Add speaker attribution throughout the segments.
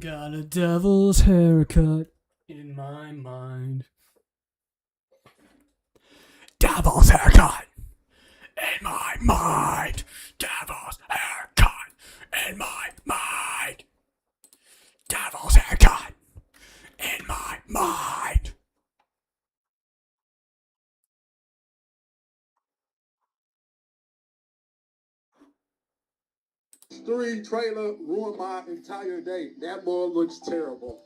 Speaker 1: Got a devil's haircut in my mind. Devil's haircut in my mind. Devil's haircut in my mind. Devil's haircut in my mind.
Speaker 2: Three trailer ruined my entire day. That boy looks terrible.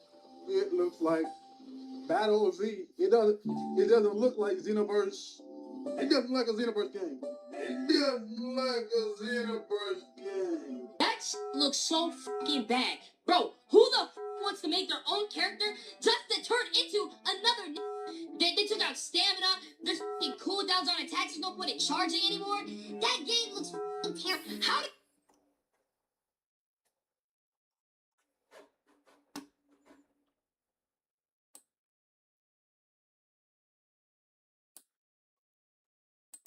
Speaker 2: It looks like Battle of Z. It doesn't look like Xenoverse. It doesn't look like a Xenoverse game. It doesn't look like a Xenoverse game.
Speaker 3: That looks so fucking bad. Bro, who the wants to make their own character just to turn into another They took out stamina, there's fucking cooldowns on attacks, there's no point in charging anymore. That game looks fucking terrible. How did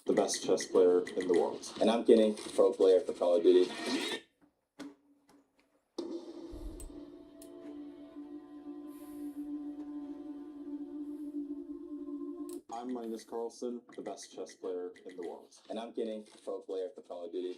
Speaker 4: the best chess player in the world. And I'm getting pro player for Call of Duty. I'm Magnus Carlsen, the best chess player in the world. And I'm getting pro player for Call of Duty.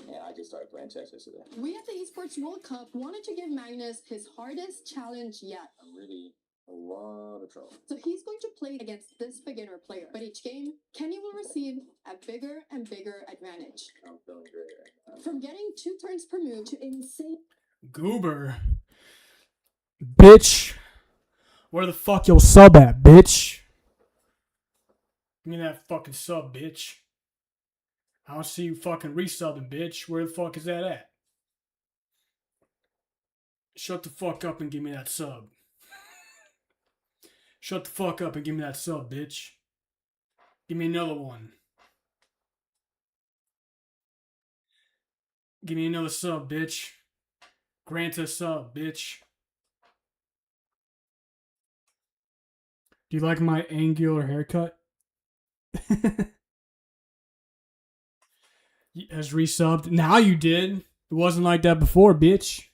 Speaker 4: And I just started playing chess yesterday.
Speaker 5: We at the Esports World Cup wanted to give Magnus his hardest challenge yet.
Speaker 4: I'm really a lot of trouble.
Speaker 5: So he's going to play against this beginner player. But each game, Kenny will receive a bigger and bigger advantage.
Speaker 4: I'm feeling great right now.
Speaker 5: From getting 2 turns per move to insane.
Speaker 1: Goober. Bitch. Where the fuck your sub at, bitch? Give me that fucking sub, bitch. I don't see you fucking resubbing, bitch. Where the fuck is that at? Shut the fuck up and give me that sub. Shut the fuck up and give me that sub, bitch. Give me another one. Give me another sub, bitch. Grant a sub, bitch. Do you like my angular haircut? Has resubbed. Now you did. It wasn't like that before, bitch.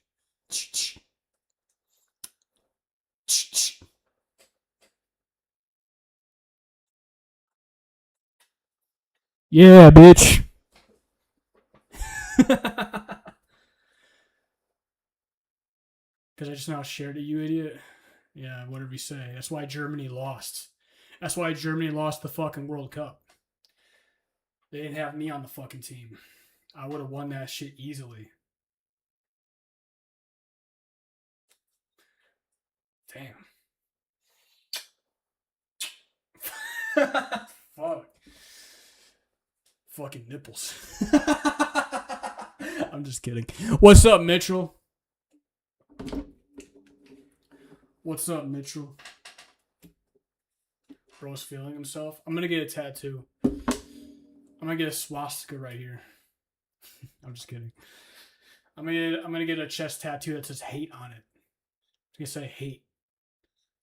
Speaker 1: Yeah, bitch. Because I just now shared it, you idiot. Yeah, whatever you say. That's why Germany lost. That's why Germany lost the fucking World Cup. They didn't have me on the fucking team. I would have won that shit easily. Damn. Fuck. Fucking nipples. I'm just kidding. What's up, Mitchell? What's up, Mitchell? Bro's feeling himself. I'm gonna get a tattoo. I'm gonna get a swastika right here. I'm just kidding. I'm gonna get a chest tattoo that says hate on it. It's gonna say hate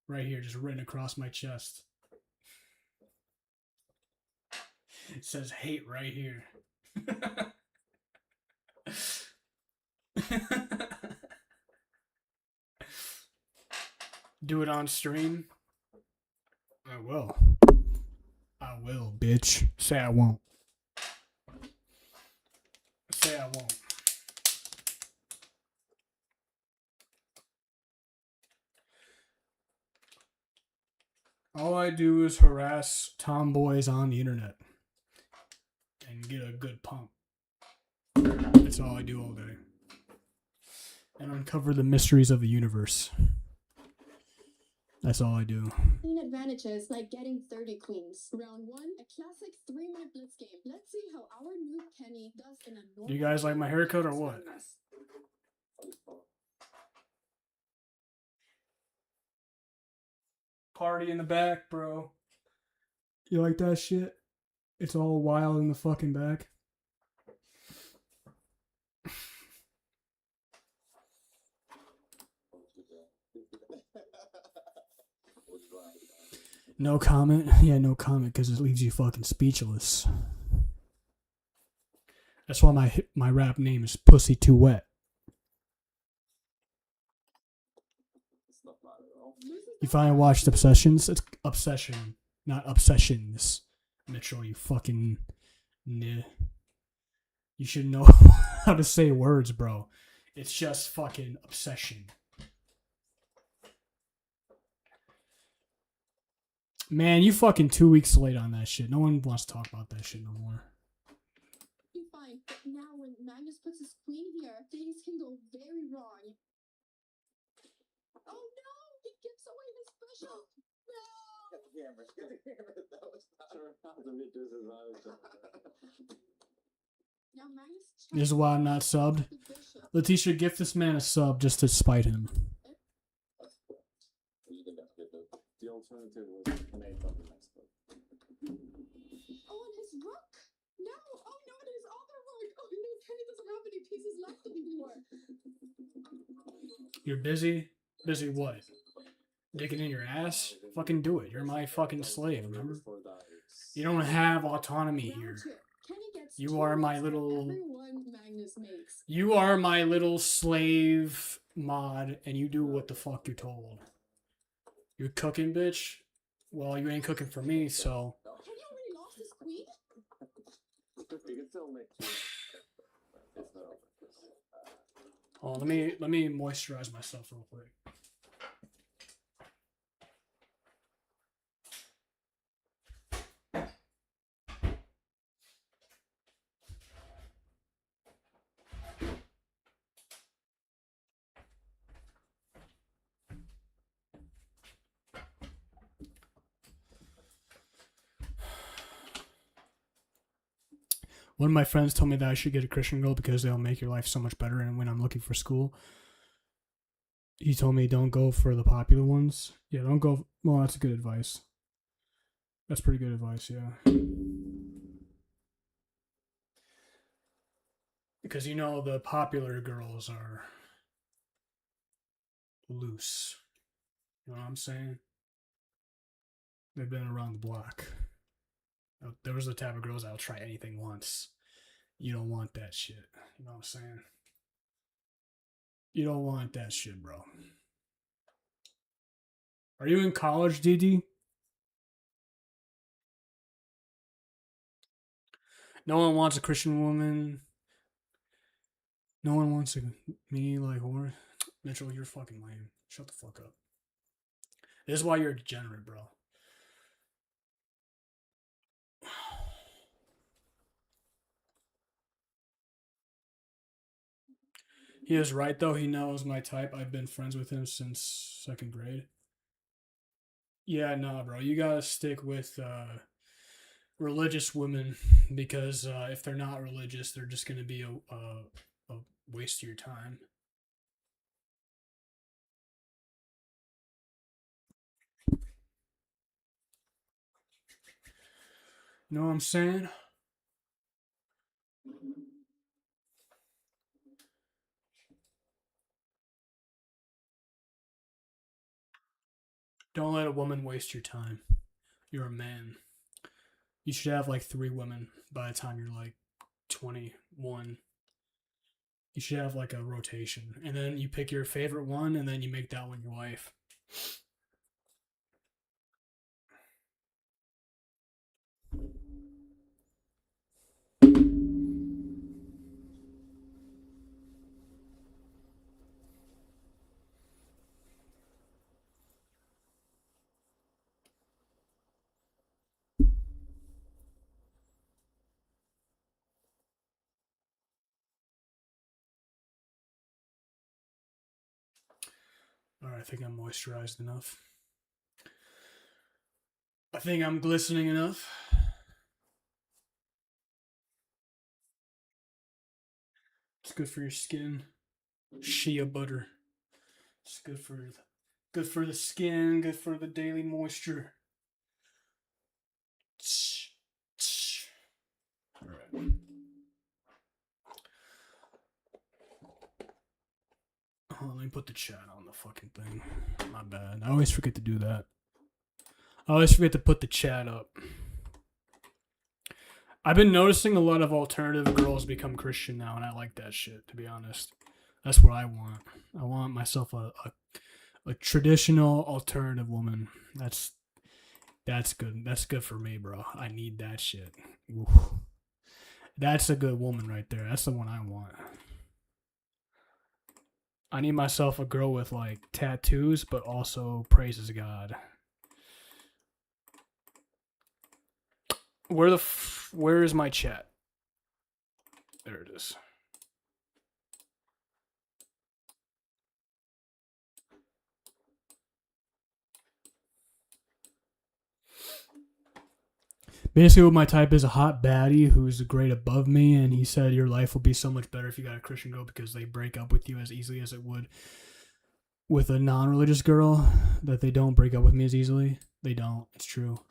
Speaker 1: right here, just written across my chest. It says hate right here. Do it on stream. I will. I will, bitch. Say I won't. Say I won't. All I do is harass tomboys on the internet and get a good pump. That's all I do all day. And uncover the mysteries of the universe. That's all I do.
Speaker 5: Advantages like getting 30 queens. Round 1, a classic 3-minute blitz game. Let's see how our new Kenny does in a normal.
Speaker 1: Do you guys like my haircut or what? Party in the back, bro. You like that shit? It's all wild in the fucking back. No comment? Yeah, no comment because it leaves you fucking speechless. That's why my rap name is Pussy Too Wet. You finally watched Obsessions? It's Obsession, not Obsessions. Mitchell, you fucking... Nah. You should know how to say words, bro. It's just fucking Obsession. Man, you fucking 2 weeks late on that shit. No one wants to talk about that shit no more.
Speaker 5: Be fine, but now when Magnus puts his queen here, things can go very wrong. Oh no! He gives away his special! No!
Speaker 4: Get the camera. Get the camera. That was not a
Speaker 5: Now Magnus
Speaker 1: This is why I'm not subbed.
Speaker 5: the bishop.
Speaker 1: Letitia, gift this man a sub just to spite him.
Speaker 4: You can get the alternative was made from the next book.
Speaker 5: Oh, and his rook! No! Oh no, it is other rook! Oh no, Kenny doesn't have any pieces left anymore.
Speaker 1: You're busy? Busy what? Digging in your ass? Fucking do it. You're my fucking slave, remember? You don't have autonomy
Speaker 5: Round
Speaker 1: here.
Speaker 5: two. Kenny gets
Speaker 1: You
Speaker 5: two
Speaker 1: are my
Speaker 5: rooks for
Speaker 1: little-
Speaker 5: every one Magnus makes.
Speaker 1: You are my little slave mod, and you do what the fuck you're told. You're cooking, bitch? Well, you ain't cooking for me, so...
Speaker 5: Kenny already lost his queen?
Speaker 4: You can still make two. It's not over.
Speaker 1: Oh, let me moisturize myself real quick. One of my friends told me that I should get a Christian girl because they'll make your life so much better. And when I'm looking for school, he told me don't go for the popular ones. Yeah, don't go. Well, that's good advice. That's pretty good advice, yeah. Because you know the popular girls are loose. You know what I'm saying? They've been around the block. There was the type of girls that'll try anything once. You don't want that shit. You know what I'm saying? You don't want that shit, bro. Are you in college, DD? No one wants a Christian woman. No one wants me like whore. Mitchell, you're fucking lame. Shut the fuck up. This is why you're a degenerate, bro. He is right, though. He knows my type. I've been friends with him since 2nd grade. Yeah, nah, bro. You gotta stick with religious women because if they're not religious, they're just gonna be a waste of your time. You know what I'm saying? Don't let a woman waste your time. You're a man. You should have like 3 women by the time you're like 21. You should have like a rotation. And then you pick your favorite one and then you make that one your wife. Alright, I think I'm moisturized enough. I think I'm glistening enough. It's good for your skin. Shea butter. It's good for the skin, good for the daily moisture. Alright. Oh, let me put the chat on the fucking thing. My bad. I always forget to do that. I always forget to put the chat up. I've been noticing a lot of alternative girls become Christian now, and I like that shit, to be honest. That's what I want. I want myself a A traditional alternative woman. That's good. That's good for me, bro. I need that shit. Oof. That's a good woman right there. That's the one I want. I need myself a girl with like tattoos, but also praises God. Where is my chat? There it is. Basically, what my type is a hot baddie who's a grade above me, and he said your life will be so much better if you got a Christian girl because they break up with you as easily as it would with a non-religious girl. That they don't break up with me as easily. They don't. It's true.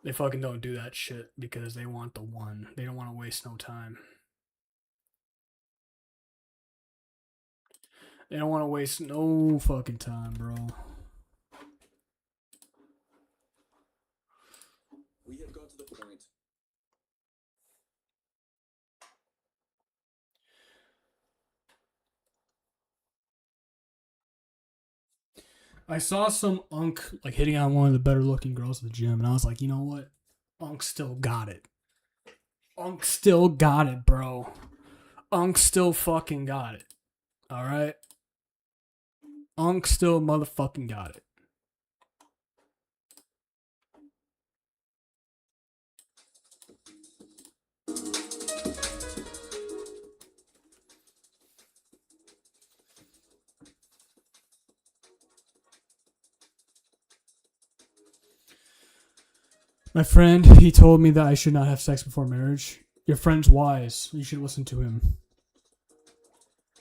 Speaker 1: They fucking don't do that shit because they want the one. They don't want to waste no time. They don't want to waste no fucking time, bro.
Speaker 4: We have got to the point.
Speaker 1: I saw some unk like hitting on one of the better looking girls at the gym, and I was like, you know what? Unk still got it. Unk still got it, bro. Unk still fucking got it. Alright? Unk still motherfucking got it. My friend, he told me that I should not have sex before marriage. Your friend's wise. You should listen to him.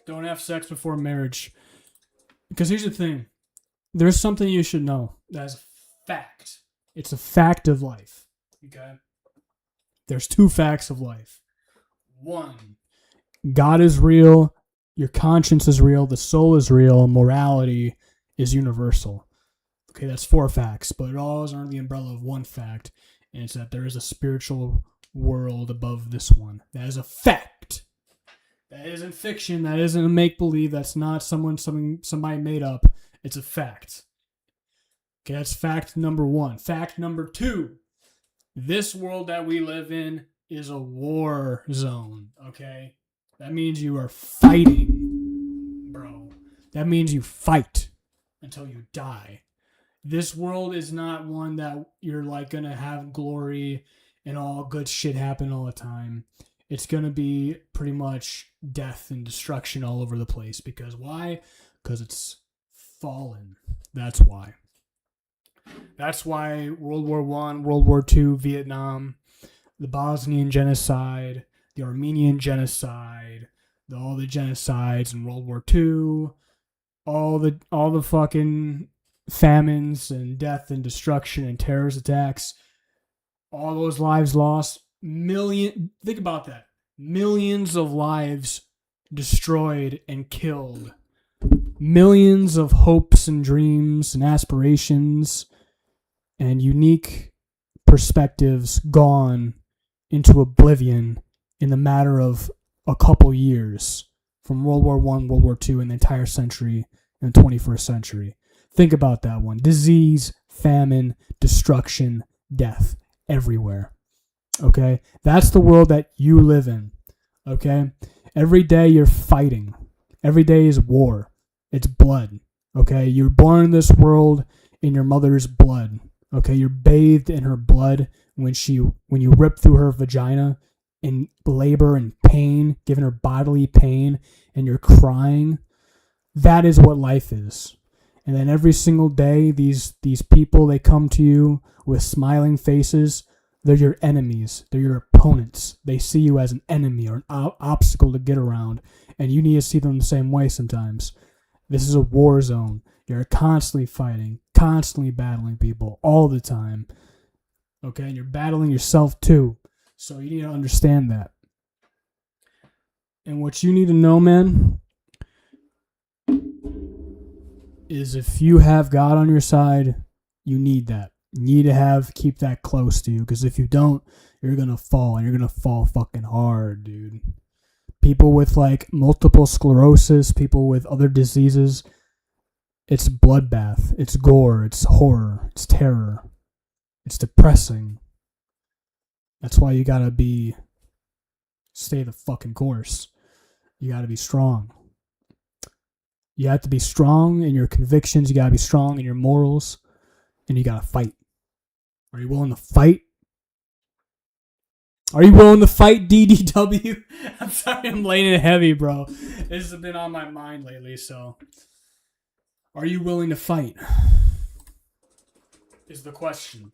Speaker 1: Don't have sex before marriage. Because here's the thing. There's something you should know. That's a fact. It's a fact of life. Okay? There's two facts of life. One, God is real. Your conscience is real. The soul is real. Morality is universal. Okay, that's four facts, but it all is under the umbrella of one fact, and it's that there is a spiritual world above this one. That is a fact. That isn't fiction. That isn't a make-believe. That's not somebody made up. It's a fact. Okay, that's fact number one. Fact number two, this world that we live in is a war zone, okay? That means you are fighting, bro. That means you fight until you die. This world is not one that you're like gonna have glory and all good shit happen all the time. It's gonna be pretty much death and destruction all over the place. Because why? Because it's fallen. That's why. That's why World War I, World War II, Vietnam, the Bosnian genocide, the Armenian genocide, all the genocides in World War II, all the fucking famines and death and destruction and terrorist attacks, all those lives lost, think about that. Millions of lives destroyed and killed. Millions of hopes and dreams and aspirations and unique perspectives gone into oblivion in the matter of a couple years from World War I, World War II, and the entire century in the 21st century. Think about that one. Disease, famine, destruction, death everywhere. Okay? That's the world that you live in. Okay? Every day you're fighting. Every day is war. It's blood. Okay? You're born in this world in your mother's blood. Okay? You're bathed in her blood when you rip through her vagina in labor and pain, giving her bodily pain, and you're crying. That is what life is. And then every single day, these people, they come to you with smiling faces. They're your enemies. They're your opponents. They see you as an enemy or an obstacle to get around. And you need to see them the same way sometimes. This is a war zone. You're constantly fighting, constantly battling people all the time. Okay? And you're battling yourself too. So you need to understand that. And what you need to know, man, is if you have God on your side, you need that. You need to keep that close to you, because if you don't, you're going to fall, and you're going to fall fucking hard, dude. People with like multiple sclerosis, people with other diseases, It's bloodbath. It's gore. It's horror. It's terror. It's depressing. That's why you gotta stay the fucking course. You gotta be strong. You have to be strong in your convictions. You gotta be strong in your morals. And you gotta fight. Are you willing to fight? Are you willing to fight, DDW? I'm sorry I'm laying it heavy, bro. This has been on my mind lately, so. Are you willing to fight? Is the question.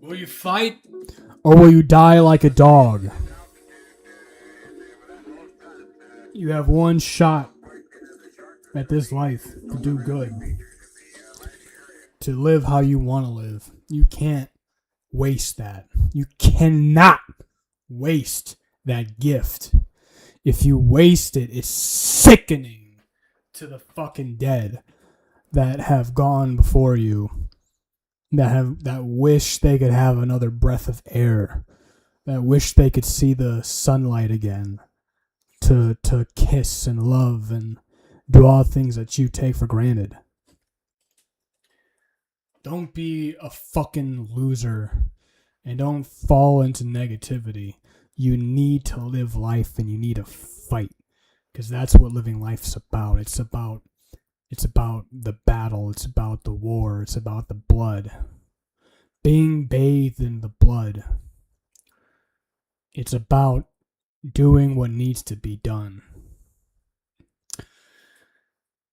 Speaker 1: Will you fight or will you die like a dog? You have one shot at this life to do good, to live how you want to live. You can't waste that. You cannot waste that gift. If you waste it, it's sickening to the fucking dead that have gone before you. That wish they could have another breath of air, that wish they could see the sunlight again, to kiss and love and do all things that you take for granted. Don't be a fucking loser and don't fall into negativity. You need to live life and you need to fight, because that's what living life's about. It's about the battle. It's about the war. It's about the blood. Being bathed in the blood. It's about doing what needs to be done.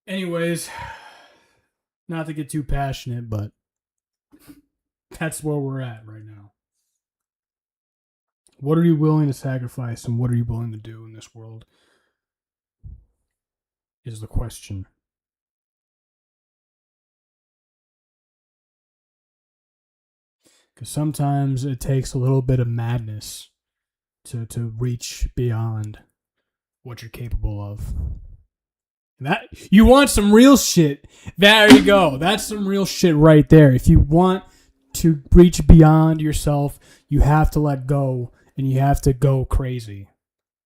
Speaker 1: Anyways, not to get too passionate, but that's where we're at right now. What are you willing to sacrifice and what are you willing to do in this world is the question. Because sometimes it takes a little bit of madness to reach beyond what you're capable of. That you want some real shit. There you go. That's some real shit right there. If you want to reach beyond yourself, you have to let go and you have to go crazy.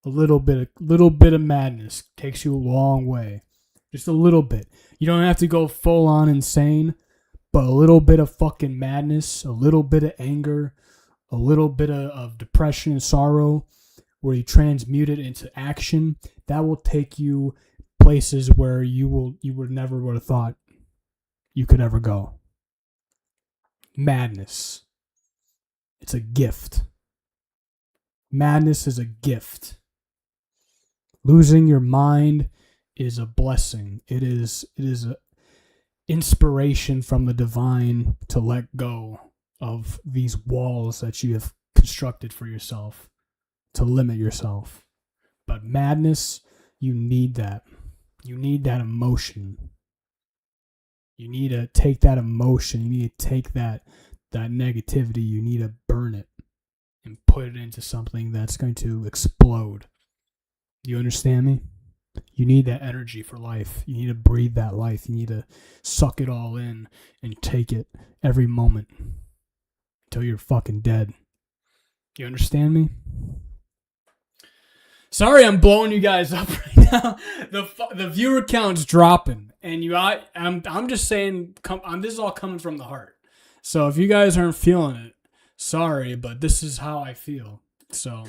Speaker 1: A little bit of madness takes you a long way. Just a little bit. You don't have to go full on insane, but a little bit of fucking madness, a little bit of anger, a little bit of depression and sorrow, where you transmute it into action, that will take you places where you would never would have thought you could ever go. Madness. It's a gift. Madness is a gift. Losing your mind is a blessing. It is a inspiration from the divine to let go of these walls that you have constructed for yourself to limit yourself. But madness, you need that. You need that emotion. You need to take that emotion. You need to take that negativity. You need to burn it and put it into something that's going to explode. You understand me? You need that energy for life. You need to breathe that life. You need to suck it all in and take it every moment until you're fucking dead. You understand me? Sorry, I'm blowing you guys up right now. The viewer count's dropping, and I'm just saying, this is all coming from the heart. So if you guys aren't feeling it, sorry, but this is how I feel. So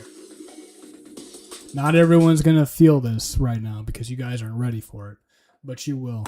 Speaker 1: not everyone's gonna feel this right now because you guys aren't ready for it, but you will.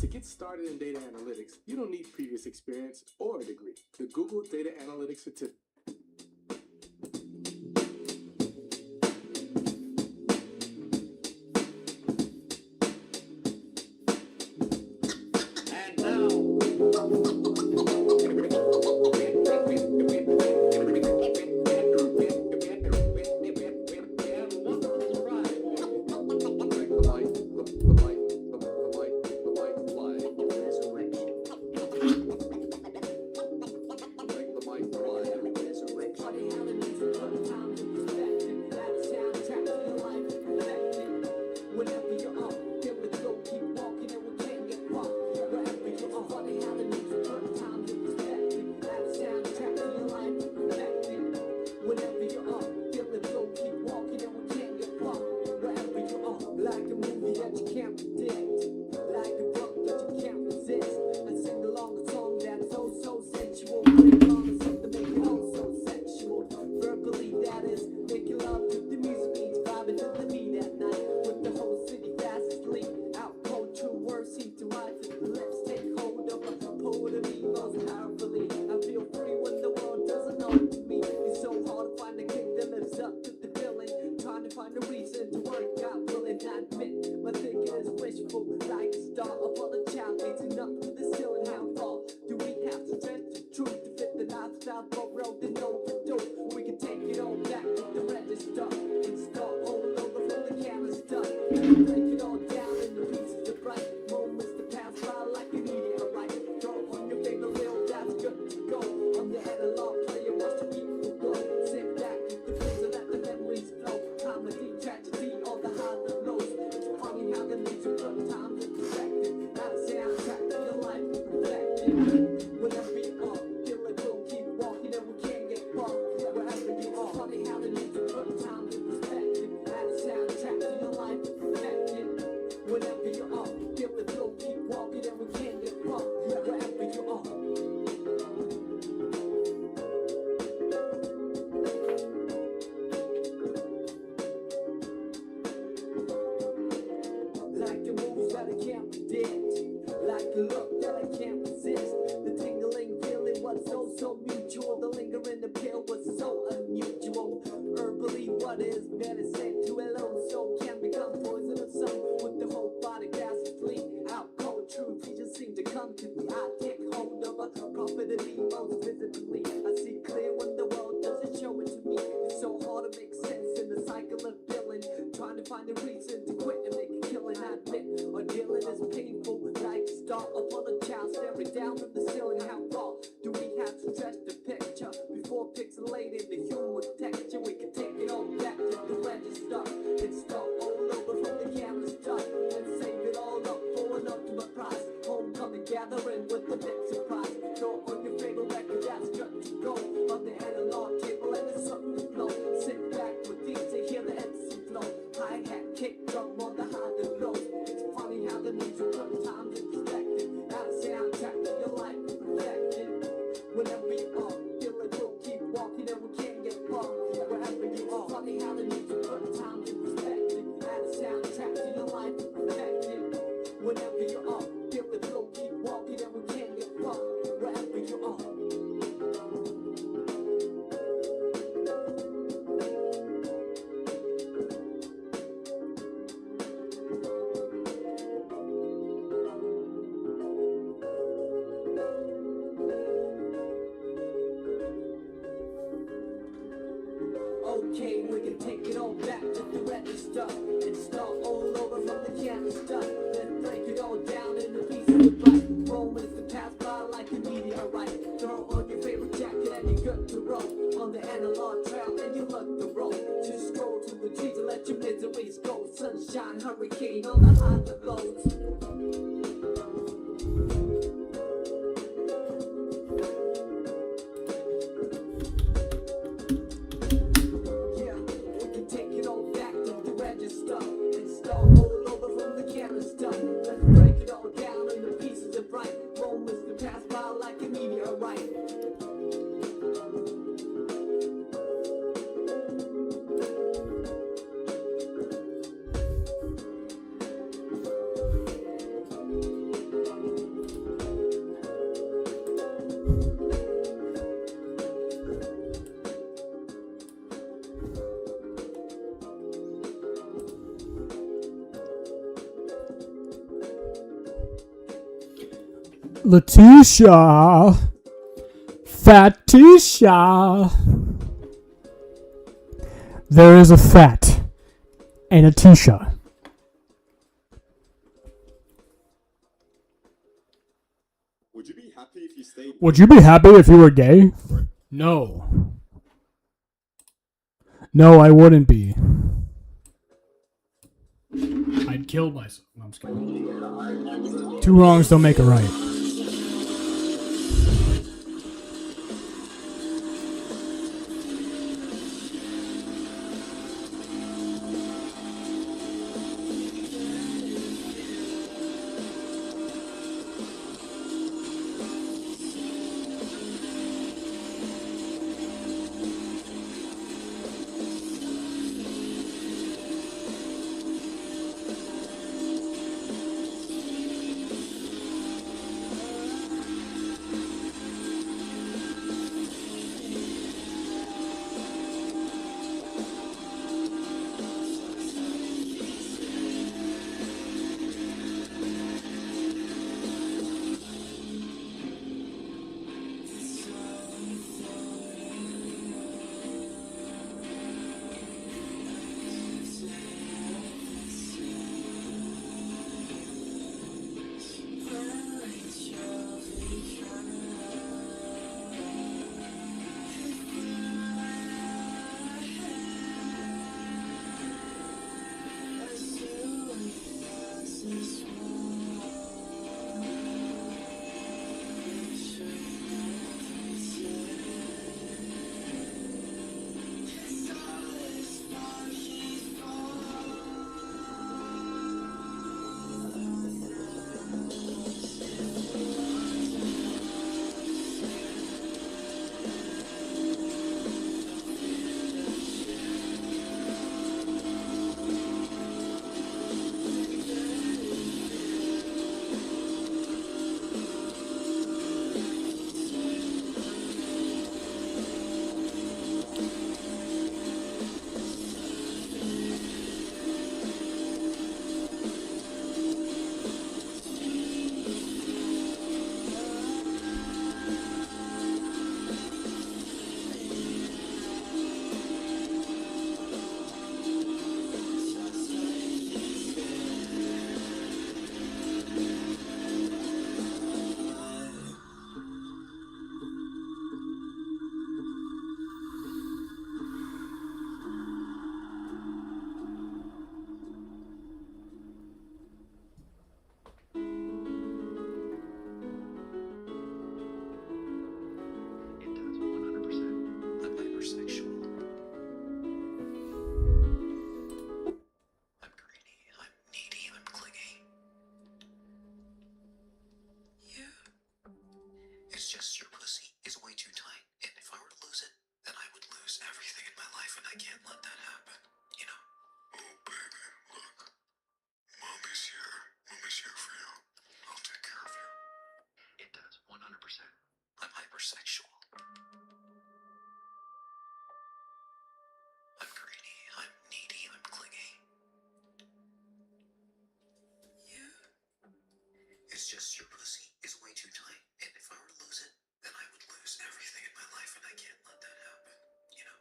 Speaker 2: To get started in data analytics, you don't need previous experience or a degree. The Google Data Analytics Certificate. Tragedy, all the highs and lows. It's funny how the music of time
Speaker 6: Whenever you are, feel like we'll keep walking and we can't get far. Wherever you are, funny how the need to put time to perspective. Add a soundtrack to your life, perfect it. Whenever you are, feel like we'll keep walking and we can't get far. Wherever you are. Like the moves that I can't predict, like the look that I can't resist. The tingling feeling was so mutual. The lingering appeal was so unusual. Herbally, what is medicine to a lone soul can become poison of some. With the whole body gas flee out cold truth, he just seemed to come to me. I take hold of a profitably most visibly. I see clear when the world doesn't show it to me. It's so hard to make sense in the cycle of billing, trying to find a reason to quit and make a killing. I admit, or dealing is painful. Like a star up on a child staring down from the ceiling. How far do we have to stretch the picture before pixelating the human texture? We can take it all back to the register and start all over from the camera start and save it all up for an ultimate prize. Homecoming gathering with the big surprise. Throw on your favorite record that's got to go on the analog table and it's something to blow. Sit back with these to hear the MC flow. Hi-hat, kick drum on the high and low. It's funny how the music sometimes is perspective. Add a soundtrack to your life, perfected. Whenever you are, feel like we'll keep walking and we can't get far. Wherever you are, funny how the music sometimes is perspective. Add a soundtrack to your life, perfected. Whenever you are, feel like we'll keep walking and we can't get far. Wherever you are. Okay, we can take it all back to the register and start all over from the canister. Then break it all down into pieces of light. Moments that pass by like a meteorite. Throw on your favorite jacket and you're good to roll on the analog trail and you look the road. Just stroll to the trees and let your miseries go. Sunshine, hurricane on the highs and lows. Yeah, we can take it all back to the register and start all over from the canister. Let's break it all down into pieces of bright moments that pass by like a meteorite.
Speaker 1: Letitia. Fatisha. There is a fat and a Tisha.
Speaker 7: Would you be happy if you stayed?
Speaker 1: Would you be happy if you were gay? No. No, I wouldn't be. I'd kill myself. No, I'm just kidding. Two wrongs don't make a right.
Speaker 8: just your pussy is way too tight, and if I were to lose it, then I would lose everything in my life, and I can't let that happen, you know? Oh, baby, look. Mommy's here. Mommy's here for you. I'll take care of you. It does, 100%. I'm hypersexual. I'm greedy, I'm needy, I'm clingy. Yeah. It's just your pussy is way too tight, and if I were to lose it, then I would lose everything in my life, and I can't let that happen, you know?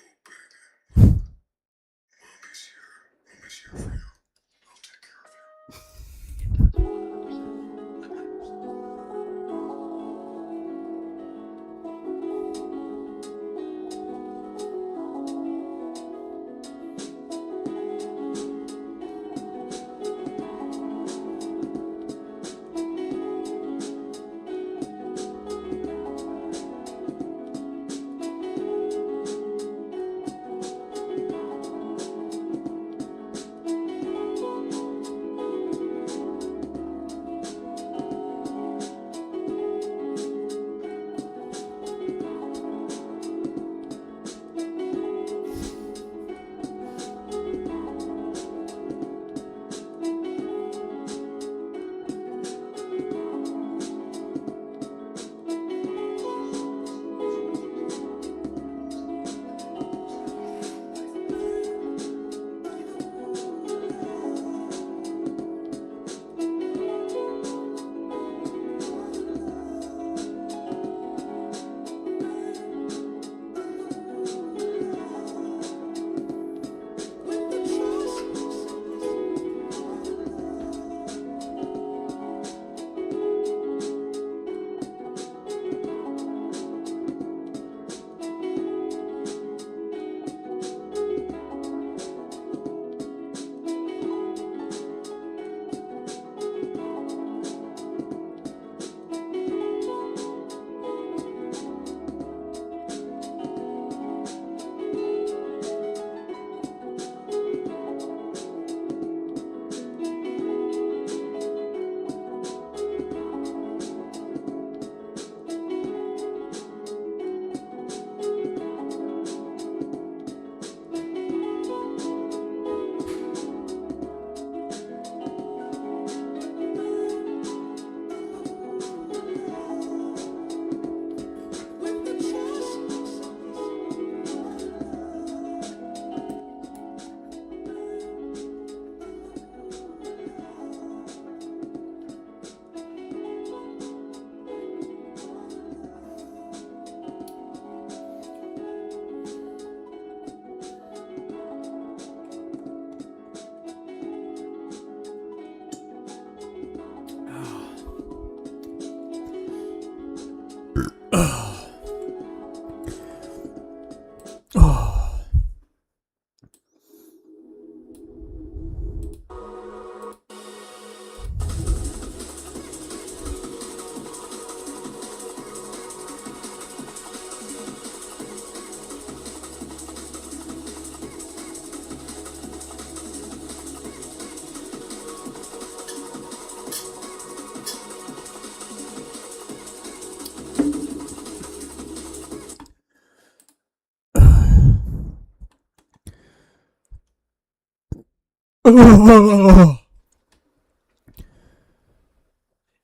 Speaker 8: Oh, baby, look. Mommy's here. Mommy's here for you. I'll take care of you. It does, 100%. I'm hypersexual.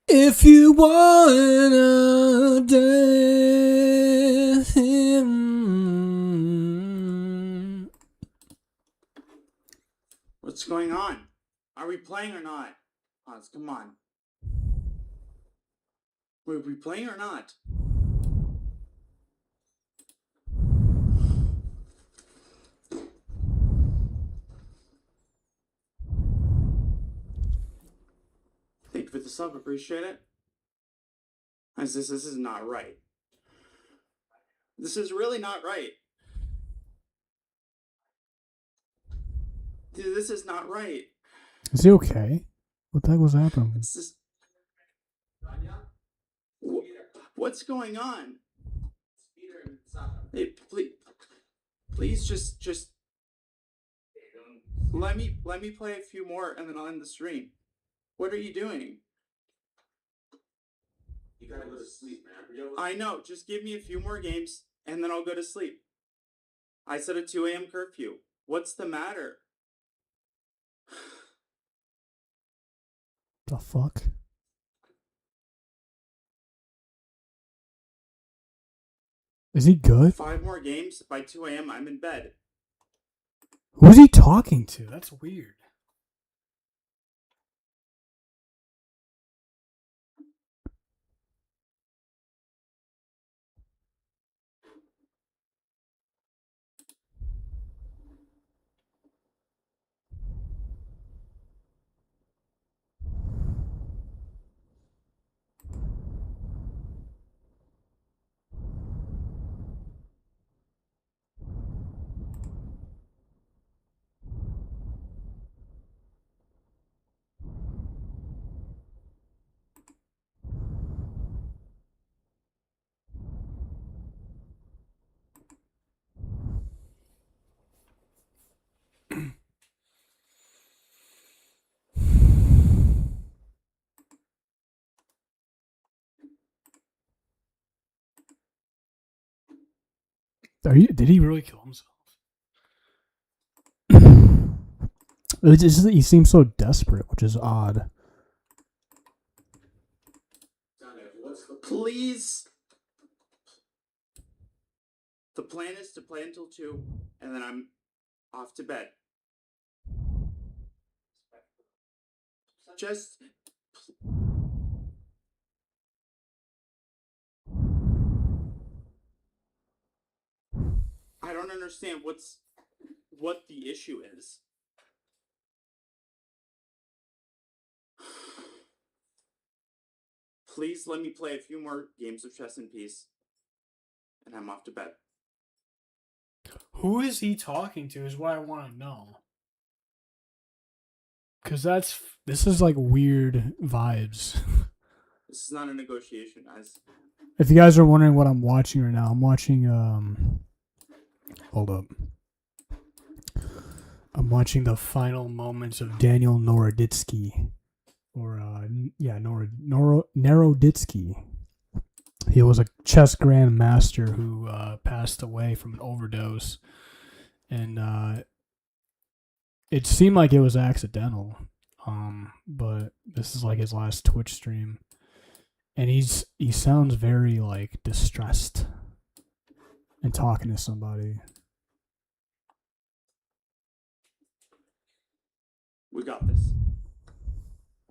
Speaker 1: If you wanna dance him.
Speaker 9: What's going on? Are we playing or not? Oz, come on. Were we playing or not? Thank you for the sub, appreciate it. This is not right. This is really not right. Dude, this is not right.
Speaker 1: Is he okay? What the heck was happening?
Speaker 9: It's just... What's going on? Hey, please just let me play a few more and then I'll end the stream. What are you doing?
Speaker 8: You gotta go to sleep, man.
Speaker 9: I know. Just give me a few more games, and then I'll go to sleep. I set a 2 a.m. curfew. What's the matter?
Speaker 1: The fuck? Is he good?
Speaker 9: 5 more games. By 2 a.m., I'm in bed.
Speaker 1: Who's he talking to? That's weird. Did he really kill himself? He seems so desperate, which is odd.
Speaker 9: Please. The plan is to play until 2, and then I'm off to bed. Just. I don't understand what the issue is. Please let me play a few more games of chess in peace, and I'm off to bed.
Speaker 1: Who is he talking to is what I want to know. Because this is like weird vibes.
Speaker 9: This is not a negotiation, guys.
Speaker 1: If you guys are wondering what I'm watching right now, I'm watching, hold up. I'm watching the final moments of Daniel Naroditsky. Or, Naroditsky. He was a chess grandmaster who passed away from an overdose. And it seemed like it was accidental. But this is like his last Twitch stream. And he sounds very like distressed and talking to somebody.
Speaker 9: We got this.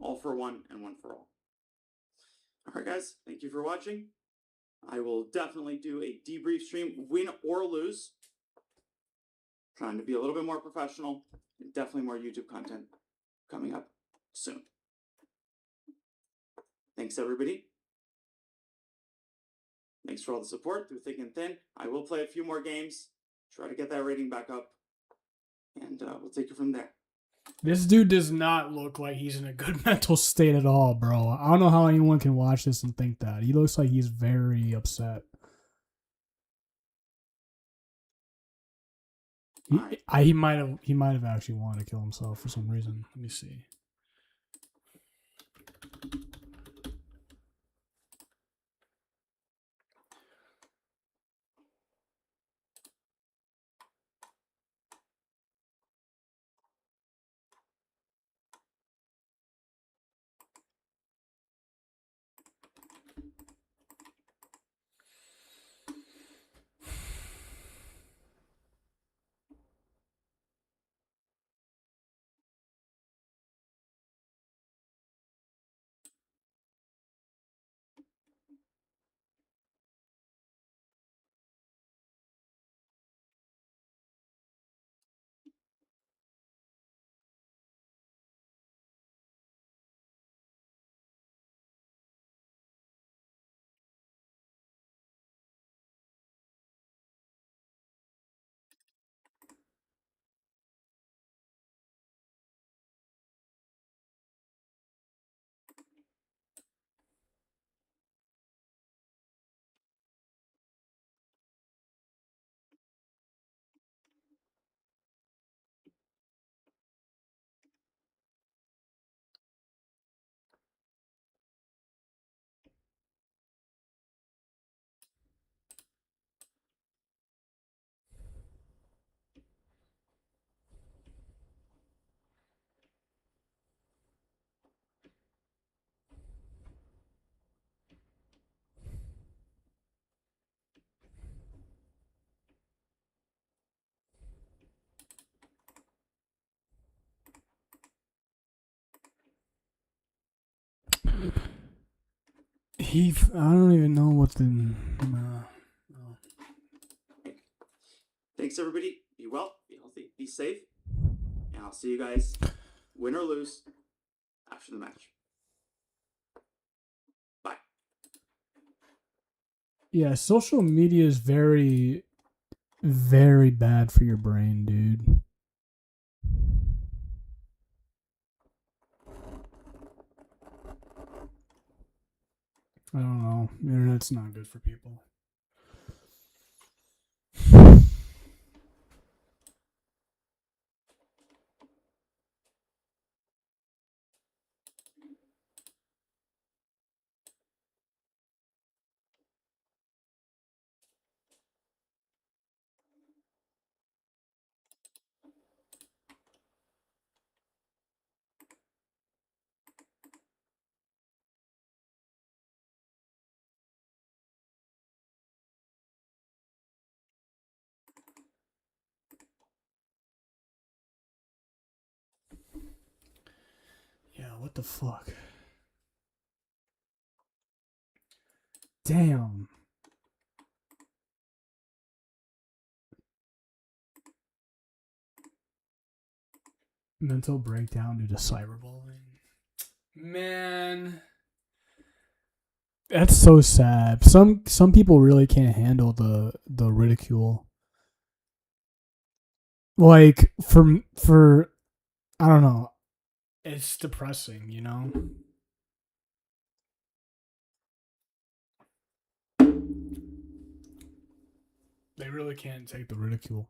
Speaker 9: All for one and one for all. Alright guys, thank you for watching. I will definitely do a debrief stream, win or lose. Trying to be a little bit more professional. And definitely more YouTube content coming up soon. Thanks everybody. Thanks for all the support through thick and thin. I will play a few more games. Try to get that rating back up. And we'll take it from there.
Speaker 1: This dude does not look like he's in a good mental state at all, bro. I don't know how anyone can watch this and think that. He looks like he's very upset. He might have actually wanted to kill himself for some reason. Let me see. I don't even know what the. No.
Speaker 9: Thanks, everybody. Be well, be healthy, be safe. And I'll see you guys, win or lose, after the match. Bye.
Speaker 1: Yeah, social media is very, very bad for your brain, dude. I don't know. The internet's not good for people. Yeah, what the fuck? Damn. Mental breakdown due to cyberbullying. Man, that's so sad. Some people really can't handle the ridicule. Like for I don't know. It's depressing, you know? They really can't take the ridicule.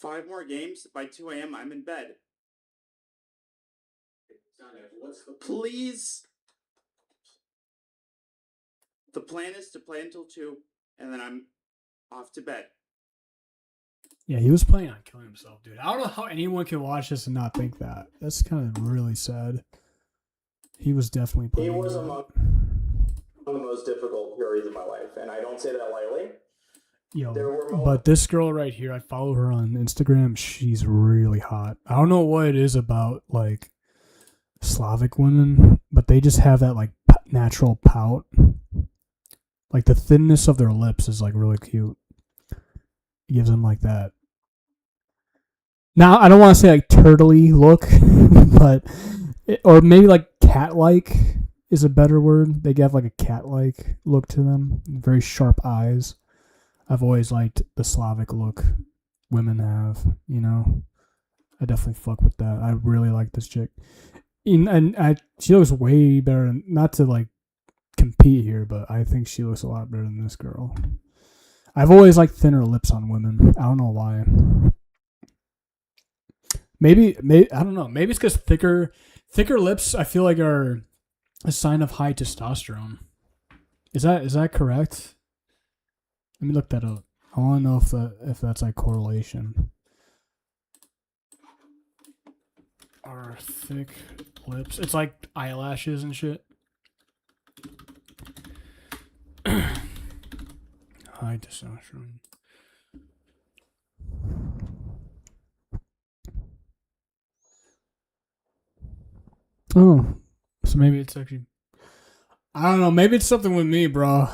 Speaker 9: Five more games. By 2 a.m., I'm in bed. Please. The plan is to play until 2, and then I'm off to bed.
Speaker 1: Yeah, he was planning on killing himself, dude. I don't know how anyone can watch this and not think that. That's kind of really sad. He was definitely
Speaker 4: He
Speaker 1: planning
Speaker 4: was
Speaker 1: on
Speaker 4: among the most difficult periods of my life, and I don't say that lightly.
Speaker 1: Yo, but this girl right here, I follow her on Instagram. She's really hot. I don't know what it is about like Slavic women, but they just have that like natural pout. Like the thinness of their lips is like really cute. It gives them like that. Now I don't want to say like turtley look, but or maybe like cat-like is a better word. They have like a cat-like look to them. Very sharp eyes. I've always liked the Slavic look women have, you know. I definitely fuck with that. I really like this chick. She looks way better. Not to like compete here, but I think she looks a lot better than this girl. I've always liked thinner lips on women. I don't know why. Maybe I don't know. Maybe it's because thicker lips I feel like are a sign of high testosterone. Is that correct? Let me look that up. I want to know if that's like correlation. Are thick lips? It's like eyelashes and shit. High testosterone. Oh, so maybe it's actually. I don't know. Maybe it's something with me, bro.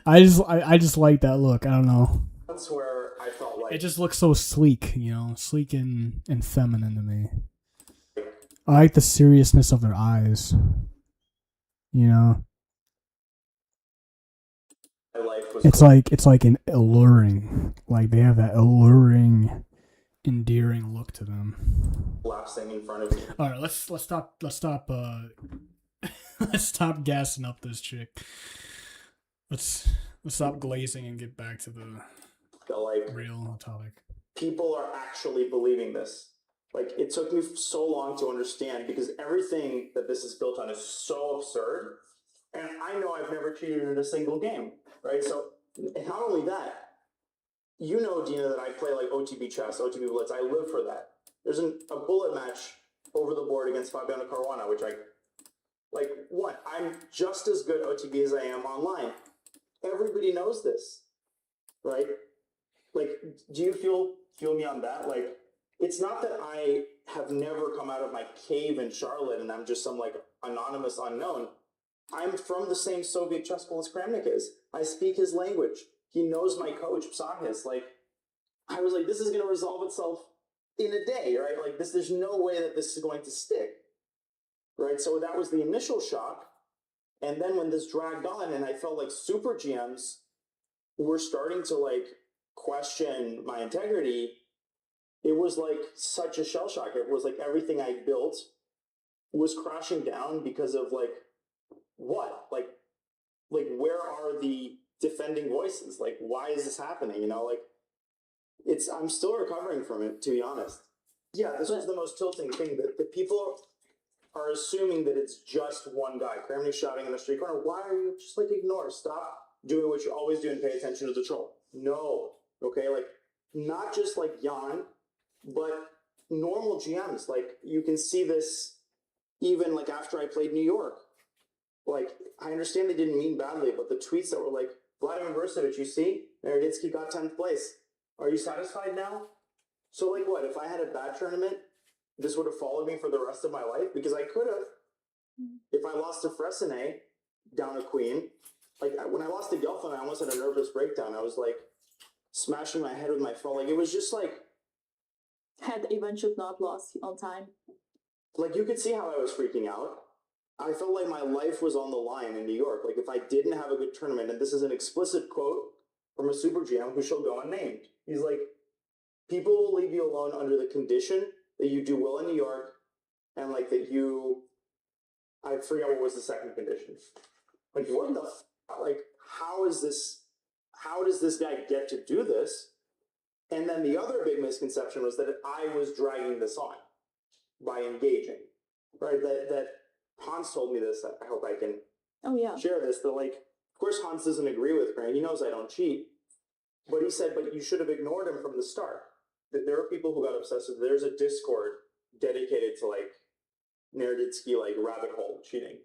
Speaker 1: I just like that look. I don't know.
Speaker 4: That's where I felt like
Speaker 1: It just looks so sleek, you know, sleek and feminine to me. I like the seriousness of their eyes. You know,
Speaker 4: my life was
Speaker 1: it's like an alluring. Like they have that alluring, endearing look to them.
Speaker 4: collapsing in front of me.
Speaker 1: All right, let's stop let's stop gassing up this chick. Let's stop glazing and get back to the
Speaker 4: Like
Speaker 1: real topic.
Speaker 4: people are actually believing this. Like it took me so long to understand because everything that this is built on is so absurd,
Speaker 9: And I know I've never cheated in a single game, right? So not only that, you know, Dina, that I play like OTB chess, OTB blitz. I live for that. There's a bullet match over the board against Fabiano Caruana, which I like. What? I'm just as good OTB as I am online. Everybody knows this, right? Like, do you feel me on that? Like, it's not that I have never come out of my cave in Charlotte and I'm just some like anonymous unknown. I'm from the same Soviet chess school as Kramnik is. I speak his language. He knows my coach, Psahis. Like, I was like, this is going to resolve itself in a day, right? Like, there's no way that this is going to stick, right? So that was the initial shock. And then when this dragged on and I felt like super GMs were starting to like question my integrity, it was like such a shell shock. It was like everything I built was crashing down because of like, what? Like where are the defending voices? Like, why is this happening? You know, like I'm still recovering from it, to be honest. Yeah, this was the most tilting thing, that the people are assuming that it's just one guy. Kramnik shouting in the street corner. Why are you just like ignore? Stop doing what you always do and pay attention to the troll. No. Okay, like not just like Jan, but normal GMs. Like you can see this even like after I played New York. Like I understand they didn't mean badly, but the tweets that were like, Vladimir Burcevic, you see, Naroditsky got 10th place. Are you satisfied now? So like what, if I had a bad tournament, this would have followed me for the rest of my life? Because I could have. If I lost to Fressinet down a queen, like when I lost to Gelfand, I almost had a nervous breakdown. I was like smashing my head with my phone. Like it was just like,
Speaker 10: Had Ivanchuk not lost on time?
Speaker 9: like you could see how I was freaking out. I felt like my life was on the line in New York. Like if I didn't have a good tournament, and this is an explicit quote from a super GM who shall go unnamed. He's like, people will leave you alone under the condition that you do well in New York, and like that you, I forget what was the second condition. Like what the, like how does this guy get to do this? And then the other big misconception was that I was dragging this on by engaging, right? That Hans told me this. I hope I can share this. That like, of course Hans doesn't agree with me. He knows I don't cheat, but he said, but you should have ignored him from the start. That there are people who got obsessed with. There's a Discord dedicated to like Naroditsky like rabbit hole cheating.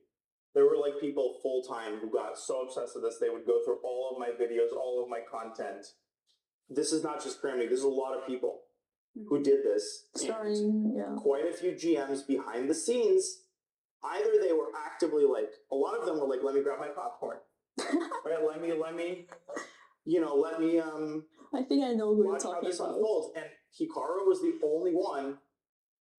Speaker 9: There were like people full time who got so obsessed with this they would go through all of my videos, all of my content. This is not just Kramnik. There's a lot of people who did this.
Speaker 10: Starring, yeah.
Speaker 9: Quite a few GMs behind the scenes. Either they were actively like, a lot of them were like, let me grab my popcorn. Right? Let me,
Speaker 10: I think I know who you're
Speaker 9: watch how
Speaker 10: talking
Speaker 9: this
Speaker 10: about.
Speaker 9: unfolds. And Hikaru was the only one,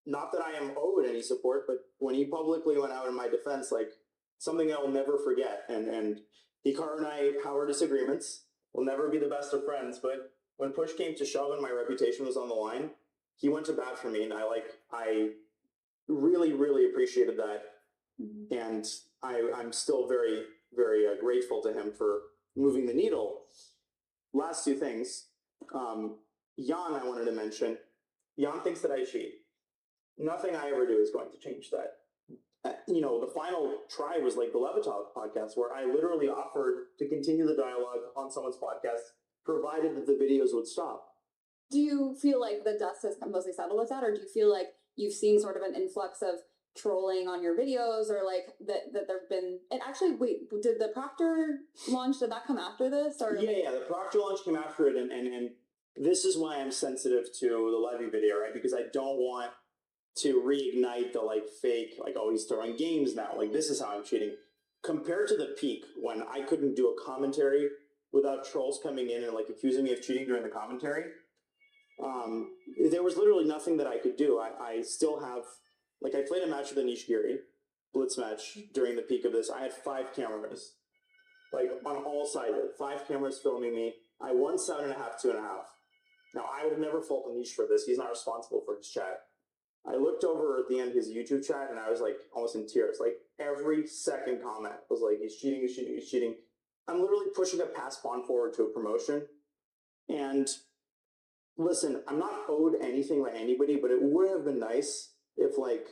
Speaker 9: not that I am owed any support, but when he publicly went out in my defense, like something I will never forget. And Hikaru and I have our disagreements. We'll never be the best of friends, but when push came to shove and my reputation was on the line, he went to bat for me, and I really, really appreciated that.
Speaker 10: Mm-hmm.
Speaker 9: And I'm still very, very grateful to him for moving the needle. Last two things. Jan, I wanted to mention. Jan thinks that I cheat. Nothing I ever do is going to change that. The final try was like the Levitov podcast, where I literally offered to continue the dialogue on someone's podcast, provided that the videos would stop.
Speaker 10: Do you feel like the dust has mostly settled with that, or do you feel like you've seen sort of an influx of trolling on your videos, or like that there've been? And actually, wait, did the Proctor launch? Did that come after this? Or
Speaker 9: Yeah, the Proctor launch came after it, and this is why I'm sensitive to the Levy video, right? Because I don't want to reignite the like fake, like, oh, he's throwing games now. Like, this is how I'm cheating. Compared to the peak when I couldn't do a commentary without trolls coming in and like accusing me of cheating during the commentary, there was literally nothing that I could do. I still have, like, I played a match with Anish Giri, blitz match during the peak of this. I had 5 cameras, like on all sides, 5 cameras filming me. I won 7.5, 2.5. Now, I would never fault Anish for this. He's not responsible for his chat. I looked over at the end of his YouTube chat and I was like almost in tears. Like every second comment was like, he's cheating, he's cheating, he's cheating. I'm literally pushing a pass pawn forward to a promotion. And listen, I'm not owed anything by anybody, but it would have been nice if like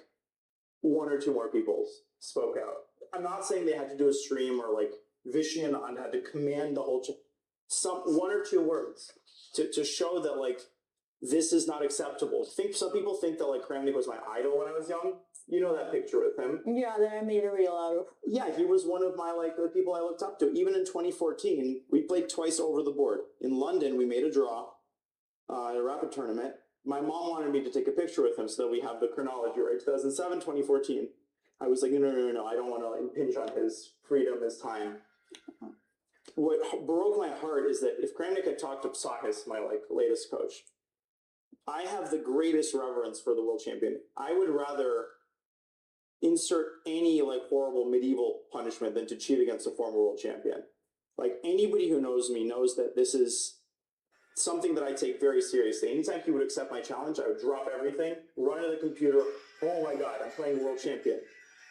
Speaker 9: 1 or 2 more people spoke out. I'm not saying they had to do a stream or like Vishy and Anand had to command the whole some one or two words to show that like this is not acceptable. Some people think that like Kramnik was my idol when I was young. You know that picture with him.
Speaker 11: Yeah, that I made a reel out of.
Speaker 9: Yeah, he was one of my like the people I looked up to. Even in 2014, we played twice over the board. In London, we made a draw at a rapid tournament. My mom wanted me to take a picture with him so that we have the chronology, right? 2007, 2014. I was like, no, I don't want to impinge on his freedom, his time. What broke my heart is that if Kramnik had talked to Psakis, my like latest coach, I have the greatest reverence for the world champion. I would rather insert any like horrible medieval punishment than to cheat against a former world champion. Like anybody who knows me knows that this is something that I take very seriously. Anytime he would accept my challenge, I would drop everything, run to the computer. Oh my God, I'm playing world champion.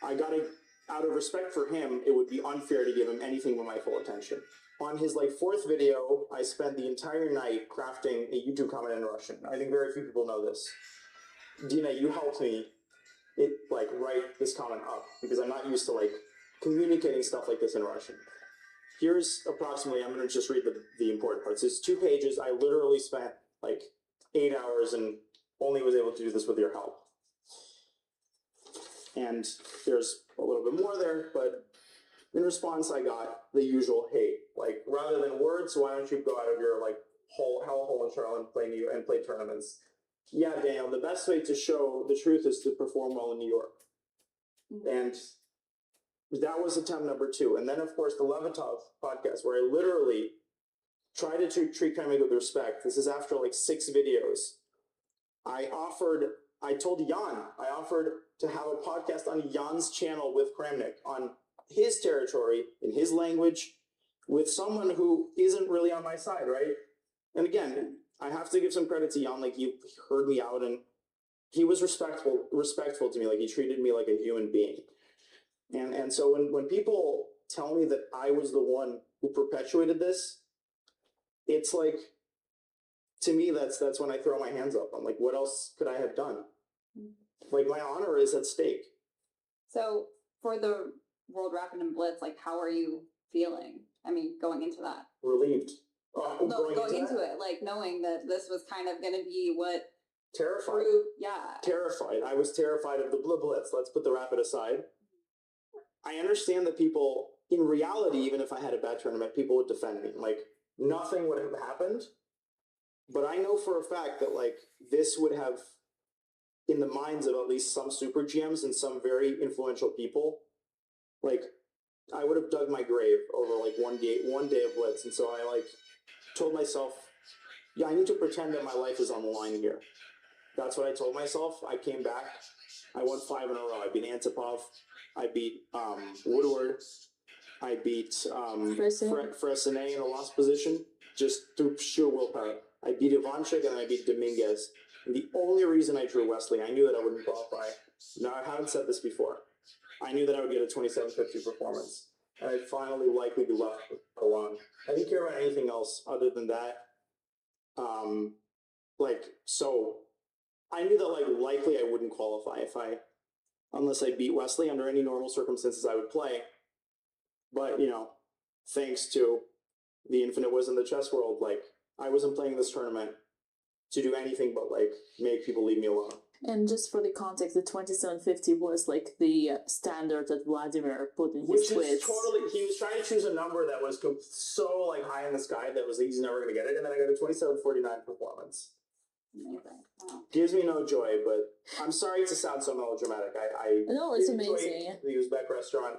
Speaker 9: I gotta, out of respect for him, it would be unfair to give him anything but my full attention. On his like fourth video, I spent the entire night crafting a YouTube comment in Russian. I think very few people know this. Dina, you helped me write this comment up because I'm not used to like communicating stuff like this in Russian. Here's approximately, I'm going to just read the important parts. It's 2 pages. I literally spent like 8 hours and only was able to do this with your help. And there's a little bit more there, but in response, I got the usual hate. Like, rather than words, why don't you go out of your like hellhole in Charlotte and play tournaments? Yeah, Daniel, the best way to show the truth is to perform well in New York. And that was attempt number 2. And then, of course, the Levatov podcast, where I literally tried to treat Kramnik with respect. This is after like 6 videos. I told Jan, I offered to have a podcast on Jan's channel with Kramnik on his territory, in his language, with someone who isn't really on my side, right? And again, I have to give some credit to Jan, like he heard me out and he was respectful to me, like he treated me like a human being. And so when people tell me that I was the one who perpetuated this, it's like, to me, that's when I throw my hands up. I'm like, what else could I have done? Like, my honor is at stake.
Speaker 10: So for the World Rapid and Blitz, like, how are you feeling? I mean, going into that.
Speaker 9: Relieved.
Speaker 10: Going into it, like knowing that this was kind of going to be what.
Speaker 9: Terrified.
Speaker 10: Yeah.
Speaker 9: Terrified. I was terrified of the Blitz. Let's put the Rapid aside. I understand that people, in reality, even if I had a bad tournament, people would defend me. Like, nothing would have happened. But I know for a fact that, like, this would have, in the minds of at least some super GMs and some very influential people, like, I would have dug my grave over, like, one day of Blitz. And so I, like, told myself, yeah, I need to pretend that my life is on the line here. That's what I told myself. I came back. I won 5 in a row. I beat Antipov. I beat Woodward. I beat Fressinet in the lost position just through sheer willpower. I beat Ivanchik and then I beat Dominguez. And the only reason I drew Wesley, I knew that I wouldn't qualify. Now, I haven't said this before. I knew that I would get a 2750 performance. And I'd finally likely be left alone. I didn't care about anything else other than that. So I knew that, like, likely I wouldn't qualify unless I beat Wesley. Under any normal circumstances, I would play. But, you know, thanks to the infinite wisdom of the chess world, like, I wasn't playing this tournament to do anything but, like, make people leave me alone.
Speaker 11: And just for the context, the 2750 was like the standard that Vladimir put in his tweets.
Speaker 9: Which is totally, he was trying to choose a number that was so, like, high in the sky that was like, he's never going to get it. And then I got a 2749 performance.
Speaker 10: Amazing. Wow.
Speaker 9: Gives me no joy, but I'm sorry to sound so melodramatic.
Speaker 11: No, it's amazing.
Speaker 9: The Uzbek restaurant.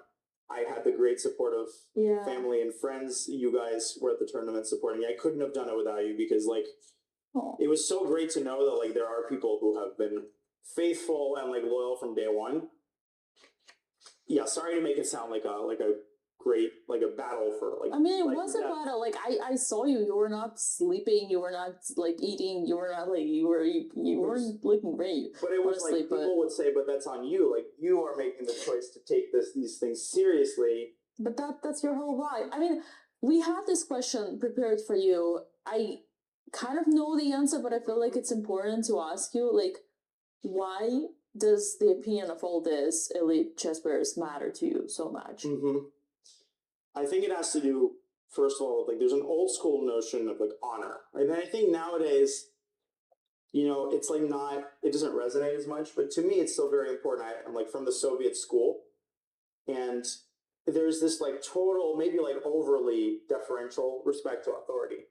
Speaker 9: I had the great support of family and friends. You guys were at the tournament supporting me. I couldn't have done it without you because, like, it was so great to know that, like, there are people who have been faithful and, like, loyal from day one. Yeah, sorry to make it sound like a great, like, a battle for, like,
Speaker 11: I mean, it was a battle. Like, I saw you. You were not sleeping. You were not, like, eating. You were not, like, you weren't looking great.
Speaker 9: But it was like, people would say, but that's on you. Like, you are making the choice to take these things seriously.
Speaker 11: But that's your whole vibe. I mean, we have this question prepared for you. I kind of know the answer, but I feel like it's important to ask you, like, why does the opinion of all this elite chess players matter to you so much?
Speaker 9: I think it has to do, first of all, like there's an old school notion of like honor. And I think nowadays, you know, it's like not, it doesn't resonate as much, but to me, it's still very important. I'm like from the Soviet school, and there's this like total, maybe like overly deferential respect to authority.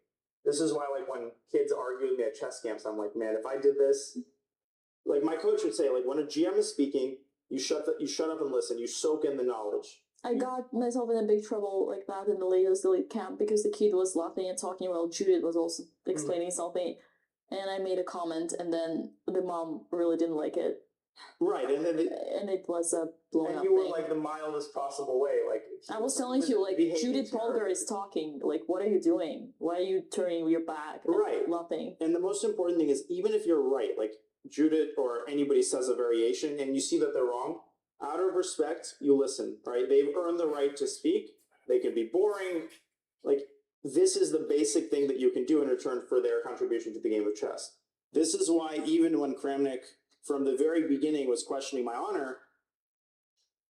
Speaker 9: This is why, like, when kids argue with me at chess camps, I'm like, man, if I did this, like my coach would say, like, when a GM is speaking, you shut up and listen. You soak in the knowledge.
Speaker 11: I got myself in a big trouble like that in the latest elite camp because the kid was laughing and talking while Judith was also explaining something, and I made a comment, and then the mom really didn't like it.
Speaker 9: Right, and then
Speaker 11: it was a blown up
Speaker 9: you were
Speaker 11: thing.
Speaker 9: like the mildest possible way. Like
Speaker 11: I was telling you, like, Judith Polgar is talking. Like, what are you doing? Why are you turning your back?
Speaker 9: Right,
Speaker 11: laughing.
Speaker 9: And the most important thing is, even if you're right, like Judith or anybody says a variation, and you see that they're wrong, out of respect, you listen. Right? They've earned the right to speak. They can be boring. Like, this is the basic thing that you can do in return for their contribution to the game of chess. This is why even when Kramnik, from the very beginning, was questioning my honor,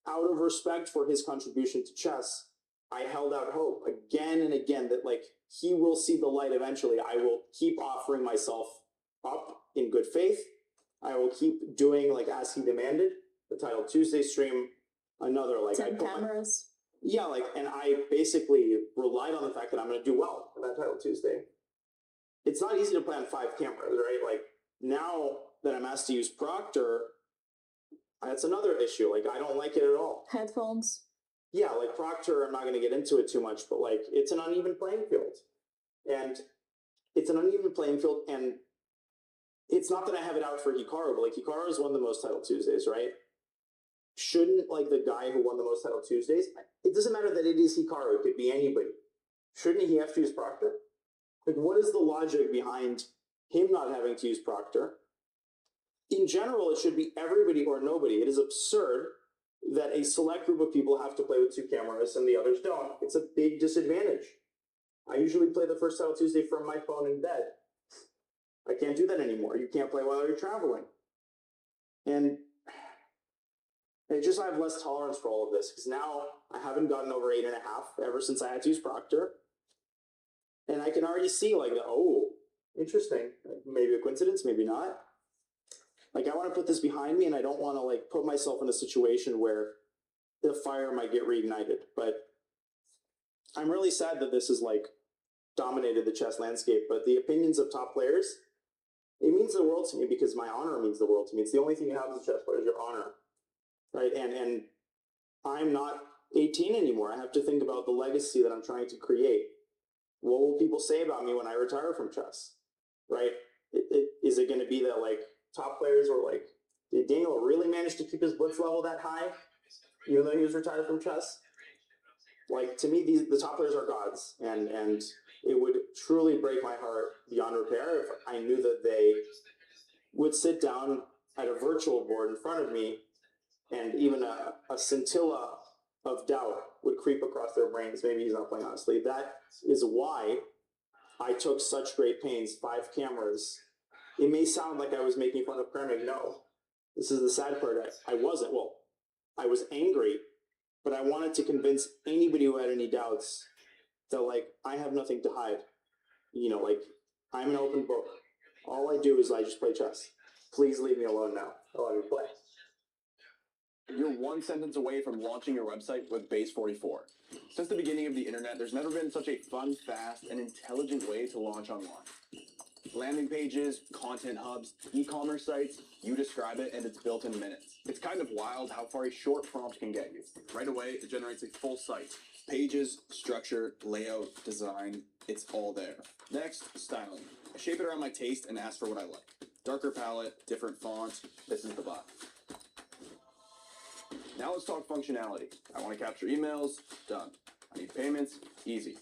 Speaker 9: out of respect for his contribution to chess, I held out hope again and again that, like, he will see the light eventually. I will keep offering myself up in good faith. I will keep doing, like, as he demanded, the Title Tuesday stream, another, like,
Speaker 11: 10 cameras.
Speaker 9: Yeah, like, and I basically relied on the fact that I'm going to do well for that Title Tuesday. It's not easy to play on 5 cameras, right? Like, now that I'm asked to use Proctor, that's another issue. Like, I don't like it at all.
Speaker 11: Headphones.
Speaker 9: Yeah, like Proctor, I'm not going to get into it too much, but like, it's an uneven playing field. And it's an uneven playing field, and it's not that I have it out for Hikaru, but like, Hikaru has won the most Title Tuesdays, right? Shouldn't, like, the guy who won the most Title Tuesdays, it doesn't matter that it is Hikaru, it could be anybody. Shouldn't he have to use Proctor? Like, what is the logic behind him not having to use Proctor? In general, it should be everybody or nobody. It is absurd that a select group of people have to play with 2 cameras and the others don't. It's a big disadvantage. I usually play the first Title Tuesday from my phone in bed. I can't do that anymore. You can't play while you're traveling. And I have less tolerance for all of this, because now I haven't gotten over 8.5 ever since I had to use Proctor. And I can already see, like, oh, interesting. Maybe a coincidence, maybe not. Like, I want to put this behind me, and I don't want to, like, put myself in a situation where the fire might get reignited. But I'm really sad that this has, like, dominated the chess landscape. But the opinions of top players, it means the world to me, because my honor means the world to me. It's the only thing you have as a chess player is your honor, right? And I'm not 18 anymore. I have to think about the legacy that I'm trying to create. What will people say about me when I retire from chess, right? Is it going to be that, like, top players were like, did Daniel really manage to keep his blitz level that high, even though he was retired from chess? Like, to me, the top players are gods, and it would truly break my heart beyond repair if I knew that they would sit down at a virtual board in front of me, and even a scintilla of doubt would creep across their brains. Maybe he's not playing honestly. That is why I took such great pains. 5 cameras. It may sound like I was making fun of Kramnik. No, this is the sad part. I wasn't. Well, I was angry, but I wanted to convince anybody who had any doubts that, like, I have nothing to hide. You know, like, I'm an open book. All I do is I just play chess. Please leave me alone now. I'll let me play.
Speaker 12: You're one sentence away from launching your website with Base44. Since the beginning of the internet, there's never been such a fun, fast, and intelligent way to launch online. Landing pages, content hubs, e-commerce sites, you describe it and it's built in minutes. It's kind of wild how far a short prompt can get you. Right away, it generates a full site. Pages, structure, layout, design, it's all there. Next, styling. I shape it around my taste and ask for what I like. Darker palette, different font, this is the bot. Now let's talk functionality. I want to capture emails, done. I need payments, easy.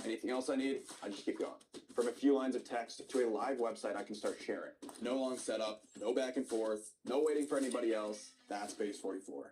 Speaker 12: Anything else I need, I just keep going. From a few lines of text to a live website I can start sharing. No long setup, no back and forth, no waiting for anybody else. That's Base44.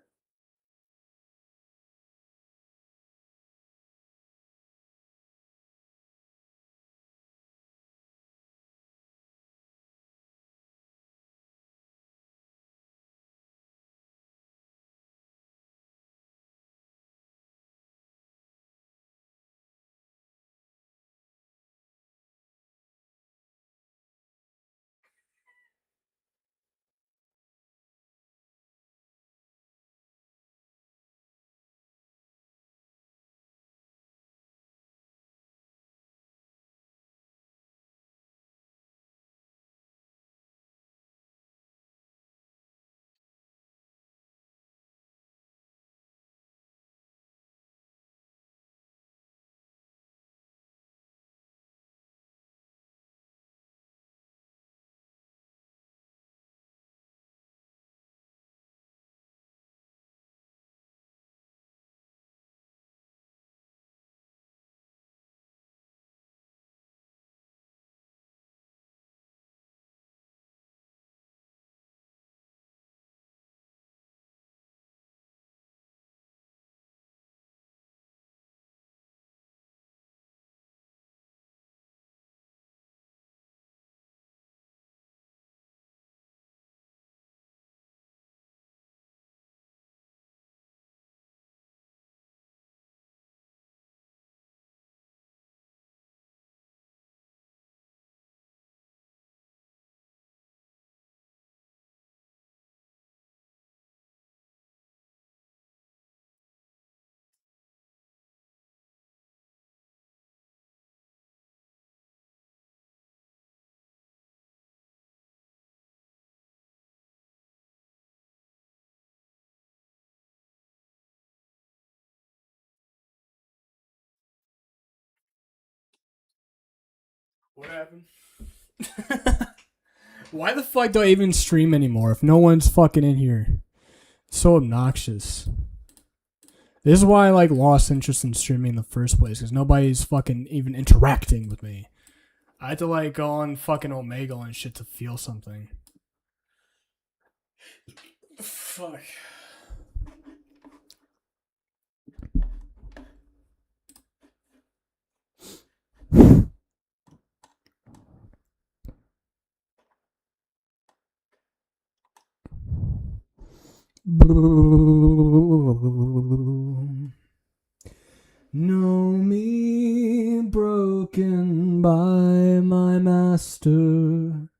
Speaker 1: What happened? Why the fuck do I even stream anymore if no one's fucking in here? It's so obnoxious. This is why I like lost interest in streaming in the first place, because nobody's fucking even interacting with me. I had to like go on fucking Omegle and shit to feel something. Fuck. Know me broken by my master.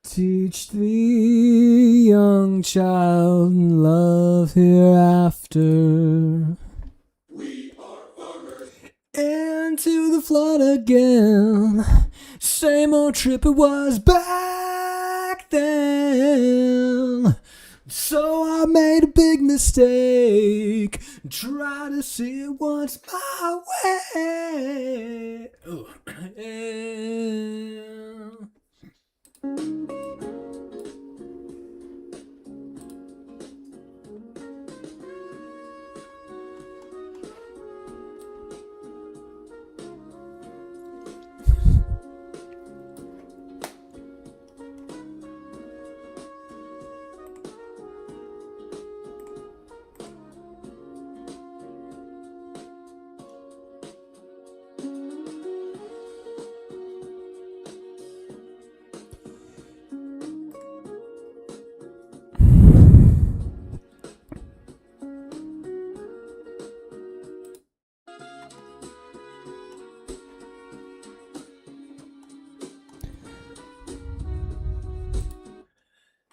Speaker 1: Teach the young child love hereafter. Into the flood again. Same old trip it was back then. So I made a big mistake. Try to see it once my way. Ooh.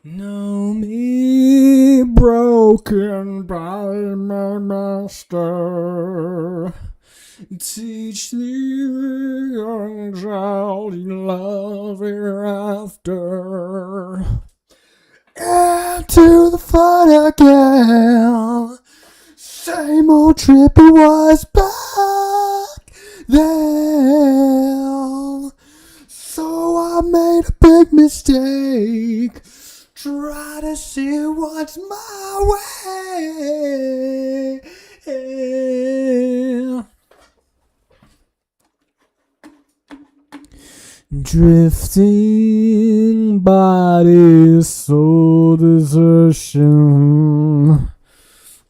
Speaker 1: Know me broken by my master. Teach the young child love hereafter. Into the flood again. Same old trip it was back then. So I made a big mistake. Try to see what's my way. Drifting bodies, soul desertion.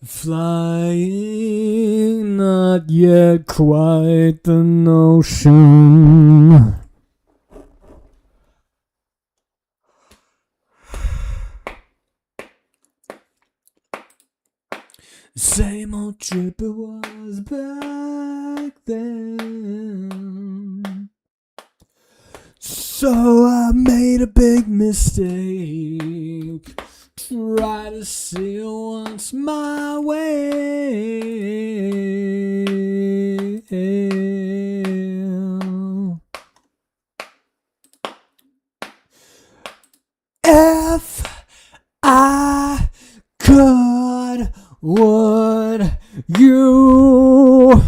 Speaker 1: Flying, not yet quite the notion. Same old trip it was back then. So I made a big mistake. Try to see once my way. If I could, would you?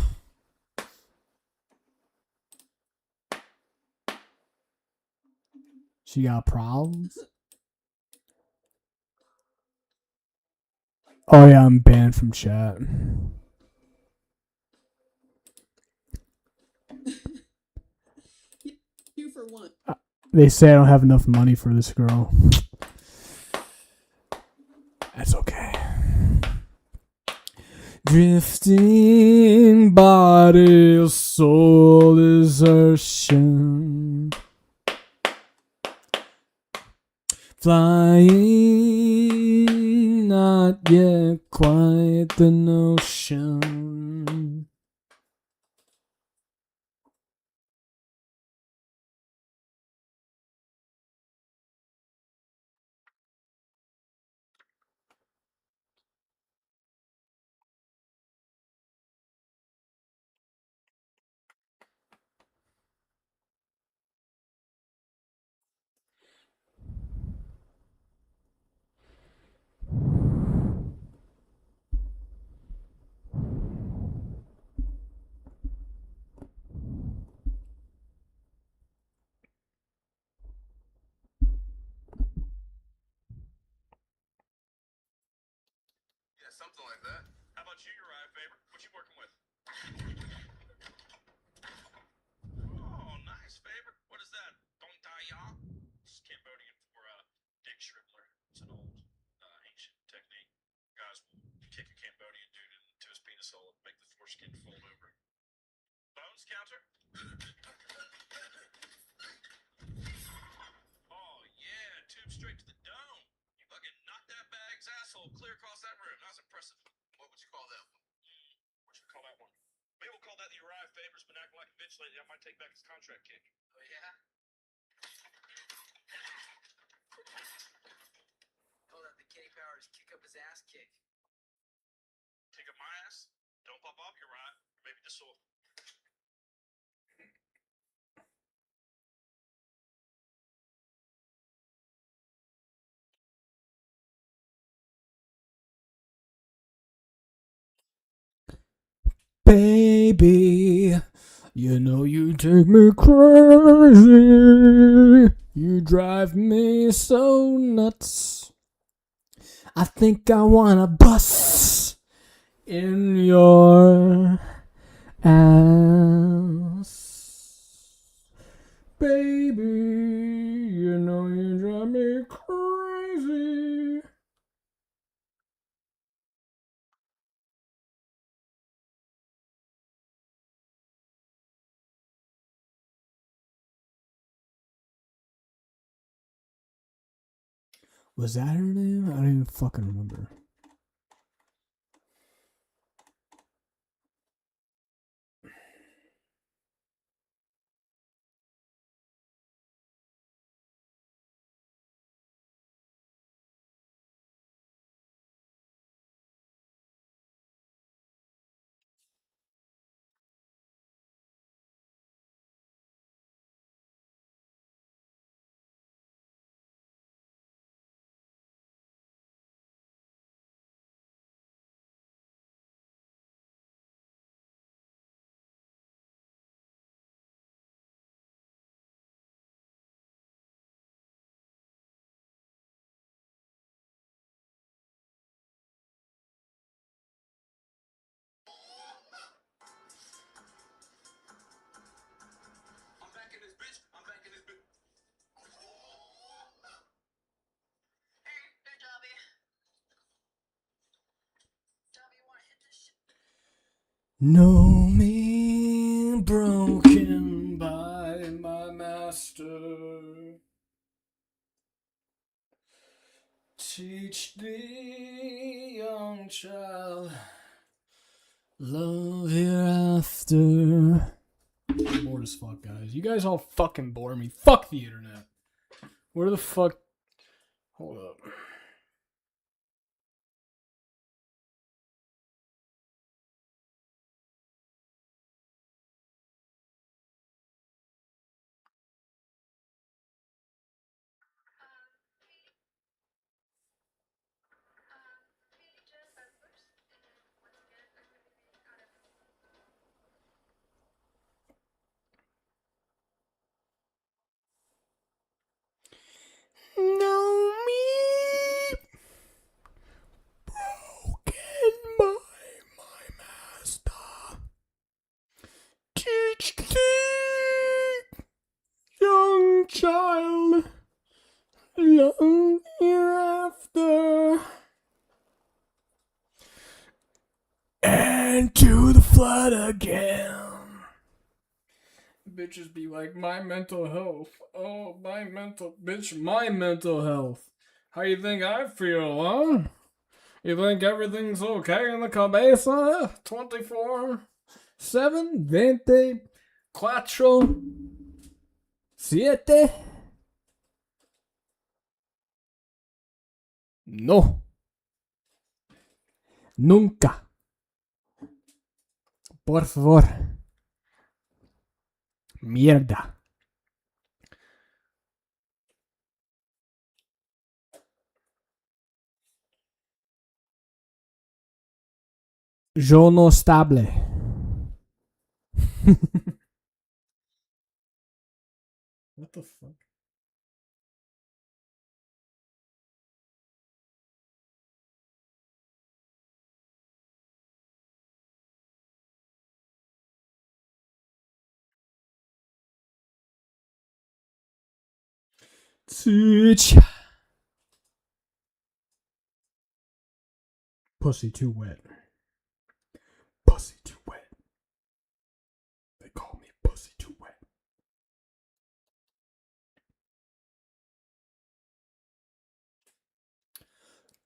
Speaker 1: She got problems? Oh yeah, I'm banned from chat.
Speaker 13: Two for one.
Speaker 1: They say I don't have enough money for this girl. That's okay. Drifting body, soul desertion. Flying, not yet quite the notion.
Speaker 8: something like that.
Speaker 13: How about you, Uriah Faber? What you working with? Oh, nice, Faber. What is that? Dong Tai Ya? This is Cambodian for Dick Shribbler. It's an old, ancient technique. Guys will kick a Cambodian dude into his penis hole and make the foreskin fold over. Bones counter? Oh, yeah, tube straight to the dome. You fucking knocked that bag's asshole clear across that room. That was impressive.
Speaker 8: What would you call that one?
Speaker 13: What you call that one? Maybe we'll call that the Uriah Faber's been acting like a bitch lately. I might take back his contract kick.
Speaker 8: Oh, yeah? Call that the Kenny Powers kick up his ass kick.
Speaker 13: Kick up my ass? Don't pop off, Uriah. Or maybe this will.
Speaker 1: Baby, you know you take me crazy. You drive me so nuts. I think I wanna bust in your ass. Baby, you know you drive me crazy. Was that her name? I don't even fucking remember.
Speaker 8: I'm back in this bitch. I'm back in this bitch. Hey, Dobby. Dobby, you wanna hit this shit?
Speaker 1: Know me broken by my master. Teach the young child love hereafter. I'm bored as fuck, guys. You guys all fucking bore me. Fuck the internet. Where the fuck? Hold up. Know me broken by my master. Teach the young child love hereafter. And to the flood again. Bitches be like, my mental health. Oh, my mental health. How you think I feel, huh? You think everything's okay in the cabeza? 24/7, 24/7. No. Nunca. Por favor. Mierda. Yo no estable. What the fuck? Pussy too wet. Pussy too wet. They call me pussy too wet.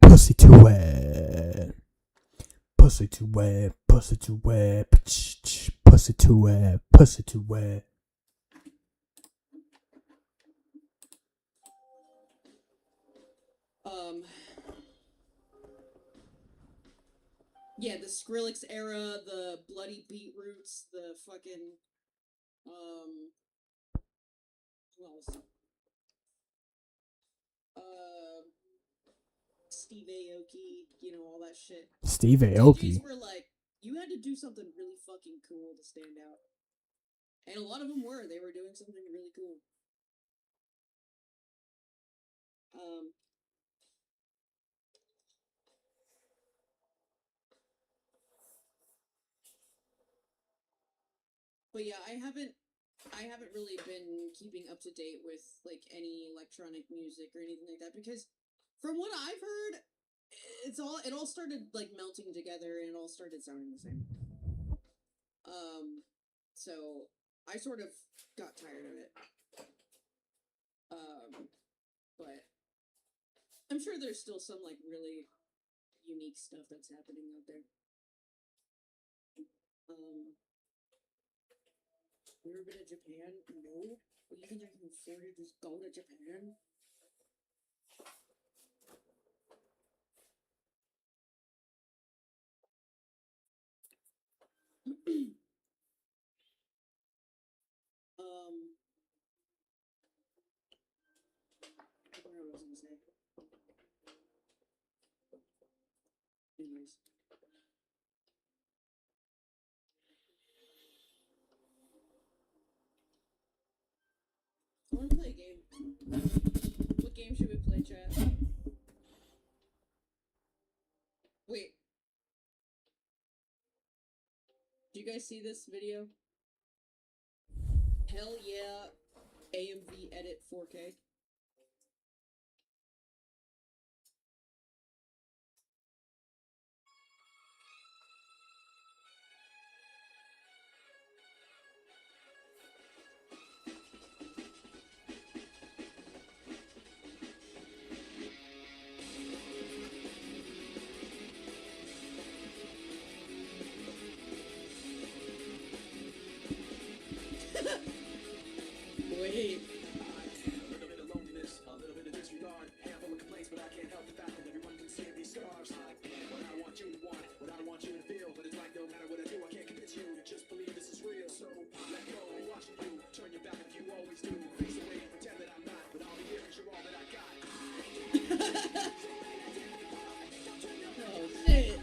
Speaker 1: Pussy too wet. Pussy too wet. Pussy too wet. Pussy too wet. Pussy too wet.
Speaker 14: Yeah, the Skrillex era, the bloody beetroots, the fucking, who else? Steve Aoki, you know, all that shit.
Speaker 1: Steve Aoki.
Speaker 14: DJs were like, you had to do something really fucking cool to stand out. And a lot of them were. They were doing something really cool. But yeah, I haven't really been keeping up to date with like any electronic music or anything like that because from what I've heard, it all started like melting together and it all started sounding the same. So I sort of got tired of it. But I'm sure there's still some like really unique stuff that's happening out there. You ever been to Japan? No? But you think I can afford to just go to Japan? I don't know what I was gonna say. Anyways. I wanna play a game. What game should we play, chat? Wait. Do you guys see this video? Hell yeah, AMV edit 4K. Wait. Oh shit.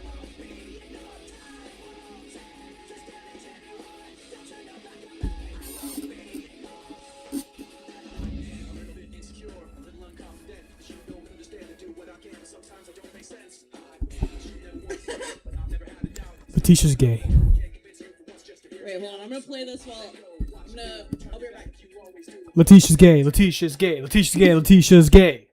Speaker 1: Letitia's gay.
Speaker 14: Wait, hold on. I'm gonna play this while I'll be right back.
Speaker 1: Letitia's gay. Letitia's gay. Letitia's gay. Letitia's gay.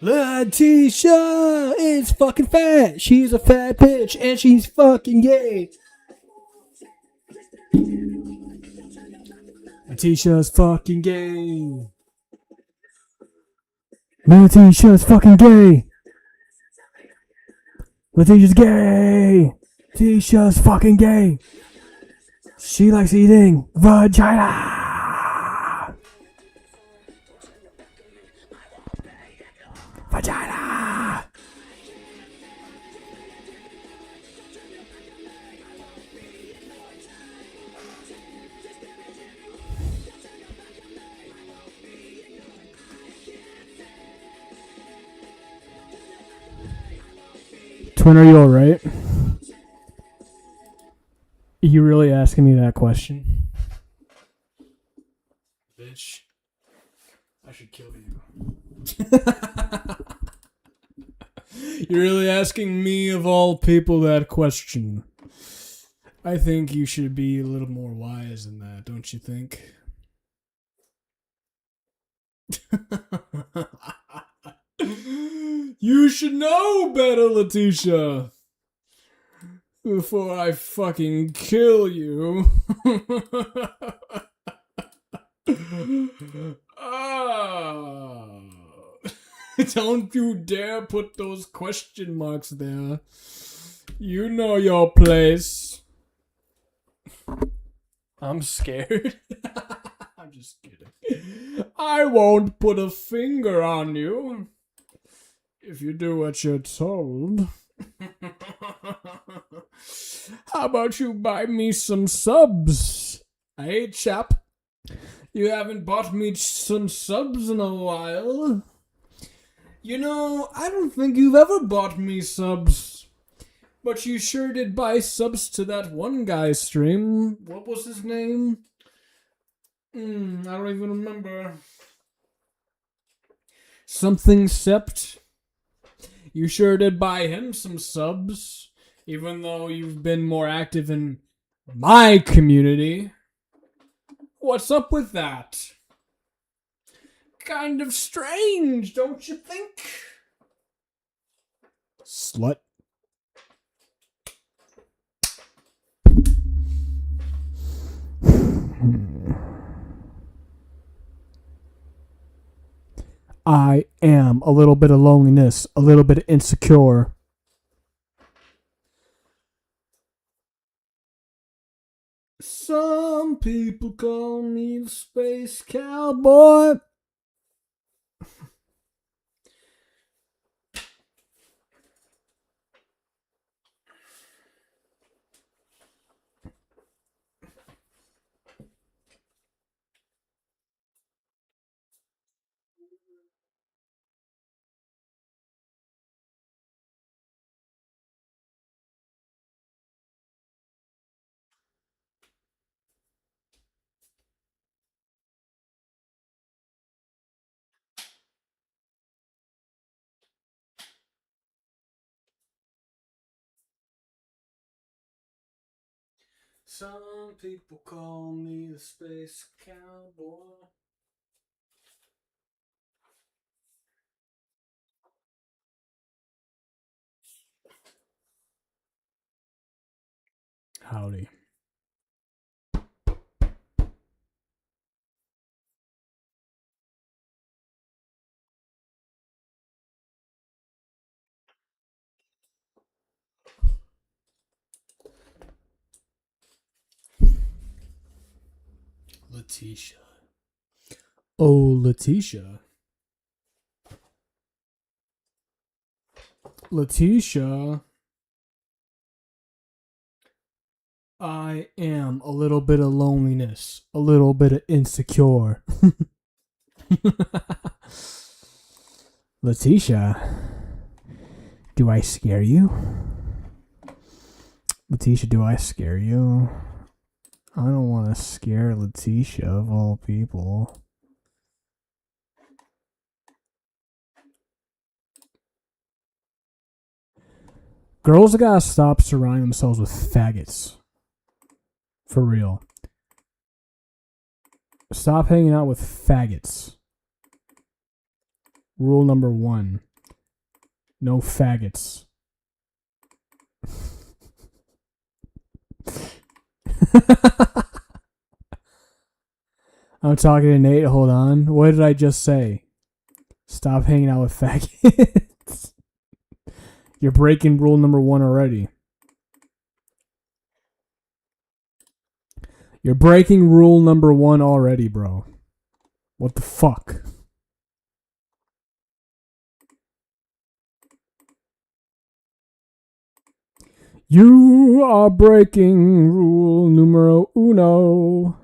Speaker 1: Letitia is fucking fat. She's a fat bitch and she's fucking gay. Letitia's fucking gay. Letitia's fucking gay. Letitia's gay. Letitia's fucking gay. She likes eating vagina. Vagina. Twin, are you alright? Are you really asking me that question? Bitch. I should kill you. You're really asking me of all people that question. I think you should be a little more wise than that, don't you think? You should know better, Letitia. Before I fucking kill you. Ah. Don't you dare put those question marks there. You know your place. I'm scared. I'm just kidding. I won't put a finger on you if you do what you're told. How about you buy me some subs? Hey, chap. You haven't bought me some subs in a while. You know, I don't think you've ever bought me subs. But you sure did buy subs to that one guy's stream. What was his name? I don't even remember. Something Sept. You sure did buy him some subs. Even though you've been more active in my community. What's up with that? Kind of strange, don't you think? Slut. I am a little bit of loneliness, a little bit insecure. Some people call me the space cowboy. Some people call me the space cowboy. Howdy. Letitia. Oh, Letitia. Letitia. I am a little bit of loneliness, a little bit of insecure. Letitia, do I scare you? Letitia, do I scare you? I don't want to scare Letitia of all people. Girls gotta stop surrounding themselves with faggots. For real. Stop hanging out with faggots. Rule number 1. No faggots. I'm talking to Nate. Hold on. What did I just say? Stop hanging out with faggots. You're breaking rule number 1 already. You're breaking rule number 1 already, bro. What the fuck? You are breaking rule numero 1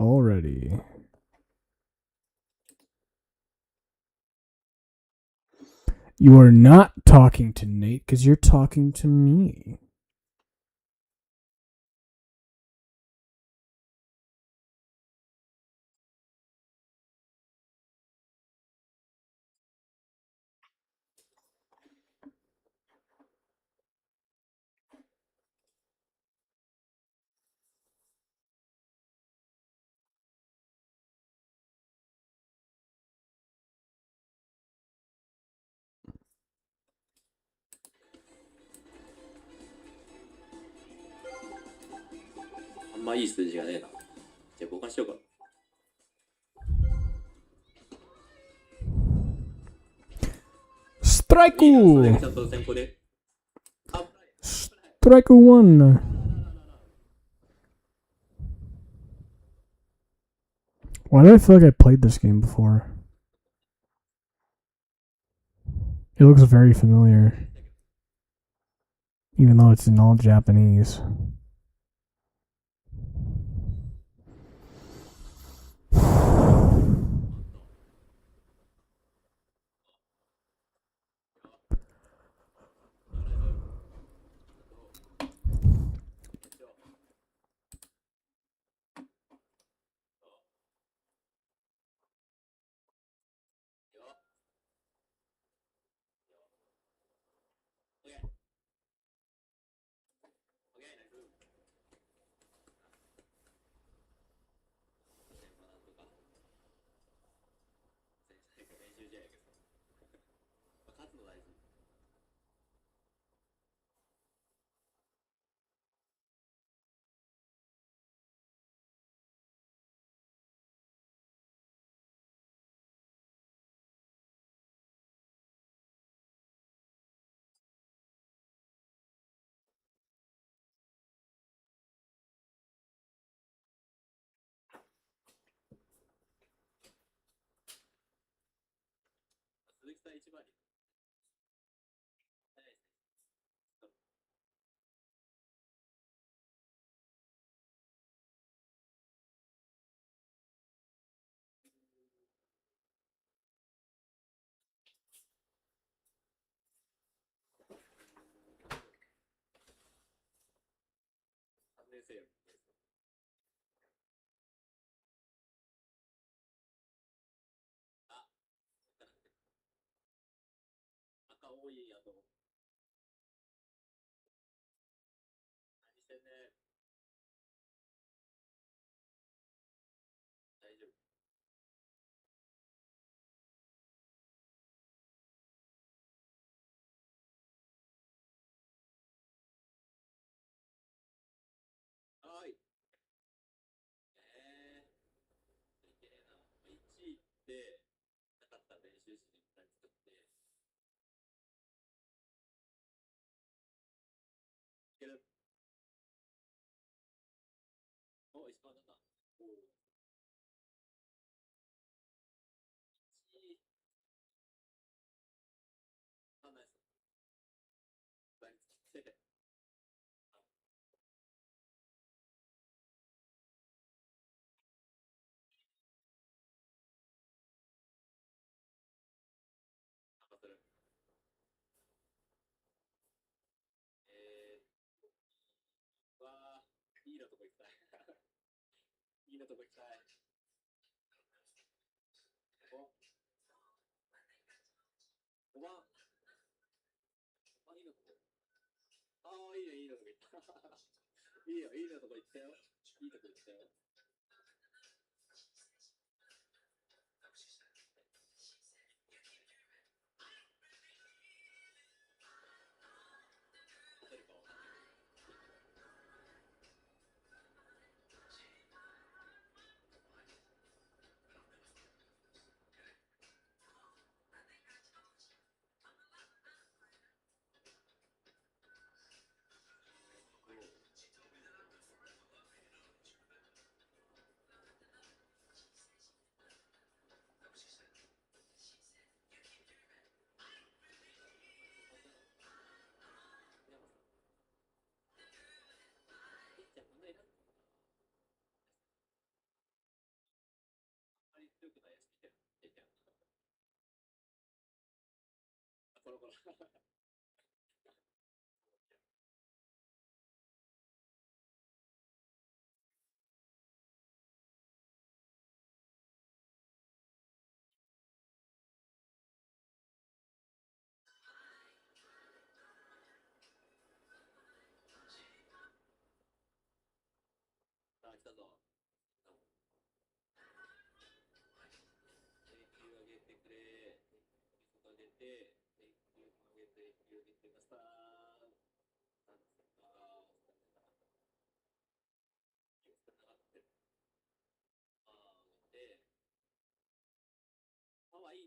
Speaker 1: already. You are not talking to Nate because you're talking to me.
Speaker 15: んまいい数字がねえな。じゃあ交換しようか。
Speaker 1: ストライク
Speaker 15: いいな、それがちゃんと先行で。
Speaker 1: ストライク1。Why do I feel like I played this game before? It looks very familiar. Even though it's in all Japanese.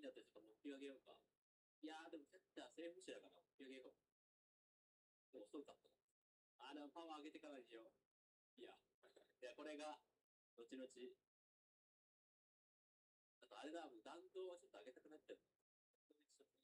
Speaker 15: だったらちょっと持ってあげようか。いやー、でもキャッチャーセーフしだから持ってあげようか。でも遅かったな。あ、でもパワー上げてからにしよう。いや、これが、後々、あとあれだ、もう弾道はちょっと上げたくなっちゃう。ちょっと嫌だ。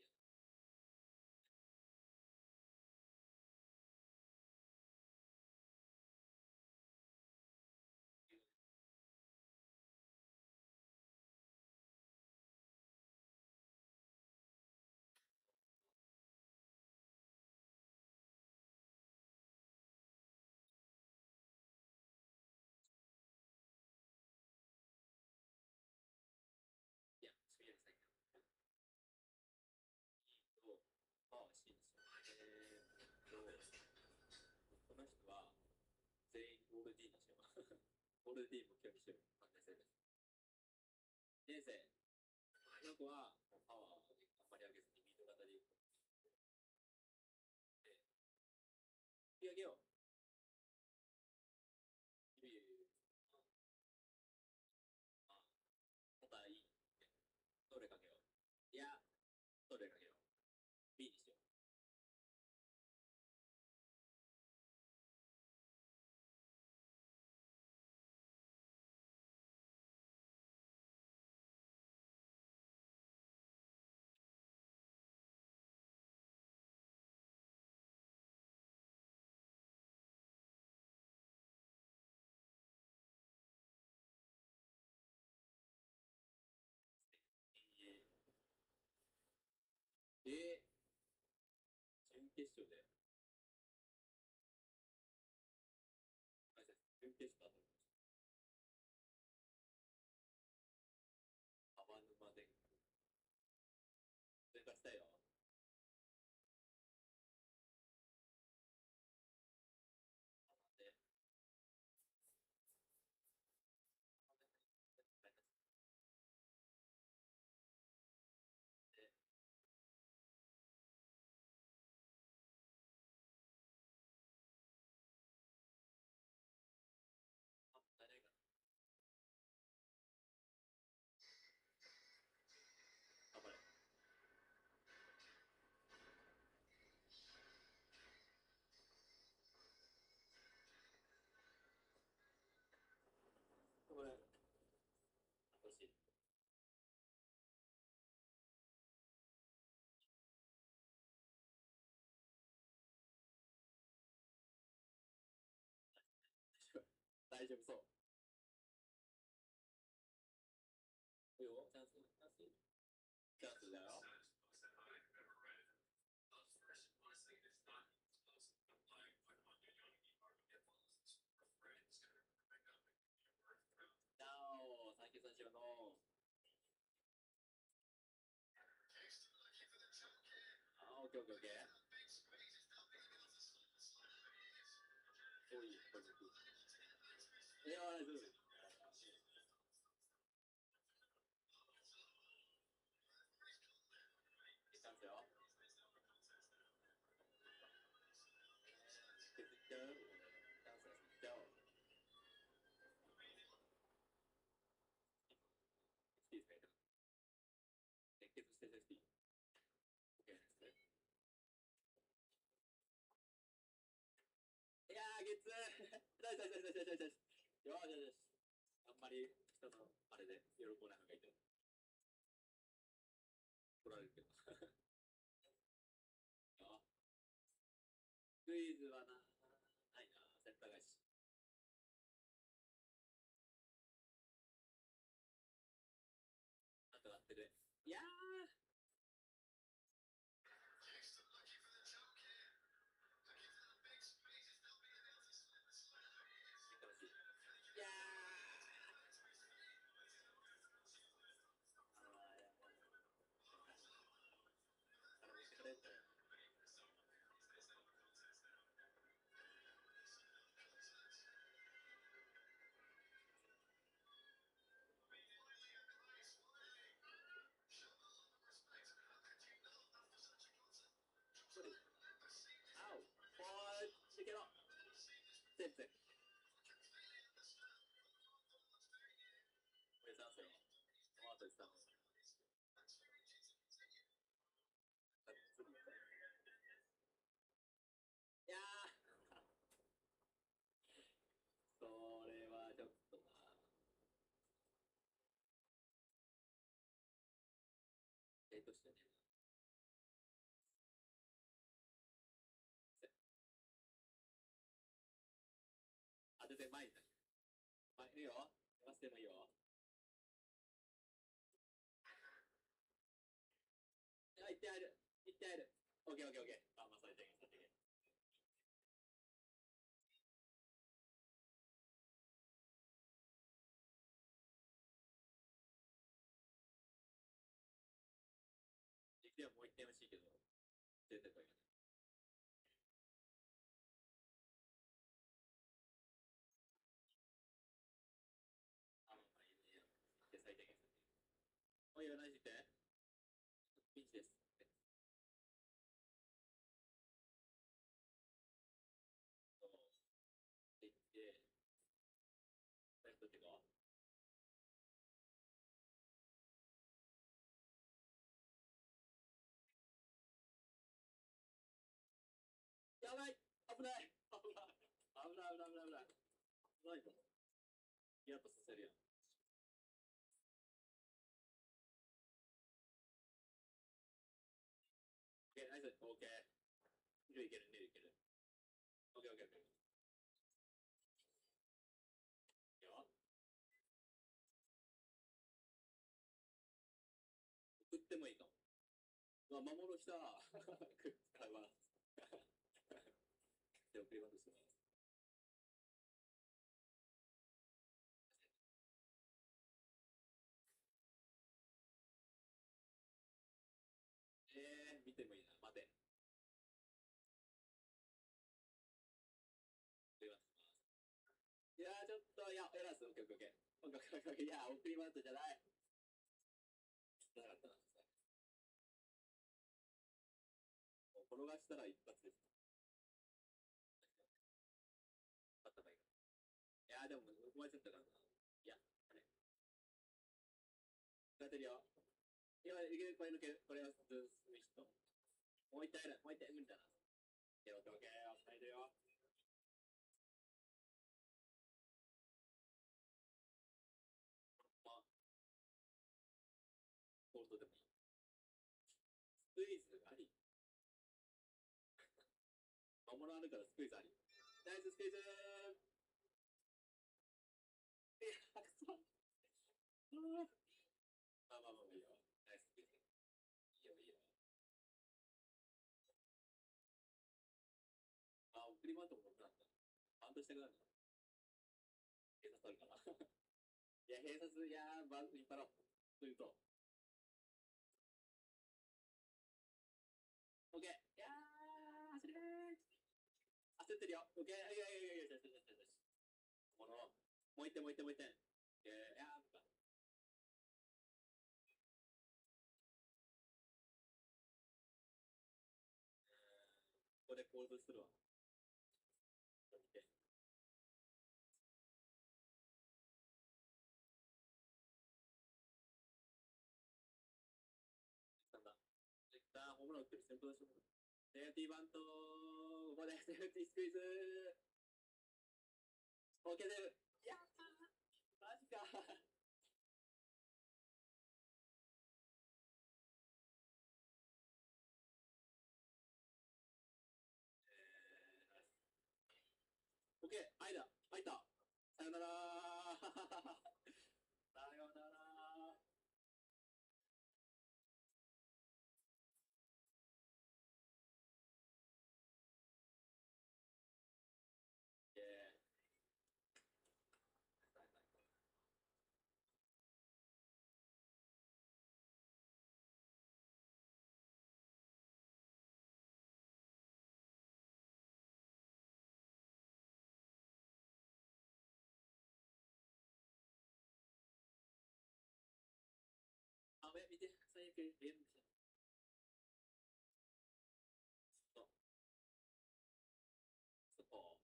Speaker 15: いや、そういうやつだけど。パワーしいんですよ。この人は、全員ゴール D にしよう。ゴール D も今日にしよう。3年生です。2年生。この子は、パワーをあんまり上げずにミート型でいく。で、引き上げよう。あ、肩いい。どれかけよう。いや、どれかけよう。B にしよう。で、準決勝で、準決勝だと思います。浜沼電空。全勝ちたいよ。浜で。で、誰が頑張れ。頑張れ。欲しい。大丈夫そう。いいよ、チャンス、チャンス。チャンスだよ。Ciao, thank you, thank you, no. Okay, okay, okay. Oi, pode ser. Olha, Júlio. Então, ó. Então, Excuse me. Thank you for staying with me. Okay, next time. いやー、ゲッツーよし。あんまり人のあれで喜ばない方がいいと。取られるけど。よクイズはないな、センター返し。なんとかなってる。いやーいやOw! What? Pick it up! Sip, sip. Where's that thing? Oh, there's that. いいよ。やらせてもいいよ。あ、行ってある。行ってある。オッケーオッケーオッケー。あ、まあ、最低限、最低限。ではもう一点欲しいけど、出てこいよね。あ、まあいいね。で、最低限。おいよ、何して。ピンチです。そう。で、行って、何取ってこう。やばい、危ない、危ない、危ない、危ない、危ない、危ない。危ないぞ。やっぱさせるやん。オッケー、ナイス、オッケー。いけるいける、いける。オッケー、オッケー、オッケー。いいよ。送ってもいいかも。うわ、魔物来た。使います。で、送りますします。見てもいいな。待て。送ります。いやー、ちょっと、いや、エラース、オッケー、オッケー、オッケー。オッケー、オッケー、オッケー。いや、送りますじゃない。なかったな。もう転がしたら一発です。あったかいから。いやー、でも、生まれちゃったからな。いや、あれ。使ってるよ。今、いける、これ抜ける。これは、スイッチと。もう一体ある。もう一体無理だな。オッケー、オッケー、オッケー。押さえるよ。まあ、コールドでもいい。スクイズあり。魔物あるからスクイズあり。ナイススクイズー。いや、くそ。まあまあまあいいよ。ナイススクイズ。いいよ、いいよ。あ、送り回っても僕なんだ。バントしたくなるな。警察あるかな。いや、警察、いやー、バント引っ張ろう。というと。オッケー。いやー、走れー。焦ってるよ。オッケー。いやいやいやいや、よしよしよしよし。この、もう一点、もう一点、もう一点。いやー、か。ここでコールドするわ。オッケー。なんだ。ホームラン打ってる先頭でしょ。セーフティーバントここでセーフティースクイズオッケー出る。やったーマジかオッケー、愛だ、入った。さよならさよならイェーイ。あ、見て、最悪ゲーム来た。そこ。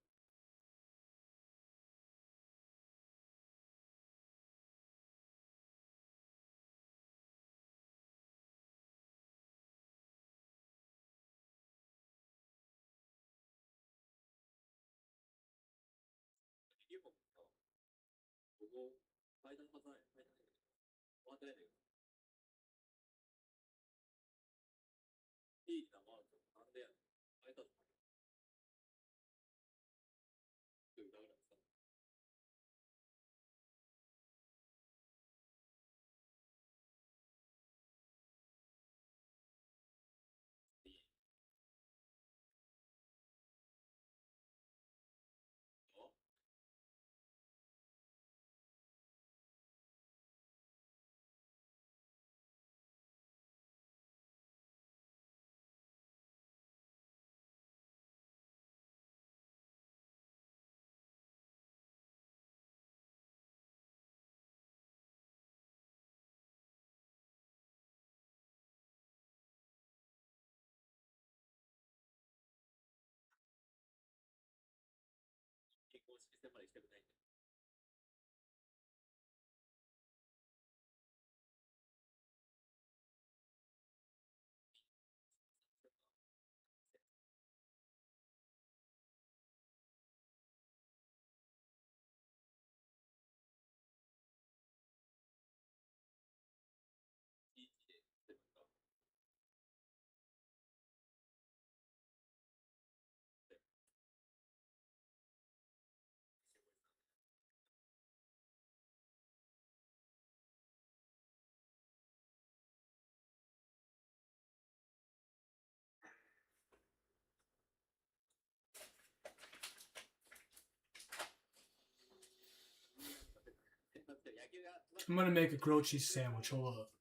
Speaker 15: ユーフォンか。ここ、階段挟ない。階段終わってないんだけど。いいな、まあ、なんでやねん。開いたぞ。ダメなんですか公式戦まで行きたくないんで。
Speaker 1: I'm gonna make a grilled cheese sandwich. Hold up.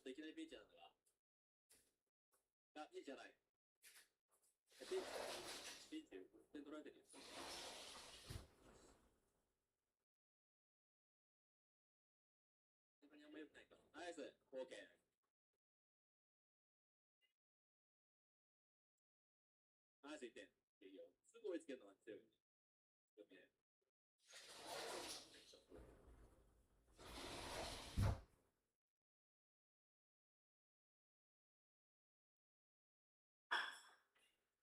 Speaker 15: いきなりピンチなんだが。あ、ピンチじゃない。ピンチ点取られてるよ。あんま良くないか。ナイス、オーケー。ナイス1点。いいよ。すぐ追いつけるのが強いよね。強みね。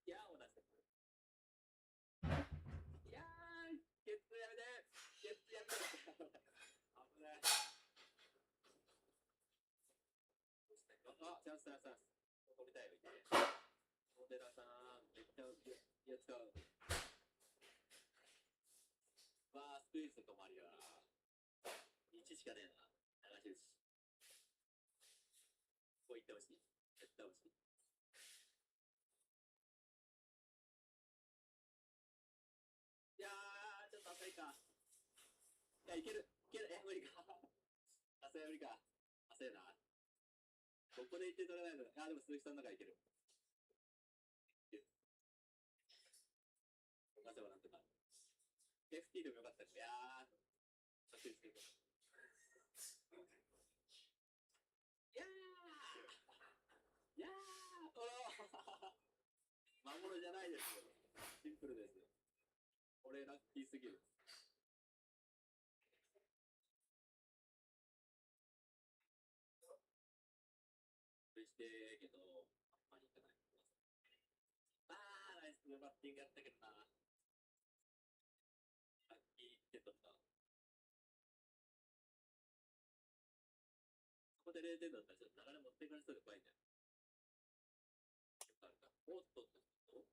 Speaker 15: いやー、同じだ。いやー、ゲッツーやめて。ゲッツーやめて。危ない。あ、チャンスチャンスチャンス。取りたいよ、いて。小寺さん、めっちゃやっちゃう。わー、スクイズ止まりや。1しかねえな。流し打ち。こう言ってほしい。絶対欲しい。いやー、ちょっと浅いか。いや、いける。いける。無理か。浅い無理か。浅いな。ここで1点取れないの。あ、でも鈴木さんの中いける。いける。任せばなんとか。FT でもよかったです。いやー、させていやーいやー魔物じゃないですよ。シンプルです。これラッキーすぎる。してけど、あんまりいかない。ナイスバッティングやったけどな。ラッキーって取った。そこで0点だったらちょっと流れ持っていかれそうで怖いんだよ。おっとっとっと。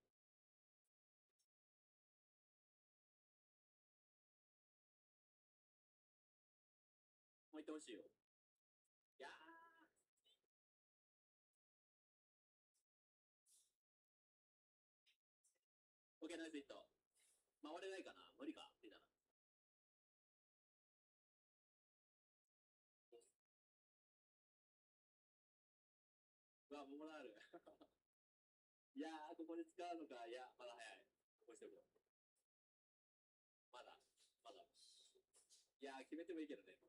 Speaker 15: もう行ってほしいよ。いやー。オッケー、ナイスヒット。回れないかな、無理か。無理だな。うわ、桃のある。いやー、ここで使うのか。いや、まだ早い。ここしておくよ。まだ。いやー、決めてもいいけどね。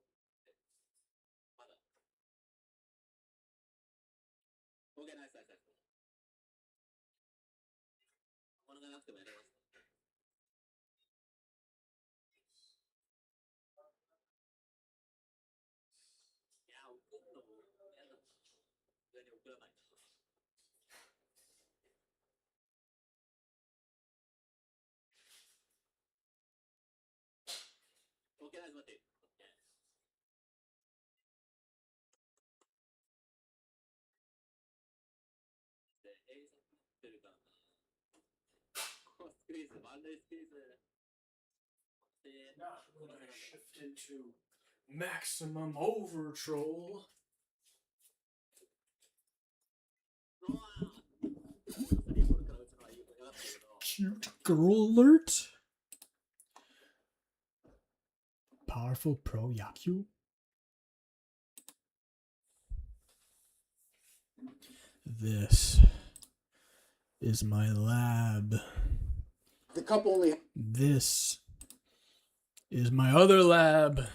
Speaker 15: まだ。オッケー、ナイス。物がなくてもやれます。いやー、送るのも嫌だな。意外に送らないな。待って。で、映像ってるからな。このスクイズ、満塁スクイズ。で、
Speaker 1: Not when I shift into maximum over troll. Cute girl alert. Powerful pro Yakyu. This is my lab.
Speaker 2: The cup only.
Speaker 1: This is my other lab.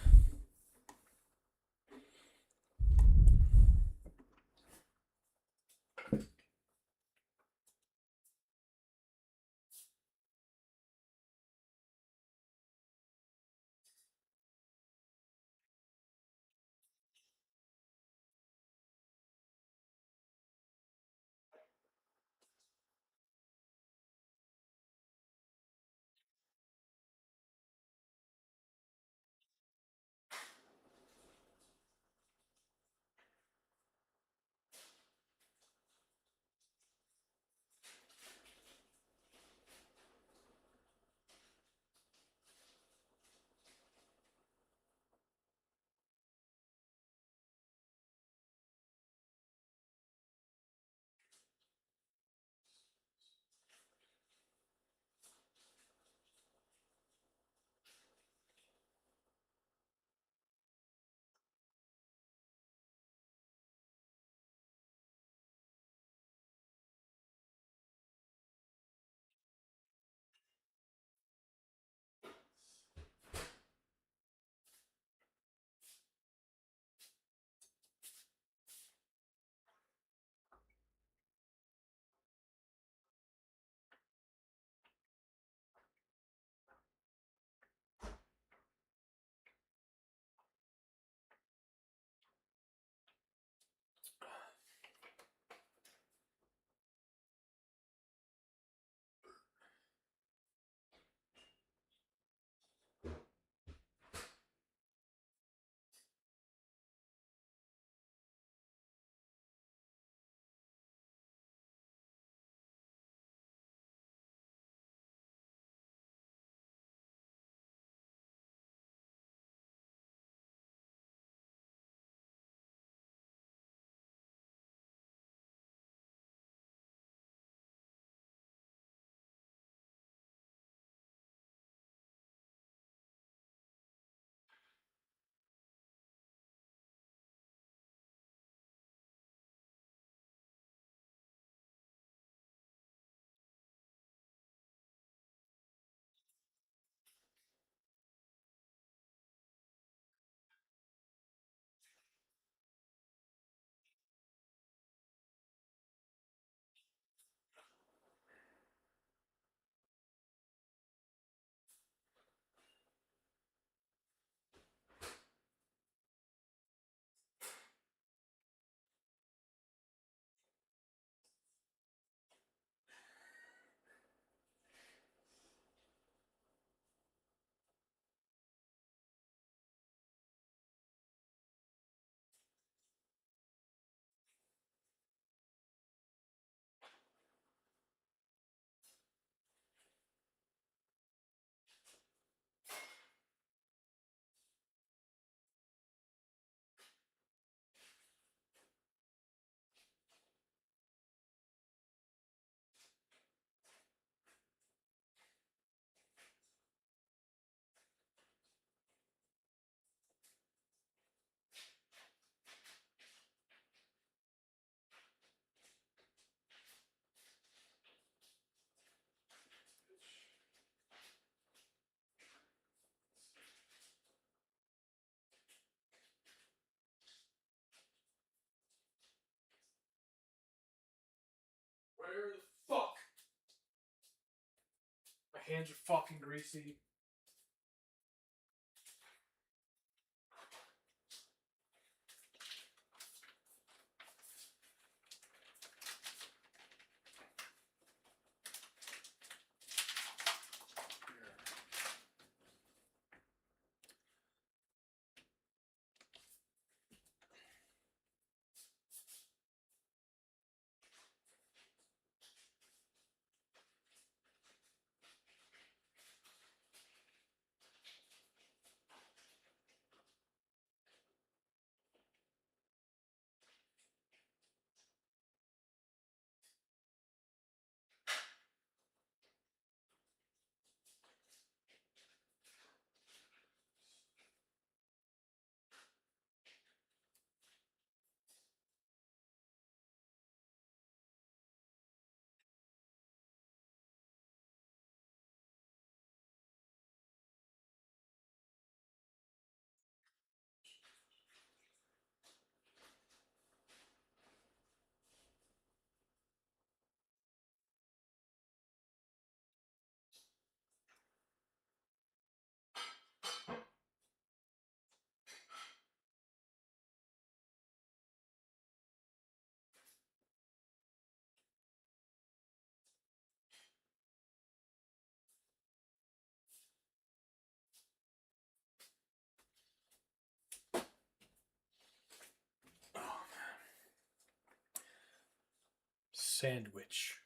Speaker 1: Where the fuck? My hands are fucking greasy. Sandwich.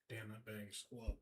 Speaker 1: Damn, that bangs. Whoa.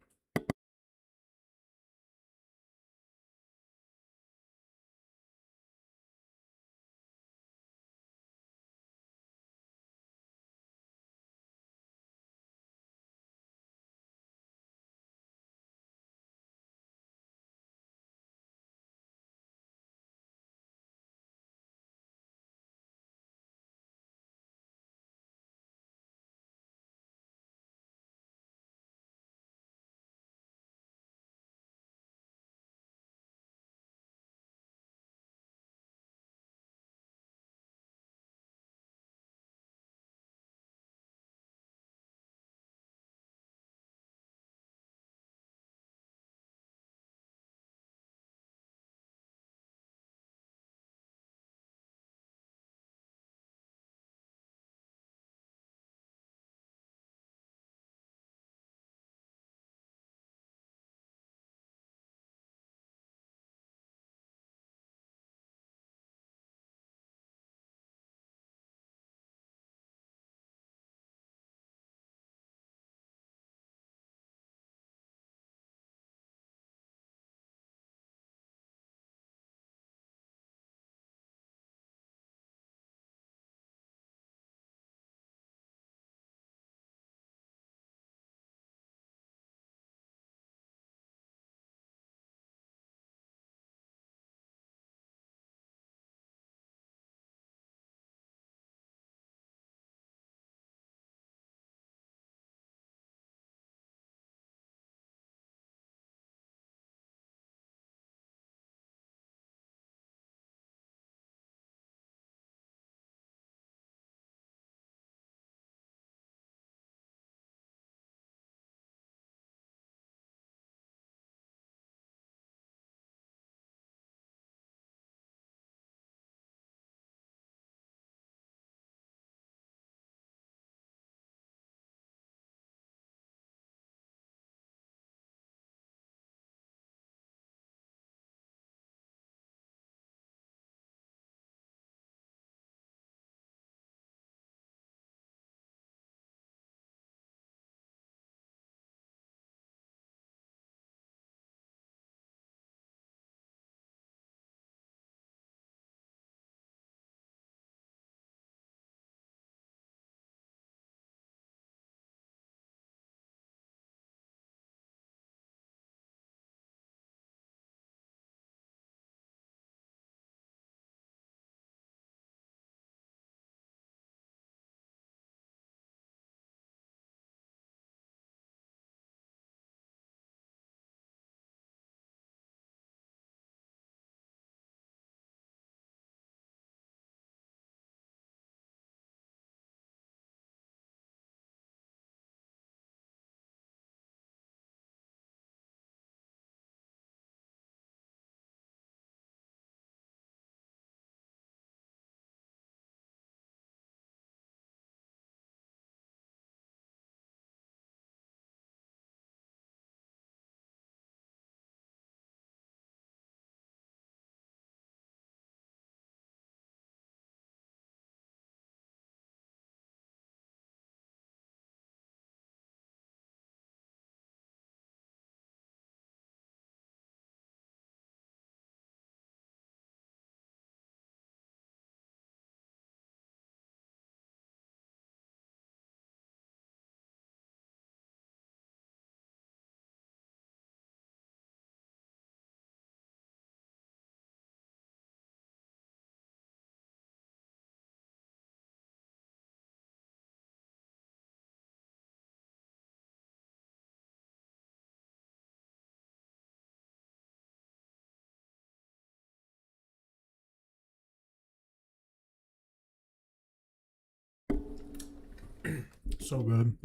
Speaker 1: So good.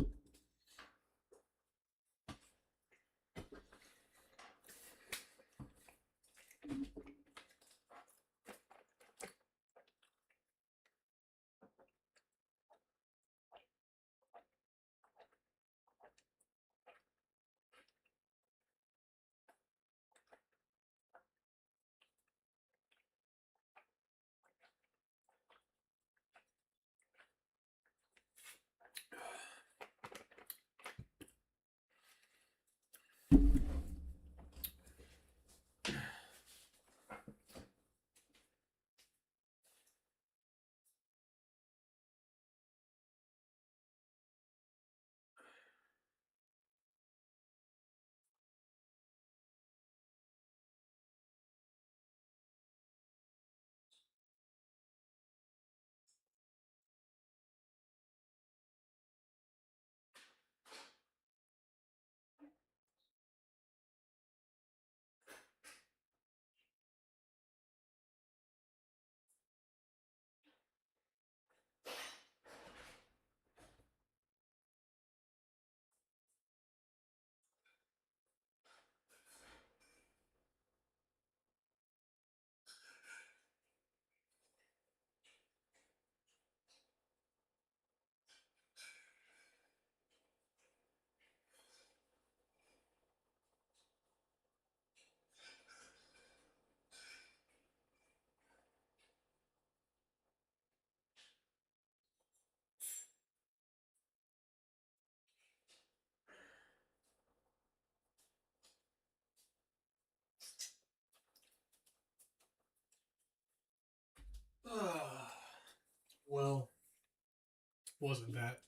Speaker 1: wasn't that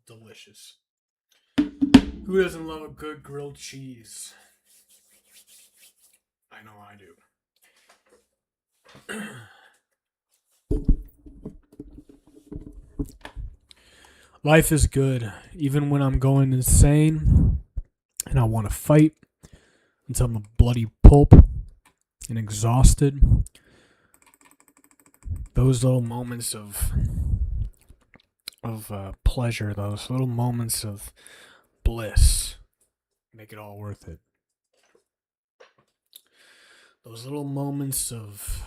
Speaker 1: delicious? Who doesn't love a good grilled cheese? I know I do. Life is good, even when I'm going insane and I want to fight until I'm a bloody pulp and exhausted. Those little moments of pleasure, those little moments of bliss, make it all worth it. Those little moments of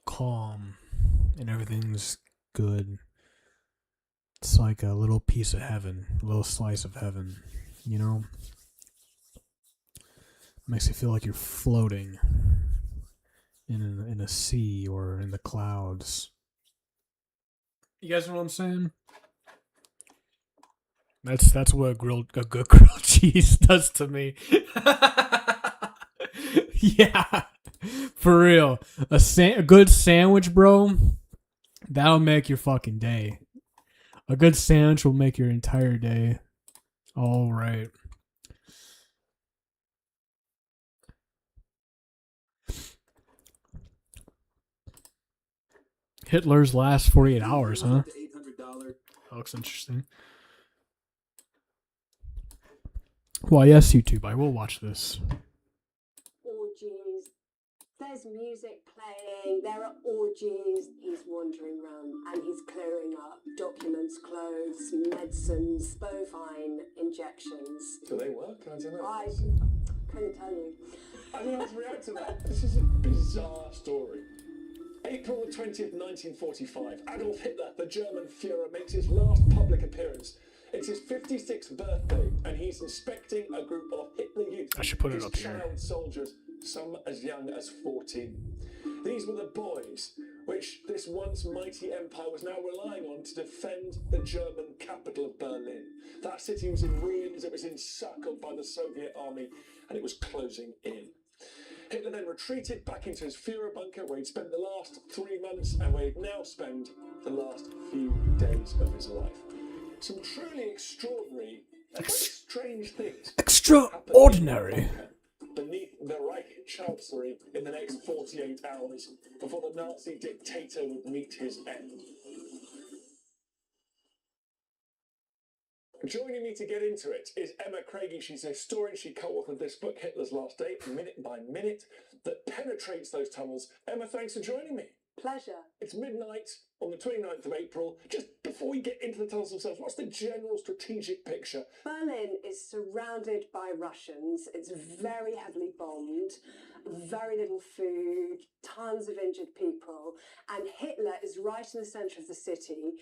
Speaker 1: calm and everything's good. It's like a little piece of heaven, a little slice of heaven, you know? Makes you feel like you're floating in a sea or in the clouds. You guys know what I'm saying? That's what a good grilled cheese does to me. Yeah, for real. A good sandwich, bro. That'll make your fucking day. A good sandwich will make your entire day. All right. Hitler's last 48 hours, huh? That looks interesting. Why, yes, YouTube, I will watch this.
Speaker 16: Orgies. There's music playing, there are orgies. He's wandering around and he's clearing up documents, clothes, medicines, bovine injections.
Speaker 17: Do they work? I don't know.
Speaker 16: I couldn't tell you.
Speaker 17: I don't know how to react to that. This is a bizarre story. April the 20th, 1945. Adolf Hitler, the German Führer, makes his last public appearance. It's his 56th birthday, and he's inspecting a group of Hitler Youth.
Speaker 1: I should put it
Speaker 17: his
Speaker 1: up here.
Speaker 17: child soldiers, some as young as 14. These were the boys which this once mighty empire was now relying on to defend the German capital of Berlin. That city was in ruins, it was encircled by the Soviet army, and it was closing in. Hitler then retreated back into his Führer bunker where he'd spent the last 3 months and where he'd now spend the last few days of his life. Some truly extraordinary and very strange things.
Speaker 1: Extraordinary.
Speaker 17: Beneath the Reich Chancellery in the next 48 hours before the Nazi dictator would meet his end. Joining me to get into it is Emma Craigie. She's a historian. She co-authored this book, Hitler's Last Day, Minute by Minute, that penetrates those tunnels. Emma, thanks for joining me.
Speaker 16: Pleasure.
Speaker 17: It's midnight on the 29th of April. Just before we get into the tunnels themselves, what's the general strategic picture?
Speaker 16: Berlin is surrounded by Russians. It's very heavily bombed, very little food, tons of injured people, and Hitler is right in the centre of the city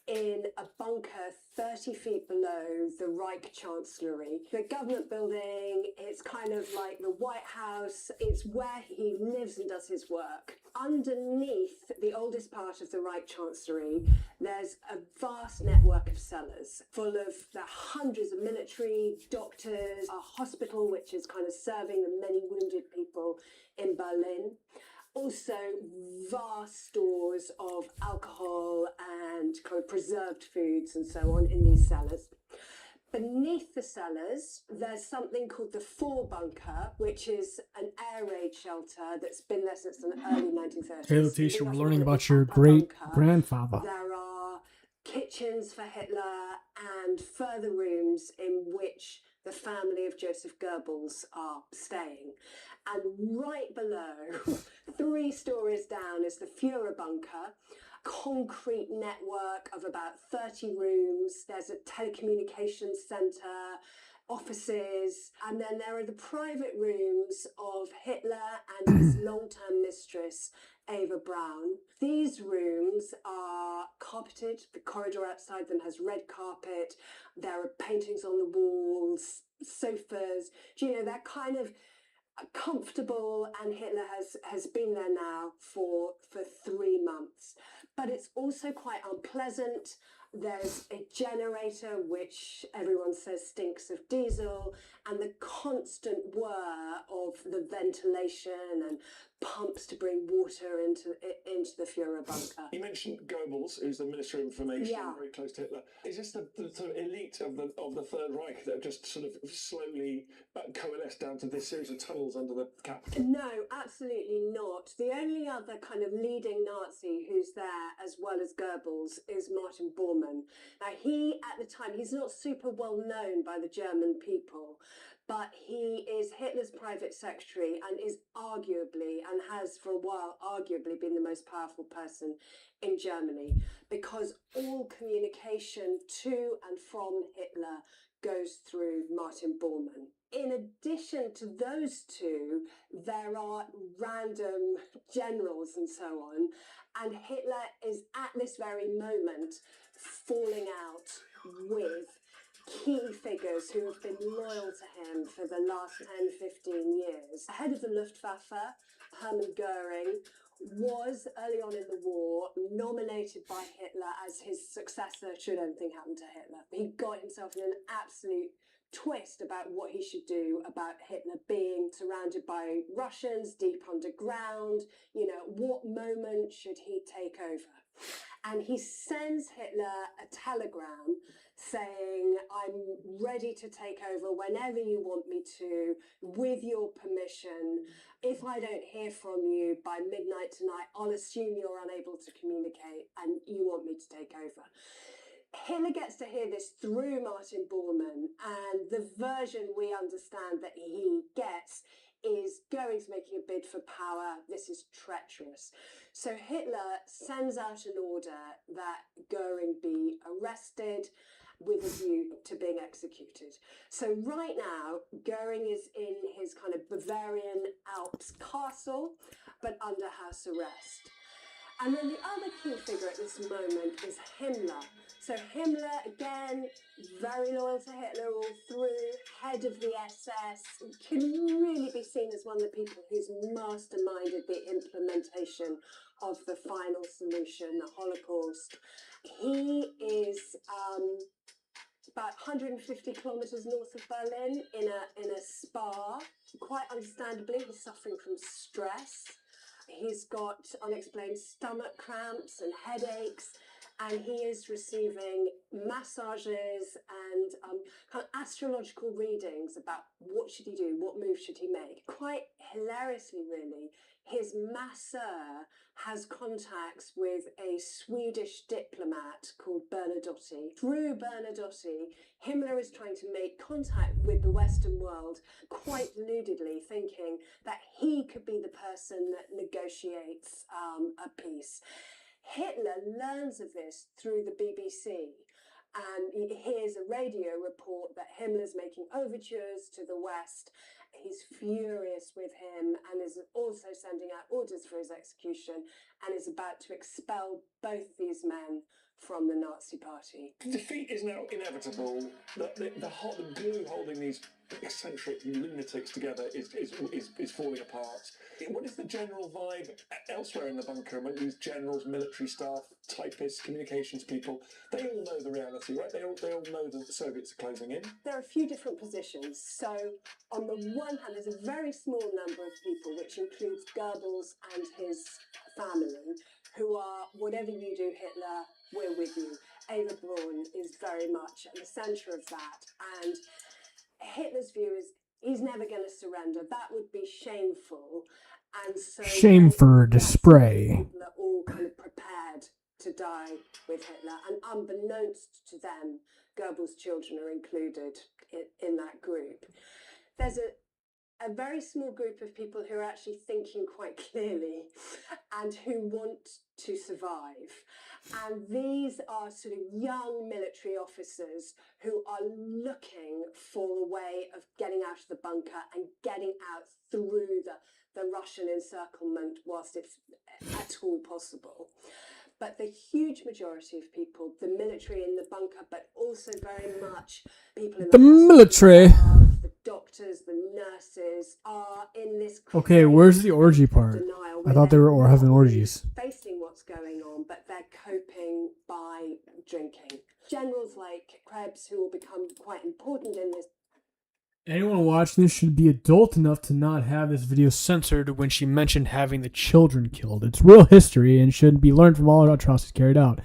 Speaker 16: in a bunker 30 feet below the Reich Chancellery. The government building, it's kind of like the White House. It's where he lives and does his work. Underneath the oldest part of the Reich Chancellery, there's a vast network of cellars full of the hundreds of military, doctors, a hospital which is kind of serving the many wounded people in Berlin. Also, vast stores of alcohol and kind of preserved foods and so on in these cellars. Beneath the cellars, there's something called the Vorbunker, which is an air raid shelter that's been there since the early 1930s.
Speaker 1: Hey, Letitia, we're learning about your great-grandfather.
Speaker 16: There are kitchens for Hitler and further rooms in which the family of Joseph Goebbels are staying. And right below, 3 stories down, is the Führer bunker, concrete network of about 30 rooms. There's a telecommunications centre, offices, and then there are the private rooms of Hitler and his long-term mistress, Eva Braun. These rooms are carpeted. The corridor outside them has red carpet. There are paintings on the walls, sofas. You know, they're kind of comfortable, and Hitler has been there now for 3 months. But it's also quite unpleasant. There's a generator which everyone says stinks of diesel, and the constant whir of the ventilation and pumps to bring water into the Führer bunker.
Speaker 17: You mentioned Goebbels, who's the Minister of Information,
Speaker 16: Yeah.
Speaker 17: very close to Hitler. Is this the sort of elite of the Third Reich that have just sort of slowly coalesced down to this series of tunnels under the capital?
Speaker 16: No, absolutely not. The only other kind of leading Nazi who's there, as well as Goebbels, is Martin Bormann. Now, he, at the time, he's not super well known by the German people, but he is Hitler's private secretary and is arguably, and has for a while arguably been the most powerful person in Germany, because all communication to and from Hitler goes through Martin Bormann. In addition to those two, there are random generals and so on, and Hitler is at this very moment falling out with key figures who have been loyal to him for the last 10, 15 years. The head of the Luftwaffe, Hermann Goering, was early on in the war nominated by Hitler as his successor should anything happen to Hitler. He got himself in an absolute twist about what he should do about Hitler being surrounded by Russians deep underground. You know, what moment should he take over? And he sends Hitler a telegram saying, I'm ready to take over whenever you want me to, with your permission. If I don't hear from you by midnight tonight, I'll assume you're unable to communicate and you want me to take over. Hitler gets to hear this through Martin Bormann, and the version we understand that he gets is Goering's making a bid for power. This is treacherous. So Hitler sends out an order that Goering be arrested with a view to being executed. So right now, Goering is in his kind of Bavarian Alps castle, but under house arrest. And then the other key figure at this moment is Himmler. So Himmler, again, very loyal to Hitler all through, head of the SS, can really be seen as one of the people who's masterminded the implementation of the final solution, the Holocaust. He is about 150 kilometers north of Berlin in a spa. Quite understandably, he's suffering from stress. He's got unexplained stomach cramps and headaches, and he is receiving massages and kind of astrological readings about what should he do, what move should he make. Quite hilariously, really, his masseur has contacts with a Swedish diplomat called Bernadotte. Through Bernadotte, Himmler is trying to make contact with the Western world, quite deludedly thinking that he could be the person that negotiates a peace. Hitler learns of this through the BBC, and he hears a radio report that Himmler's making overtures to the West. He's furious with him and is also sending out orders for his execution, and is about to expel both these men from the Nazi Party.
Speaker 17: Defeat is now inevitable. The glue holding these eccentric lunatics together is falling apart. What is the general vibe elsewhere in the bunker among these generals, military staff, typists, communications people? They all know the reality, right? They all know that the Soviets are closing in.
Speaker 16: There are a few different positions. So on the one hand, there's a very small number of people, which includes Goebbels and his family, who are, whatever you do, Hitler, we're with you. Eva Braun is very much at the centre of that. And Hitler's view is he's never going to surrender. That would be shameful. And so
Speaker 1: Shameford spray.
Speaker 16: people are all kind of prepared to die with Hitler. And unbeknownst to them, Goebbels' children are included in that group. There's a very small group of people who are actually thinking quite clearly and who want to survive. And these are sort of young military officers who are looking for a way of getting out of the bunker and getting out through the Russian encirclement whilst it's at all possible. But the huge majority of people, the military in the bunker, but also very much people in
Speaker 1: The military.
Speaker 16: the doctors, the nurses, are in this
Speaker 1: Okay, where's the orgy part? I thought they were having orgies.
Speaker 16: facing what's going on, but they're coping by drinking. Generals like Krebs, who will become quite important in this.
Speaker 1: Anyone watching this should be adult enough to not have this video censored when she mentioned having the children killed. It's real history and should be learned from all atrocities carried out.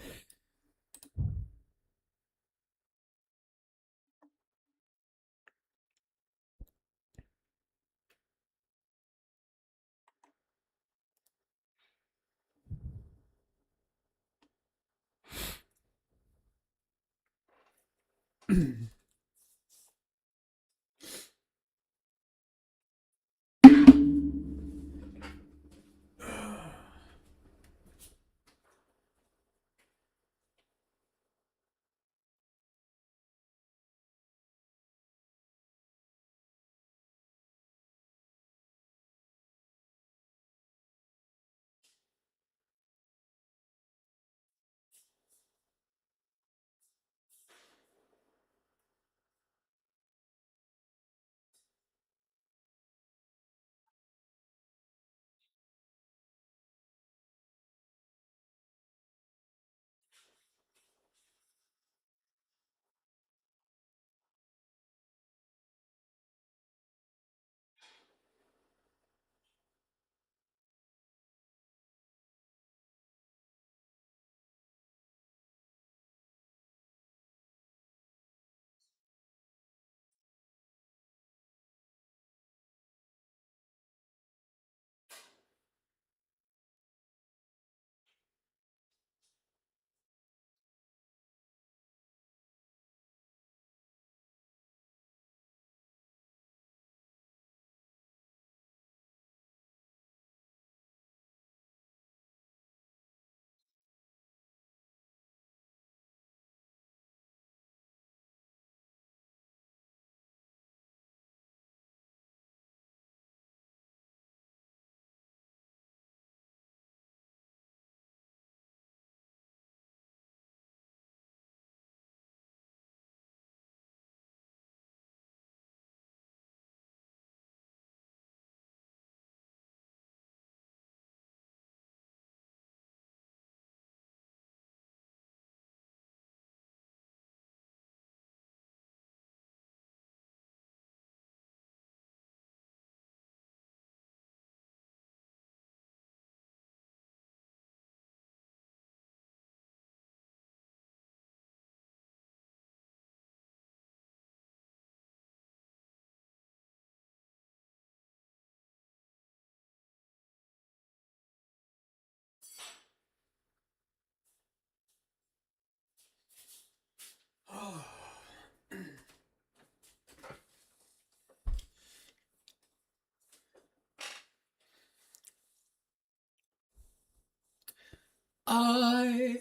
Speaker 1: I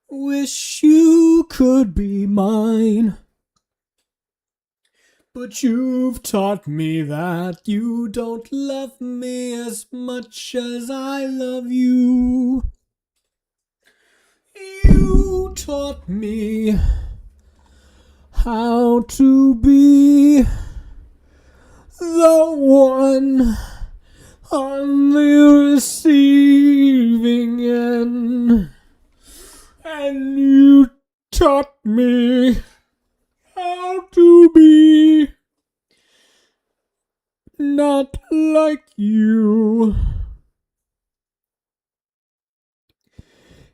Speaker 1: wish you could be mine, but you've taught me that you don't love me as much as I love you. You taught me how to be the one on the receiving end, and you taught me how to be not like you.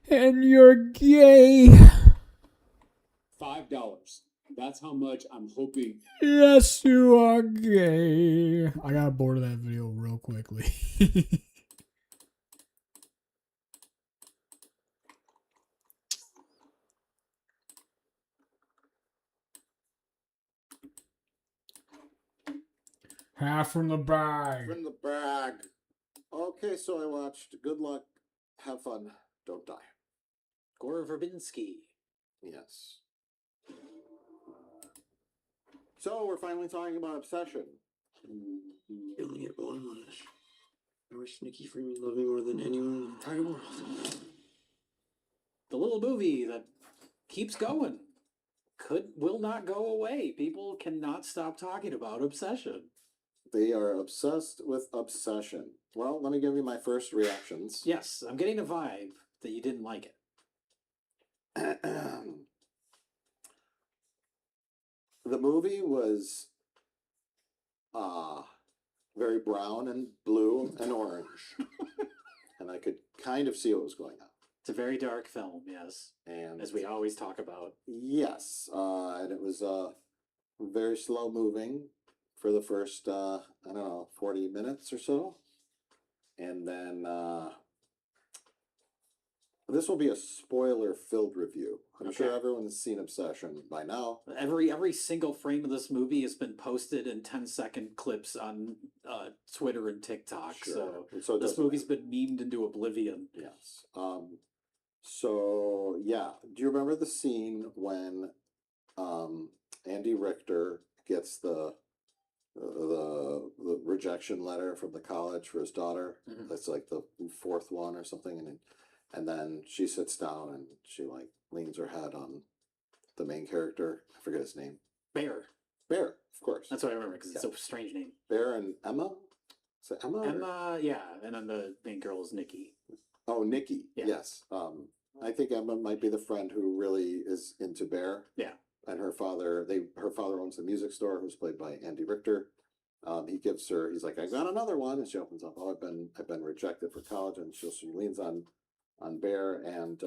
Speaker 1: And you're gay.
Speaker 18: $5. That's how much I'm hoping.
Speaker 1: Yes, you are gay. I got bored of that video real quickly. Half from the bag.
Speaker 19: From the bag. Okay, so I watched Good Luck, Have Fun, Don't Die.
Speaker 20: Gore Verbinski.
Speaker 19: Yes. So we're finally talking about Obsession.
Speaker 20: You only get one on this. I wish Nikki Freeman loved me more than anyone in the entire world.
Speaker 18: The little movie that keeps going will not go away. People cannot stop talking about Obsession.
Speaker 19: They are obsessed with Obsession. Well, let me give you my first reactions.
Speaker 18: Yes, I'm getting a vibe that you didn't like it.
Speaker 19: The movie was very brown and blue and orange. And I could kind of see what was going on.
Speaker 18: It's a very dark film, yes,
Speaker 19: And
Speaker 18: as we always talk about.
Speaker 19: yes, and it was very slow moving for the first, I don't know, 40 minutes or so. And then this will be a spoiler-filled review. I'm sure
Speaker 18: Okay.
Speaker 19: everyone's seen Obsession by now.
Speaker 18: Every single frame of this movie has been posted in 10-second clips on Twitter and TikTok.
Speaker 19: Sure.
Speaker 18: So,
Speaker 19: So it
Speaker 18: this
Speaker 19: doesn't
Speaker 18: movie's been memed into oblivion.
Speaker 19: Yes. So yeah, do you remember the scene when Andy Richter gets the rejection letter from the college for his daughter?
Speaker 18: Mhm.
Speaker 19: That's like the fourth one or something, and then she sits down and she like leans her head on the main character. I forget his name.
Speaker 18: Bear.
Speaker 19: Bear, of course.
Speaker 18: That's what I remember because it's
Speaker 19: Yeah.
Speaker 18: a strange name.
Speaker 19: Bear and Emma. Is it Emma? or-
Speaker 18: Emma, yeah, and then the main girl is Nikki.
Speaker 19: Oh, Nikki.
Speaker 18: Yeah.
Speaker 19: Yes. I think Emma might be the friend who really is into Bear.
Speaker 18: Yeah.
Speaker 19: And her father owns the music store, who's played by Andy Richter. He's like, I got another one, and she opens up. Oh, I've been rejected for college, and she leans on Bear, and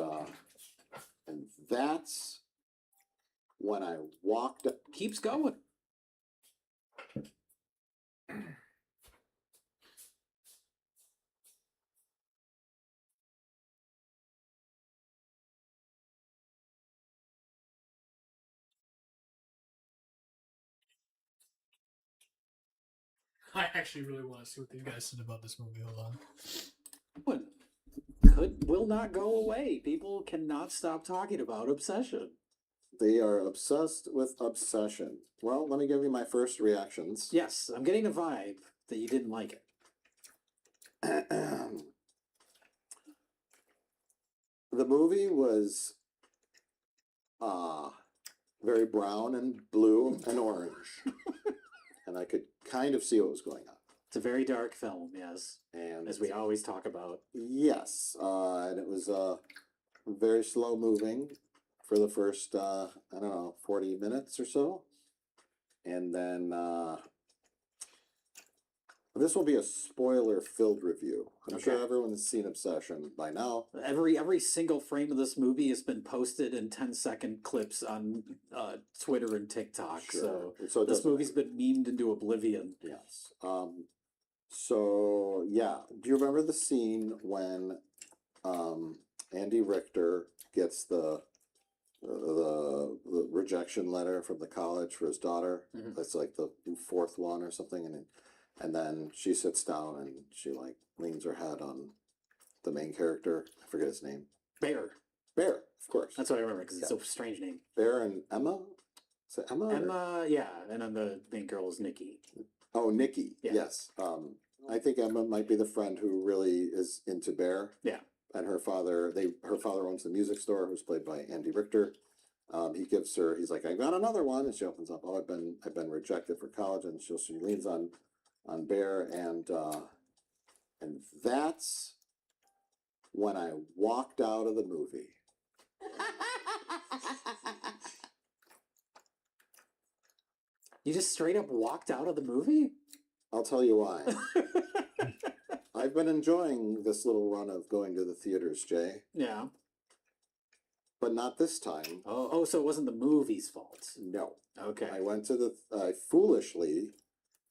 Speaker 19: that's when I walked.
Speaker 18: Keeps going.
Speaker 1: I actually really want to see what these guys said about this movie. Hold on.
Speaker 18: Will not go away. People cannot stop talking about Obsession.
Speaker 19: They are obsessed with Obsession. Well, let me give you my first reactions.
Speaker 18: Yes, I'm getting a vibe that you didn't like it.
Speaker 19: The movie was very brown and blue and orange. And I could kind of see what was going on.
Speaker 18: It's a very dark film, yes,
Speaker 19: And
Speaker 18: as we always talk about.
Speaker 19: yes, and it was very slow moving for the first, I don't know, 40 minutes or so. And then this will be a spoiler-filled review. I'm sure
Speaker 18: Okay.
Speaker 19: everyone's seen Obsession by now.
Speaker 18: Every single frame of this movie has been posted in 10-second clips on Twitter and TikTok.
Speaker 19: Sure.
Speaker 18: So,
Speaker 19: So it
Speaker 18: this
Speaker 19: doesn't
Speaker 18: movie's been memed into oblivion.
Speaker 19: Yes. So yeah, do you remember the scene when Andy Richter gets the rejection letter from the college for his daughter?
Speaker 18: Mhm.
Speaker 19: That's like the fourth one or something, and then she sits down and she like leans her head on the main character. I forget his name.
Speaker 18: Bear.
Speaker 19: Bear, of course.
Speaker 18: That's what I remember because it's
Speaker 19: Yeah.
Speaker 18: a strange name.
Speaker 19: Bear and Emma. Is it Emma? or-
Speaker 18: Emma, yeah, and then the main girl is Nikki.
Speaker 19: Oh, Nikki.
Speaker 18: Yeah.
Speaker 19: Yes. I think Emma might be the friend who really is into Bear.
Speaker 18: Yeah.
Speaker 19: And her father owns the music store, who's played by Andy Richter. He's like, I got another one, and she opens up. Oh, I've been rejected for college, and she leans on Bear, and that's when I walked out of the movie.
Speaker 18: You just straight up walked out of the movie?
Speaker 19: I'll tell you why. I've been enjoying this little run of going to the theaters, Jay,
Speaker 18: Yeah.
Speaker 19: but not this time.
Speaker 18: Oh, so it wasn't the movie's fault.
Speaker 19: No.
Speaker 18: Okay.
Speaker 19: I foolishly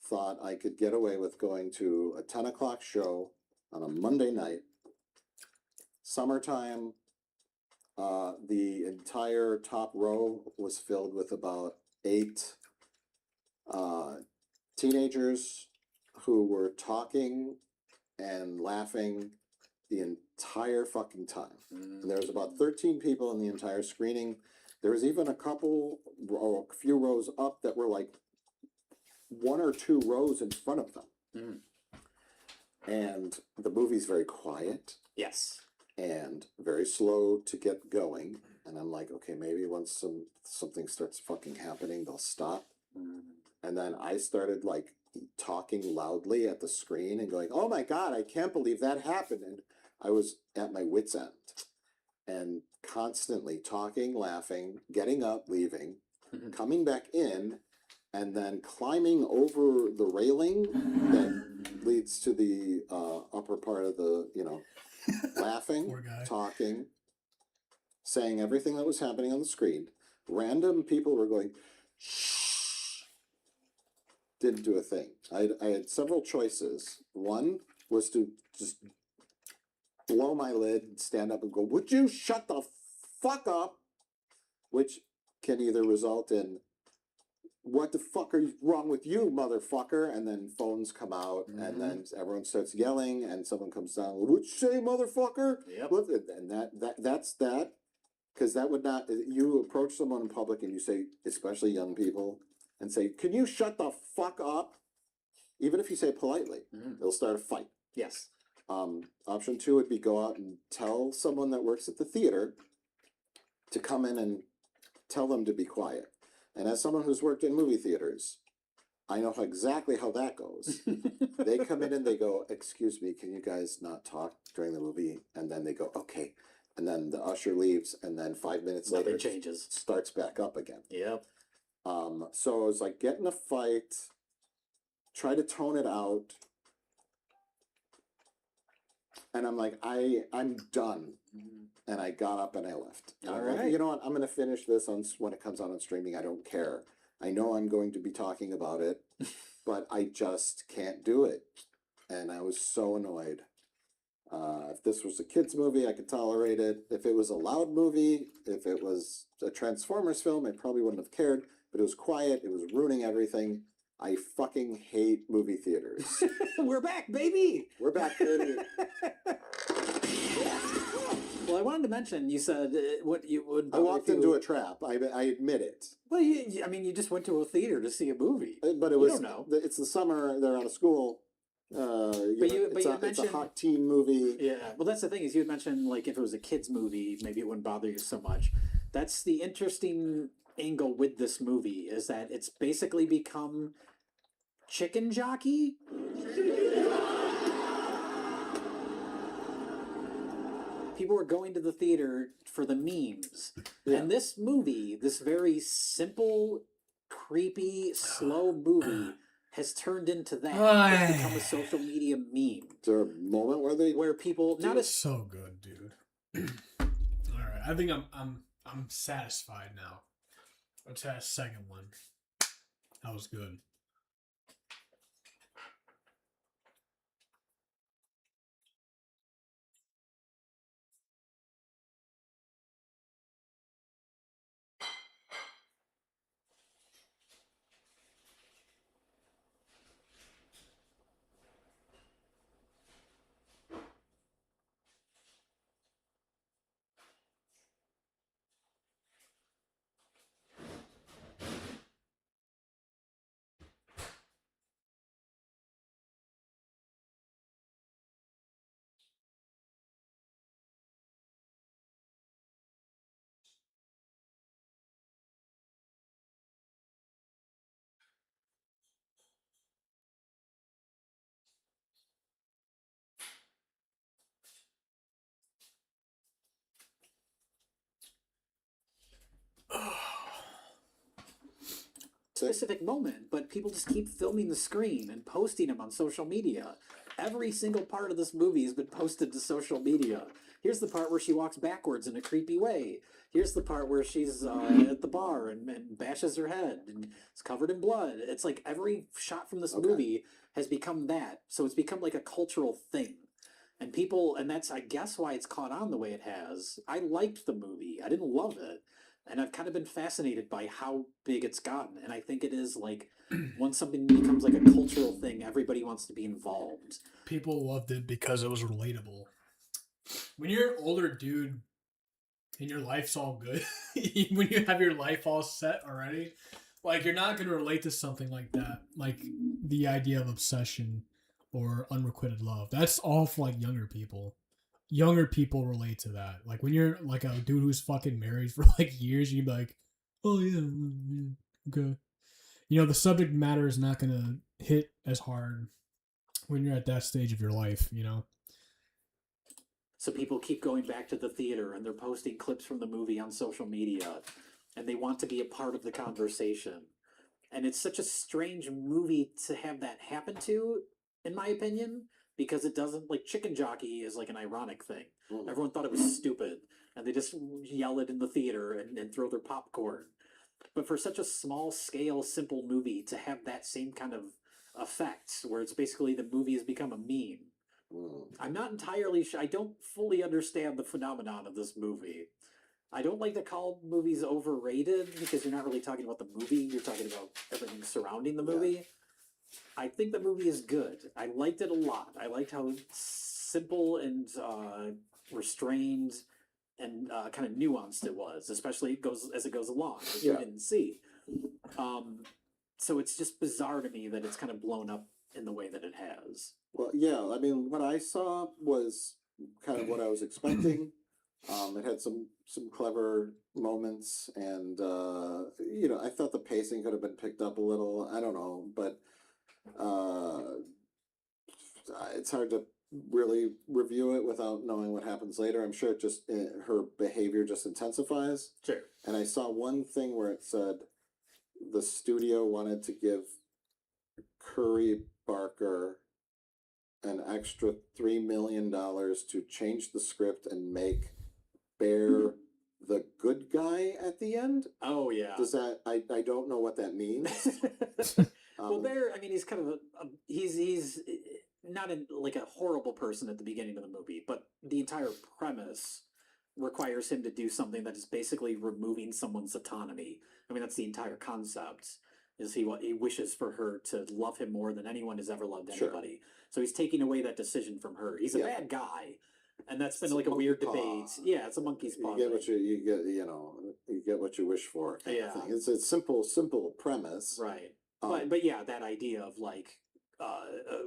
Speaker 19: thought I could get away with going to a 10 o'clock show on a Monday night. Summertime, the entire top row was filled with about 8 teenagers who were talking and laughing the entire fucking time. And there was about 13 people in the entire screening. There was even a few rows up that were like 1 or 2 rows in front of them.
Speaker 18: Mm.
Speaker 19: And the movie's very quiet
Speaker 18: Yes.
Speaker 19: and very slow to get going. And I'm like, okay, maybe once something starts fucking happening, they'll stop. And then I started like talking loudly at the screen and going, oh my God, I can't believe that happened. And I was at my wit's end and constantly talking, laughing, getting up, leaving, coming back in. and then climbing over the railing that leads to the upper part of the, laughing,
Speaker 1: Poor guy.
Speaker 19: talking, saying everything that was happening on the screen. Random people were going, shh. Didn't do a thing. I had several choices. One was to just blow my lid, stand up and go, would you shut the fuck up? Which can either result in, what the fuck are wrong with you, motherfucker? And then phones come out, and then everyone starts yelling, and someone comes down, what'd you say, motherfucker?
Speaker 18: Yep.
Speaker 19: And that's that. Because that would not, you approach someone in public and you say, especially young people, and say, can you shut the fuck up? Even if you say it politely, it'll start a fight.
Speaker 18: Yes.
Speaker 19: Option 2 would be go out and tell someone that works at the theater to come in and tell them to be quiet. And as someone who's worked in movie theaters, I know exactly how that goes. They come in and they go, excuse me, can you guys not talk during the movie? And then they go, okay. And then the usher leaves, and then 5 minutes
Speaker 18: Nothing
Speaker 19: later,
Speaker 18: changes.
Speaker 19: Starts back up again.
Speaker 18: Yep.
Speaker 19: So it was like, get in a fight, try to tone it out. And I'm like, I'm done. And I got up and I left. And
Speaker 18: All
Speaker 19: I'm like,
Speaker 18: right.
Speaker 19: you know what? I'm going to finish this when it comes out on streaming. I don't care. I know I'm going to be talking about it, but I just can't do it. And I was so annoyed. If this was a kid's movie, I could tolerate it. If it was a loud movie, if it was a Transformers film, I probably wouldn't have cared. But it was quiet. It was ruining everything. I fucking hate movie theaters.
Speaker 18: We're back, baby!
Speaker 19: We're back, baby.
Speaker 18: Well, I wanted to mention, you said what you would.
Speaker 19: I walked into a trap. I admit it.
Speaker 18: Well, you just went to a theater to see a movie.
Speaker 19: But it was.
Speaker 18: You don't know.
Speaker 19: It's the summer. They're out of school. It's a hot teen movie.
Speaker 18: Yeah. Well, that's the thing is you had mentioned like if it was a kids movie, maybe it wouldn't bother you so much. That's the interesting angle with this movie is that it's basically become chicken jockey. People were going to the theater for the memes.
Speaker 19: Yeah.
Speaker 18: And this movie, this very simple, creepy, slow movie, has turned into that. It's become a social media meme.
Speaker 19: Is there a moment where
Speaker 18: people
Speaker 1: Dude,
Speaker 18: not
Speaker 1: it's
Speaker 18: as
Speaker 1: so good, dude. All right, I think I'm satisfied now. Let's have a second one. That was good.
Speaker 18: specific moment, but people just keep filming the screen and posting them on social media. Every single part of this movie has been posted to social media. Here's the part where she walks backwards in a creepy way. Here's the part where she's at the bar and bashes her head and it's covered in blood. It's like every shot from this movie has become that. So it's become like a cultural thing. And people, and that's, I guess, why it's caught on the way it has. I liked the movie. I didn't love it. And I've kind of been fascinated by how big it's gotten. And I think it is like, once something becomes like a cultural thing, everybody wants to be involved.
Speaker 1: People loved it because it was relatable. When you're an older dude and your life's all good, when you have your life all set already, like you're not going to relate to something like that. Like the idea of obsession or unrequited love. That's all for like younger people. Younger people relate to that. Like when you're like a dude who's fucking married for like years, you'd be like, oh yeah, okay. You know, the subject matter is not going to hit as hard when you're at that stage of your life, you know?
Speaker 18: So people keep going back to the theater and they're posting clips from the movie on social media and they want to be a part of the conversation. And it's such a strange movie to have that happen to, in my opinion, because it doesn't, like, Chicken Jockey is like an ironic thing. Everyone thought it was stupid, and they just yell it in the theater and throw their popcorn. But for such a small scale, simple movie to have that same kind of effect, where it's basically the movie has become a meme, I'm not entirely sure. I don't fully understand the phenomenon of this movie. I don't like to call movies overrated because you're not really talking about the movie, you're talking about everything surrounding the movie. I think the movie is good. I liked it a lot. I liked how simple and restrained and kind of nuanced it was, especially as it goes along, which you didn't see. So it's just bizarre to me that it's kind of blown up in the way that it has.
Speaker 19: Well, yeah, I mean, what I saw was kind of what I was expecting. It had some clever moments, and you know, I thought the pacing could have been picked up a little. I don't know, but it's hard to really review it without knowing what happens later. I'm sure it just her behavior just intensifies.
Speaker 18: Sure.
Speaker 19: And I saw one thing where it said the studio wanted to give Curry Barker an extra $3 million to change the script and make Bear the good guy at the end.
Speaker 18: Oh yeah.
Speaker 19: Does that I don't know what that means.
Speaker 18: Well, Bear, I mean, he's kind of he's not like a horrible person at the beginning of the movie, but the entire premise requires him to do something that is basically removing someone's autonomy. I mean, that's the entire concept. Is he wishes for her to love him more than anyone has ever loved anybody. So he's taking away that decision from her. He's a bad guy, and that's been like a weird debate. Yeah, it's a monkey's paw.
Speaker 19: You get what you get what you wish for. Kind of thing. It's a simple premise.
Speaker 18: Right. But yeah, that idea of like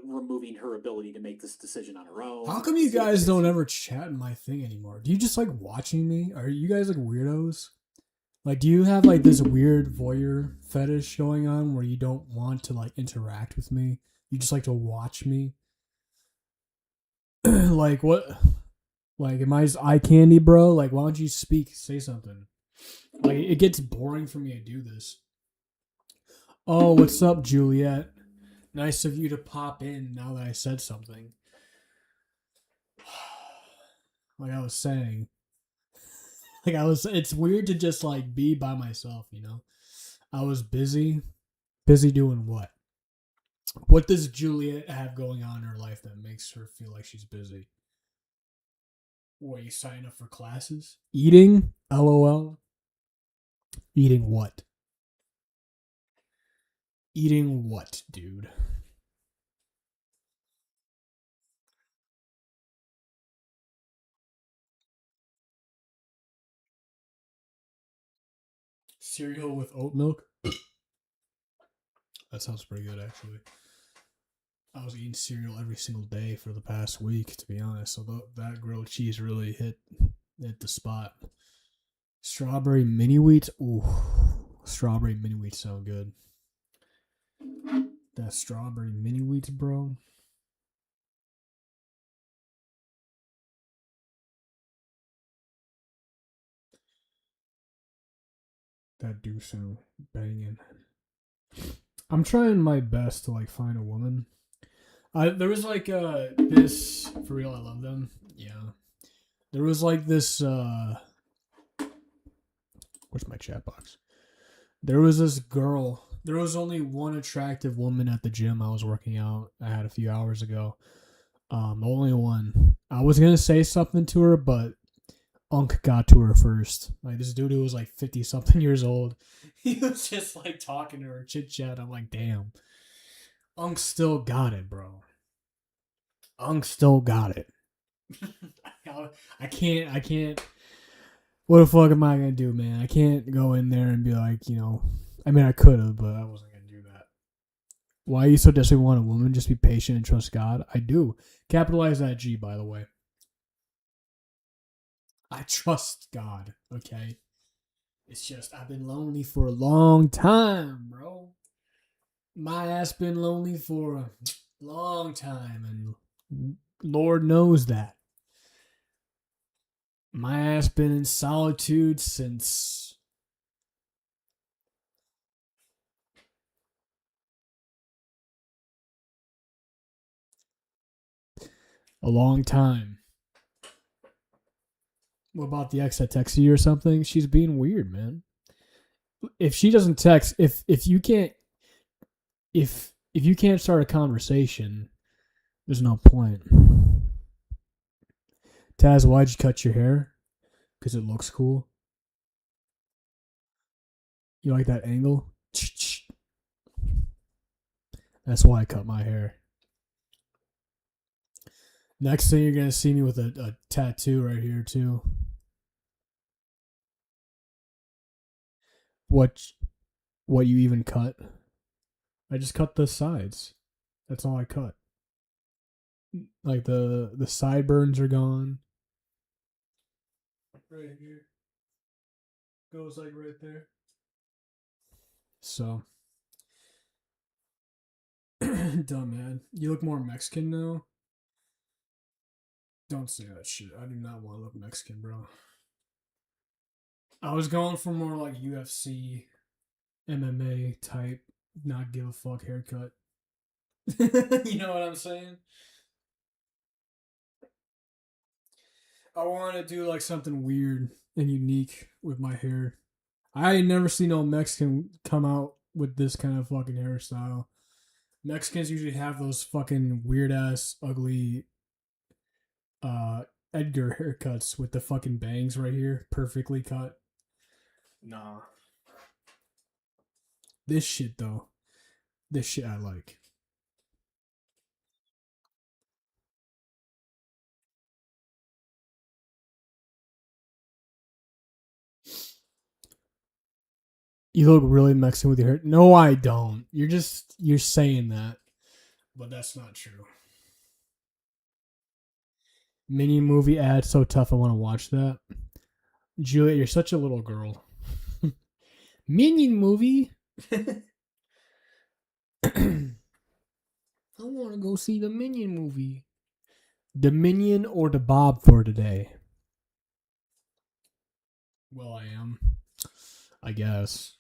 Speaker 18: removing her ability to make this decision on her own.
Speaker 1: How come you guys don't ever chat in my thing anymore? Do you just like watching me? Are you guys like weirdos? Like, do you have like this weird voyeur fetish going on where you don't want to like interact with me? You just like to watch me? Like what? Like, am I just eye candy, bro? Like, why don't you say something? Like, it gets boring for me to do this. Oh, what's up, Juliet? Nice of you to pop in now that I said something. Like I was saying. It's weird to just like be by myself, you know? I was busy doing what? What does Juliet have going on in her life that makes her feel like she's busy? What, you sign up for classes? Eating? LOL. Eating what? Eating what, dude? Cereal with oat milk? That sounds pretty good, actually. I was eating cereal every single day for the past week, to be honest. So that grilled cheese really hit the spot. Strawberry mini wheats? Ooh, strawberry mini wheats sound good. That strawberry mini wheats, bro. That do sound banging. I'm trying my best to like find a woman. There was like this, for real, I love them. Yeah. There was like this where's my chat box? There was this girl. There was only one attractive woman at the gym I was working out. I had a few hours ago. Only one. I was gonna say something to her, but Unk got to her first. Like, this dude who was like 50 something years old. He was just like talking to her, chit chat. I'm like, damn. Unk still got it, bro. Unk still got it. I can't. What the fuck am I gonna do, man? I can't go in there and be like, you know. I mean, I could have, but I wasn't gonna do that. Why you so desperately want a woman? Just be patient and trust God. I do. Capitalize that G, by the way. I trust God, okay? It's just, I've been lonely for a long time, bro. My ass been lonely for a long time, and Lord knows that. My ass been in solitude since A long time. What about the ex that texted you or something? She's being weird, man. If she doesn't text, if you can't start a conversation, there's no point. Taz, why'd you cut your hair? Because it looks cool. You like that angle? That's why I cut my hair. Next thing, you're going to see me with a tattoo right here, too. What you even cut? I just cut the sides. That's all I cut. Like the sideburns are gone. Right here. Goes like right there. So. Dumb, man. You look more Mexican now. Don't say that shit. I do not want to look Mexican, bro. I was going for more like UFC, MMA type, not give a fuck haircut. You know what I'm saying? I want to do like something weird and unique with my hair. I ain't never seen no Mexican come out with this kind of fucking hairstyle. Mexicans usually have those fucking weird ass, ugly Edgar haircuts with the fucking bangs right here, perfectly cut. Nah. This shit though. This shit I like. You look really Mexican with your hair. No, I don't. You're saying that. But that's not true. Minion movie ad so tough I want to watch that. Juliet, you're such a little girl. Minion movie? I want to go see the Minion movie. The Minion or the Bob for today? Well, I am. I guess.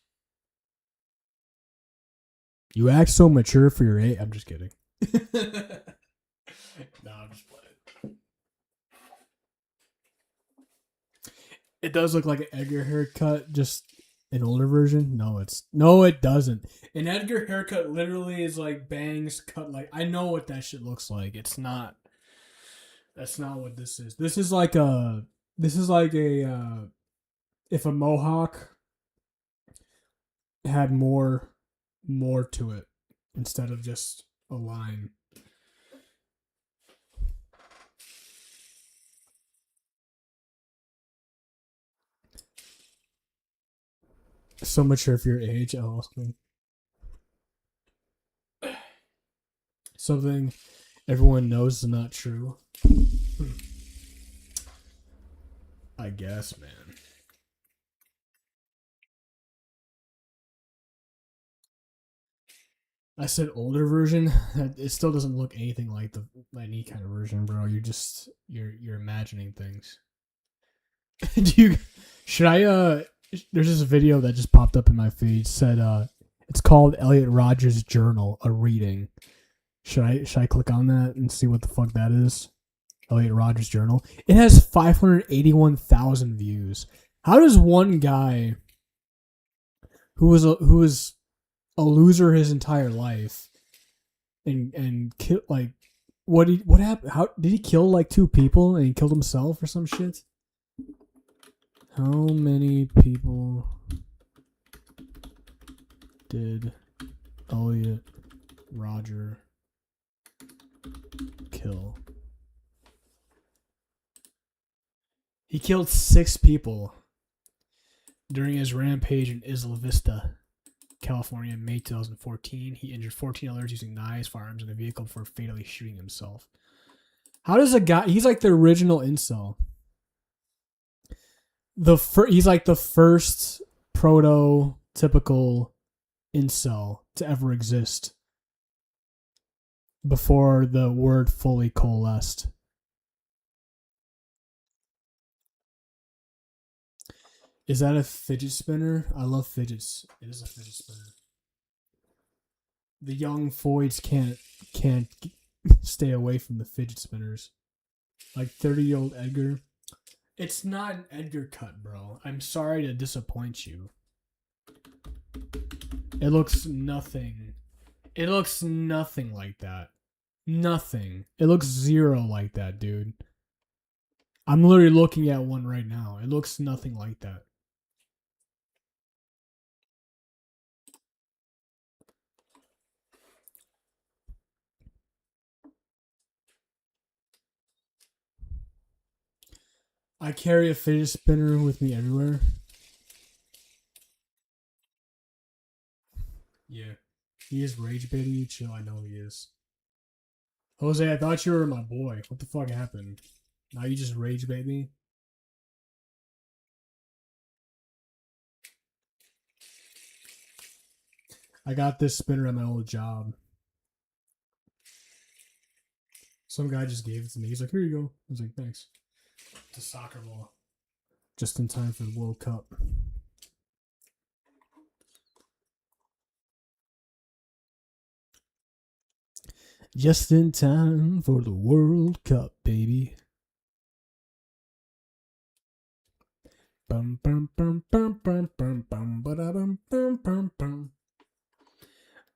Speaker 1: You act so mature for your age. I'm just kidding. No, I'm just playing. It does look like an Edgar haircut, just an older version. No, it doesn't. An Edgar haircut literally is like bangs cut like I know what that shit looks like. It's not. That's not what this is. This is like a if a mohawk had more to it instead of just a line. So mature for your age, Austin. Something everyone knows is not true. I guess, man. I said older version. It still doesn't look anything like any kind of version, bro. You're imagining things. Should I there's this video that just popped up in my feed, said it's called Elliot Rogers' Journal, a reading. Should I click on that and see what the fuck that is? Elliot Rogers' Journal. It has 581,000 views. How does one guy who was a loser his entire life and kill like what happened? How did he kill like 2 people and he killed himself or some shit? How many people did Elliot Rodger kill? He killed 6 people during his rampage in Isla Vista, California in May 2014. He injured 14 others using knives, firearms, and a vehicle before fatally shooting himself. How does a guy... He's like the original incel. He's like the first prototypical incel to ever exist before the word fully coalesced. Is that a fidget spinner? I love fidgets. It is a fidget spinner. The young Foyds can't stay away from the fidget spinners. Like 30-year-old Edgar. It's not an Edgar cut, bro. I'm sorry to disappoint you. It looks nothing. It looks nothing like that. Nothing. It looks zero like that, dude. I'm literally looking at one right now. It looks nothing like that. I carry a fidget spinner with me everywhere. Yeah. He is rage baiting you. Chill, I know he is. Jose, I thought you were my boy. What the fuck happened? Now you just rage bait me? I got this spinner at my old job. Some guy just gave it to me. He's like, here you go. I was like, thanks. It's a soccer ball. Just in time for the World Cup. Just in time for the World Cup, baby. Bum bum bum bum bum bum bum ba-da-bum bum bum bum.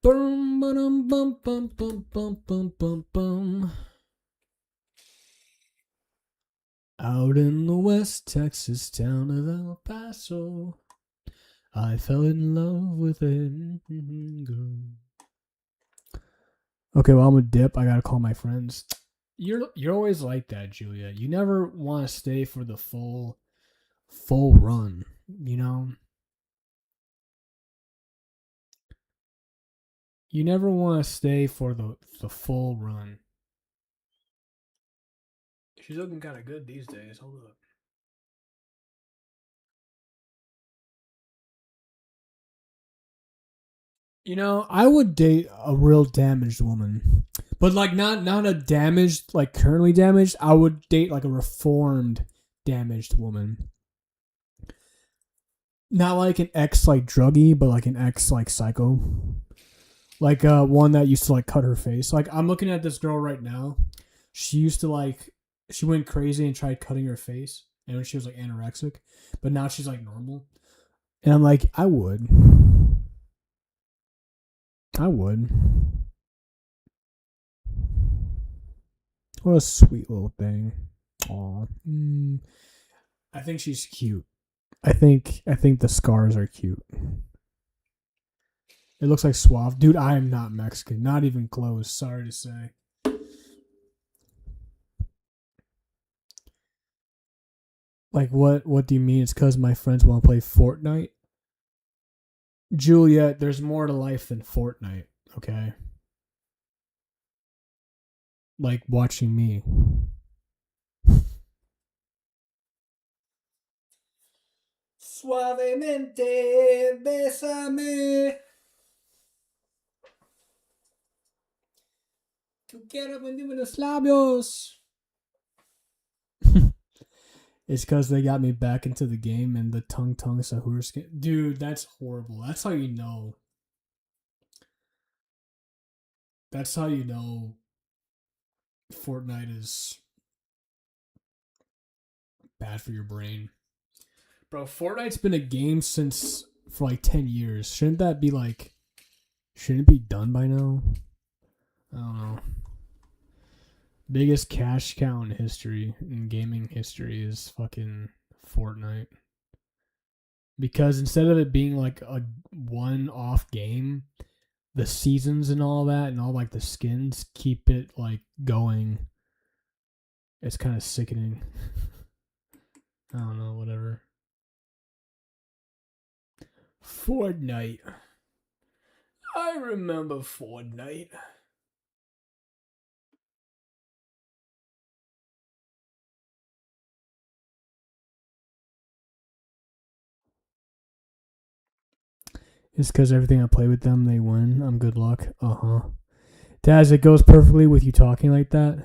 Speaker 1: Bum ba-dum bum bum bum bum bum bum bum. Out in the West Texas town of El Paso, I fell in love with a girl. Okay, well, I'm a dip. I gotta call my friends. You're always like that, Julia. You never want to stay for the full run, you know? You never want to stay for the full run. She's looking kind of good these days. Hold up. You know, I would date a real damaged woman. But like not a damaged, like currently damaged. I would date like a reformed damaged woman. Not like an ex like druggy, but like an ex like psycho. Like one that used to like cut her face. Like I'm looking at this girl right now. She used to like she went crazy and tried cutting her face. And when she was like anorexic. But now she's like normal. And I'm like, I would. What a sweet little thing. Aw. I think she's cute. I think the scars are cute. It looks like Suave. Dude, I am not Mexican. Not even close. Sorry to say. Like, what do you mean? It's because my friends want to play Fortnite? Juliet, there's more to life than Fortnite, okay? Like watching me. Suavemente, bésame. Tu quiero venirme los labios. It's because they got me back into the game and the tongue Sahur skin. Dude, that's horrible. That's how you know. That's how you know Fortnite is bad for your brain. Bro, Fortnite's been a game for like 10 years. Shouldn't it be done by now? I don't know. Biggest cash cow in history, in gaming history, is fucking Fortnite. Because instead of it being like a one-off game, the seasons and all that, and all like the skins keep it like going. It's kind of sickening. I don't know, whatever. Fortnite. I remember Fortnite. It's because everything I play with them, they win. I'm good luck. Daz, it goes perfectly with you talking like that.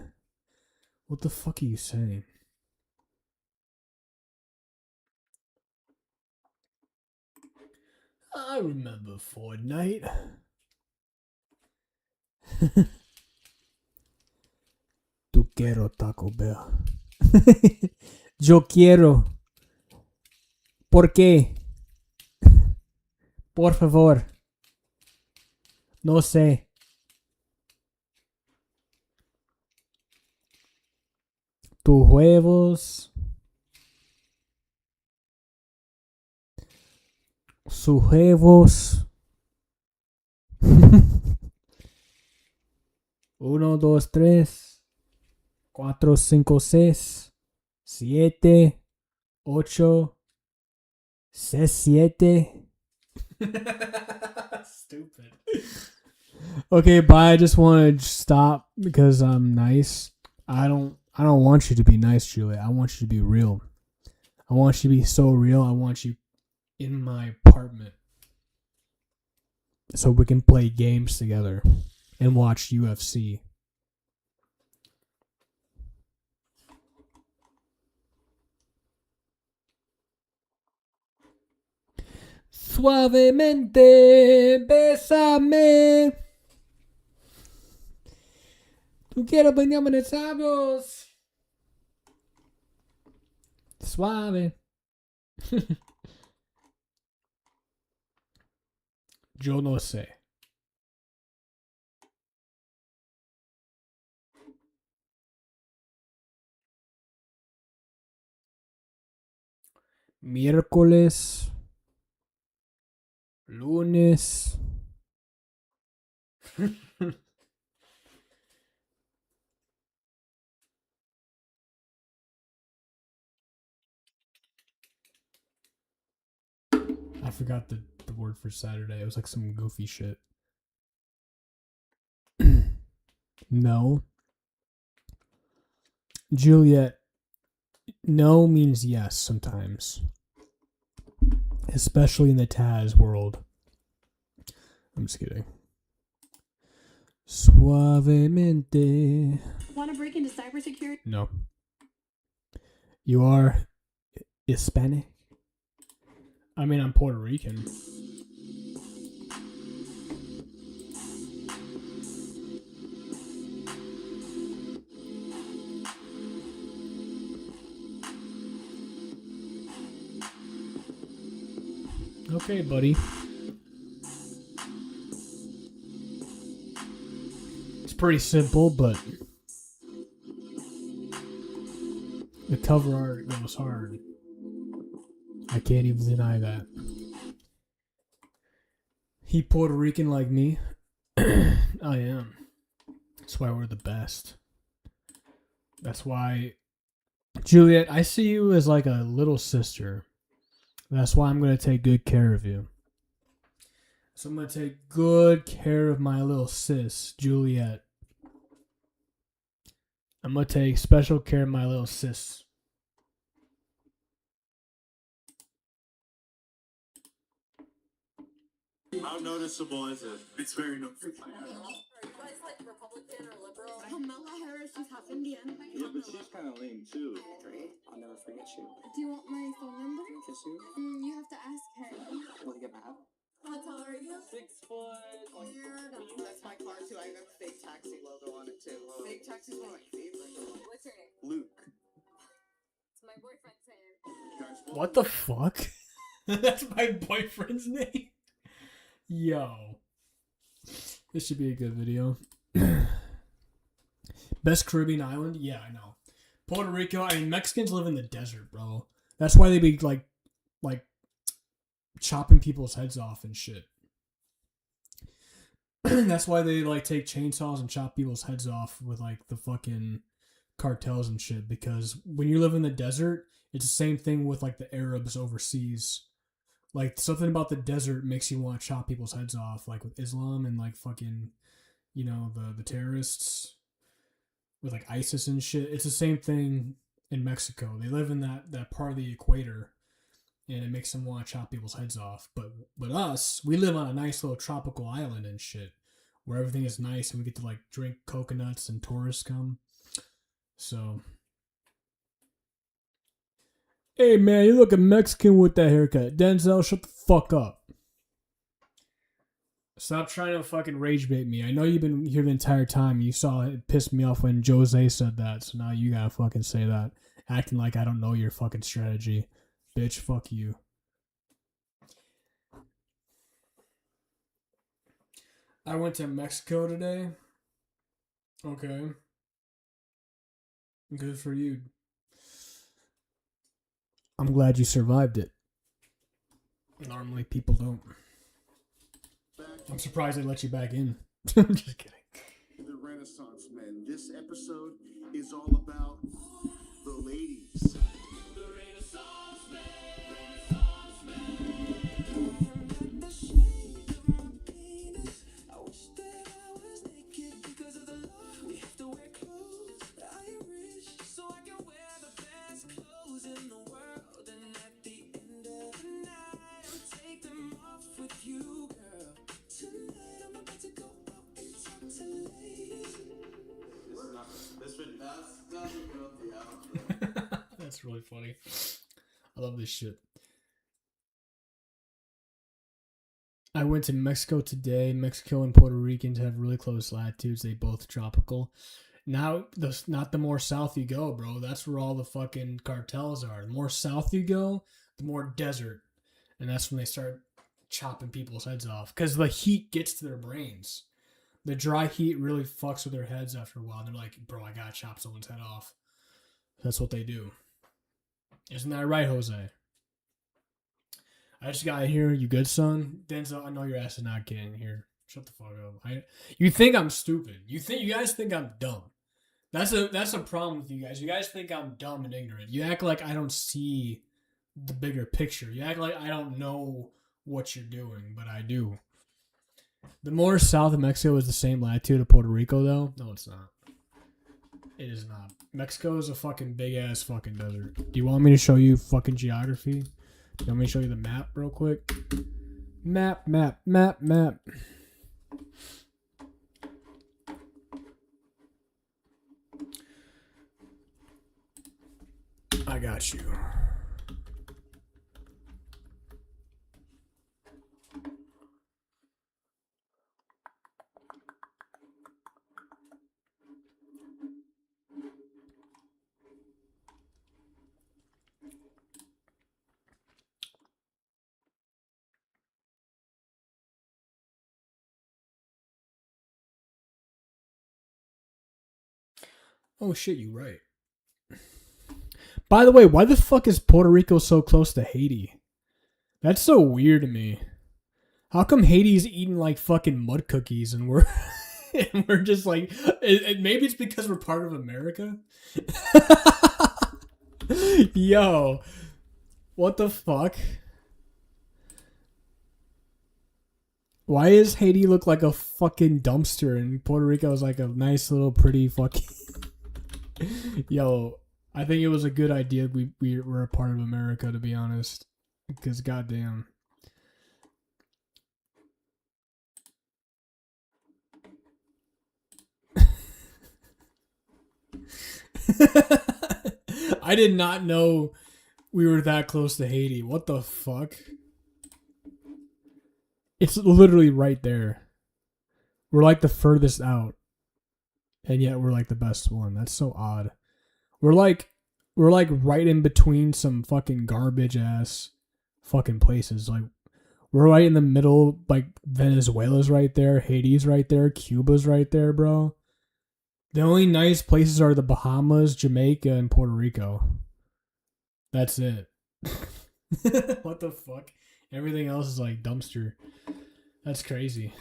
Speaker 1: What the fuck are you saying? I remember Fortnite. Tu quiero Taco Bell. Yo quiero. ¿Por qué? Por favor. No sé. Tus huevos. Sus huevos. 1, 2, 3, 4, 5, 6, 7, 8, 6, 7. Stupid. Okay, bye. I just want to stop because I'm nice. I don't want you to be nice, Julia. I want you to be real. I want you to be so real. I want you in my apartment so we can play games together and watch UFC. Suavemente, bésame. Tú quieres venirme de sabios. Suave. Yo no sé. Miércoles. Lunes. I forgot the word for Saturday. It was like some goofy shit. No. Juliet. No means yes sometimes. Especially in the Taz world. I'm just kidding. Suavemente.
Speaker 5: Want to break into cybersecurity?
Speaker 1: No. You are Hispanic? I mean, I'm Puerto Rican. Okay, buddy. It's pretty simple, but the cover art goes hard. I can't even deny that. He Puerto Rican like me? I am. That's why we're the best. That's why, Juliet, I see you as like a little sister. That's why I'm going to take good care of you. So I'm going to take good care of my little sis, Juliet. I'm going to take special care of my little sis.
Speaker 17: How noticeable is it? It's very noticeable.
Speaker 5: Kamala Harris is half Indian.
Speaker 4: Yeah, but she's kind of lame too.
Speaker 5: I'll never forget you. Do you want my phone number? Can I kiss you? You have to ask her.
Speaker 6: Will you get mad?
Speaker 5: How tall are you?
Speaker 6: 6 foot. That's my car too. I have a fake taxi logo on it too. Fake taxi's one of my favorites.
Speaker 5: What's your name?
Speaker 6: Luke.
Speaker 5: It's my boyfriend's name.
Speaker 1: What the fuck? That's my boyfriend's name? Yo. This should be a good video. Best Caribbean island? Yeah, I know. Puerto Rico, I mean, Mexicans live in the desert, bro. That's why they be like chopping people's heads off and shit. That's why they like take chainsaws and chop people's heads off with like the fucking cartels and shit. Because when you live in the desert, it's the same thing with like the Arabs overseas. Like something about the desert makes you want to chop people's heads off, like with Islam and like fucking, you know, the terrorists with like ISIS and shit. It's the same thing in Mexico. They live in that part of the equator, and it makes them want to chop people's heads off. But us, we live on a nice little tropical island and shit, where everything is nice and we get to like drink coconuts and tourists come. So, hey man, you looking Mexican with that haircut. Denzel, shut the fuck up. Stop trying to fucking rage bait me. I know you've been here the entire time. You saw it pissed me off when Jose said that, so now you gotta fucking say that. acting like I don't know your fucking strategy. Bitch, fuck you. I went to Mexico today. Okay. Good for you. I'm glad you survived it. Normally people don't. I'm surprised they let you back in. I'm just kidding.
Speaker 8: The Renaissance Men. This episode is all about the ladies.
Speaker 1: That's really funny. I love this shit. I went to Mexico today. Mexico and Puerto Ricans have really close latitudes. They both tropical. Now, not the more south you go, bro. That's where all the fucking cartels are. The more south you go, the more desert. And that's when they start chopping people's heads off. Because the heat gets to their brains. The dry heat really fucks with their heads after a while. They're like, bro, I gotta chop someone's head off. That's what they do. Isn't that right, Jose? I just got here. You good, son? Denzel, I know your ass is not getting here. Shut the fuck up. You think I'm stupid. You guys think I'm dumb. That's a problem with you guys. You guys think I'm dumb and ignorant. You act like I don't see the bigger picture. You act like I don't know what you're doing, but I do. The more south of Mexico is the same latitude of Puerto Rico, though. No, it's not. It is not. Mexico is a fucking big ass fucking desert. Do you want me to show you fucking geography? Do you want me to show you the map real quick? Map. I got you. Oh shit, you right. By the way, why the fuck is Puerto Rico so close to Haiti? That's so weird to me. How come Haiti's eating like fucking mud cookies and we're and we're just like maybe it's because we're part of America? Yo. What the fuck? Why does Haiti look like a fucking dumpster and Puerto Rico is like a nice little pretty fucking Yo, I think it was a good idea we were a part of America, to be honest. Because goddamn. I did not know we were that close to Haiti. What the fuck? It's literally right there. We're like the furthest out. And yet we're like the best one. That's so odd. We're like right in between some fucking garbage ass fucking places. Like we're right in the middle. Like Venezuela's right there, Haiti's right there, Cuba's right there, bro. The only nice places are the Bahamas, Jamaica, and Puerto Rico. That's it. What the fuck? Everything else is like dumpster. That's crazy.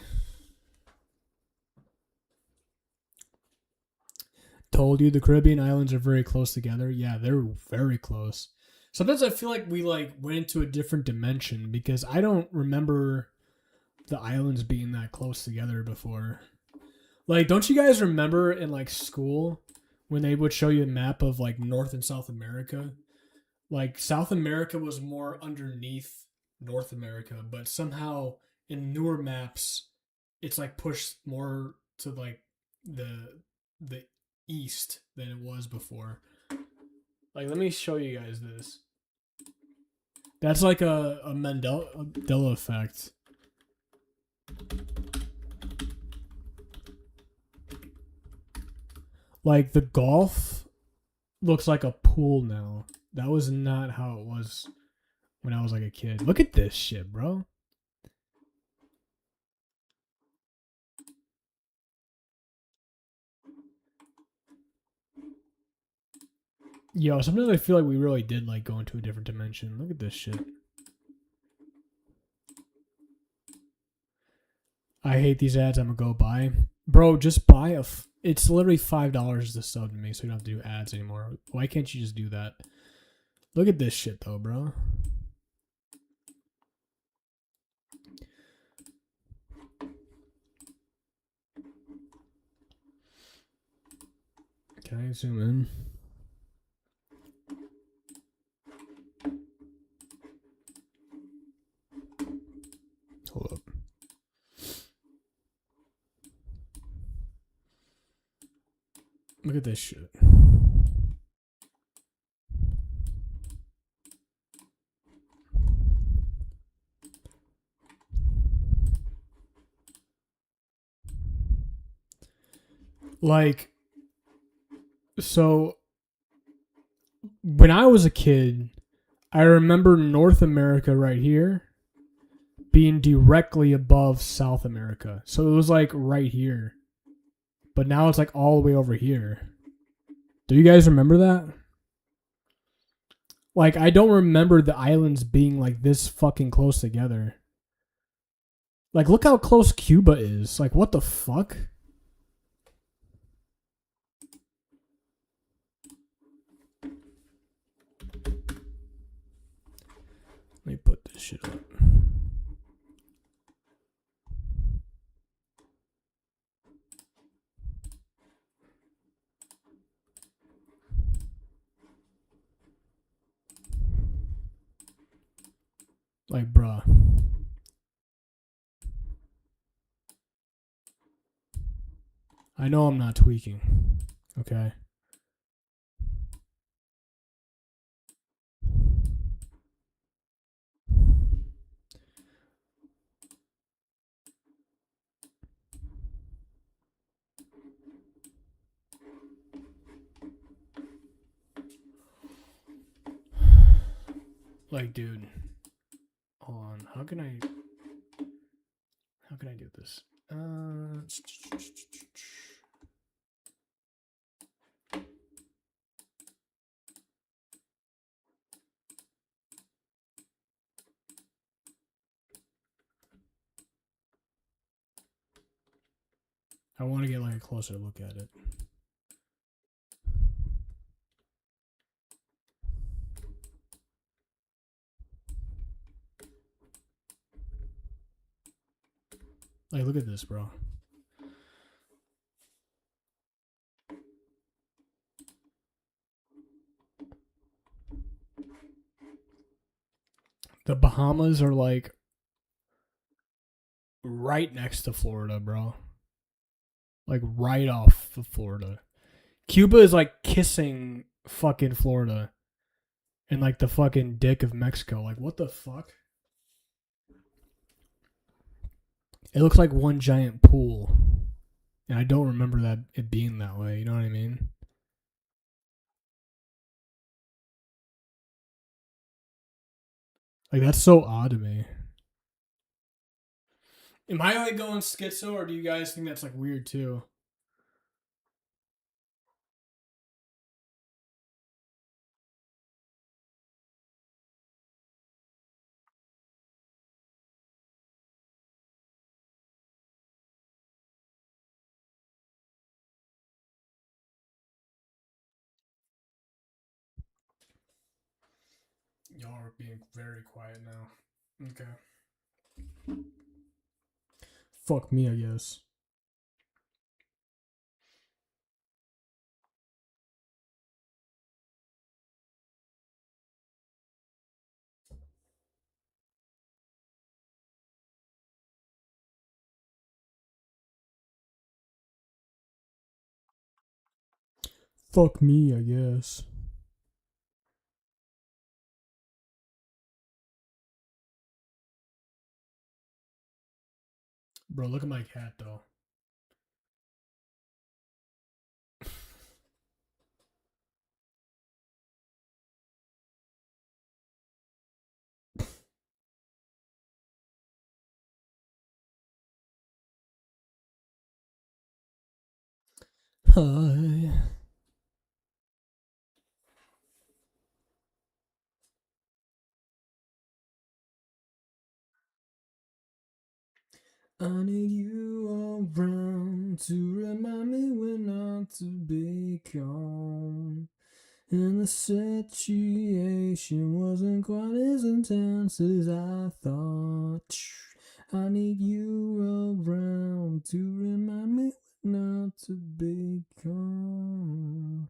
Speaker 1: Told you the Caribbean islands are very close together. Yeah, they're very close. Sometimes I feel like we like went into a different dimension because I don't remember the islands being that close together before. Like, don't you guys remember in like school when they would show you a map of like North and South America? Like South America was more underneath North America, but somehow in newer maps it's like pushed more to like the east than it was before. Like, let me show you guys this. That's like a Mandela effect. Like the Gulf, looks like a pool now. That was not how it was when I was like a kid. Look at this shit, bro. Yo, sometimes I feel like we really did like go into a different dimension. Look at this shit. I hate these ads. I'm gonna go buy. Bro, just buy it's literally $5 to sub to me, so you don't have to do ads anymore. Why can't you just do that? Look at this shit though, bro. Can I zoom in? Hold up. Look at this shit. Like, so when I was a kid, I remember North America right here being directly above South America. So it was like right here. But now it's like all the way over here. Do you guys remember that? Like, I don't remember the islands being like this fucking close together. Like, look how close Cuba is. Like, what the fuck? Let me put this shit up. Like, bruh. I know I'm not tweaking. Okay. Like, dude. Hold on. How can I do this? I want to get like a closer look at it. Like, look at this, bro. The Bahamas are like right next to Florida, bro. Like right off of Florida. Cuba is like kissing fucking Florida and like the fucking dick of Mexico. Like, what the fuck? It looks like one giant pool. And I don't remember that it being that way, you know what I mean? Like, that's so odd to me. Am I like going schizo, or do you guys think that's like weird too? Y'all are being very quiet now. Okay. Fuck me, I guess. Fuck me, I guess. Bro, look at my cat though. Hi. I need you around to remind me when not to be calm. And the situation wasn't quite as intense as I thought. I need you around to remind me when not to be calm.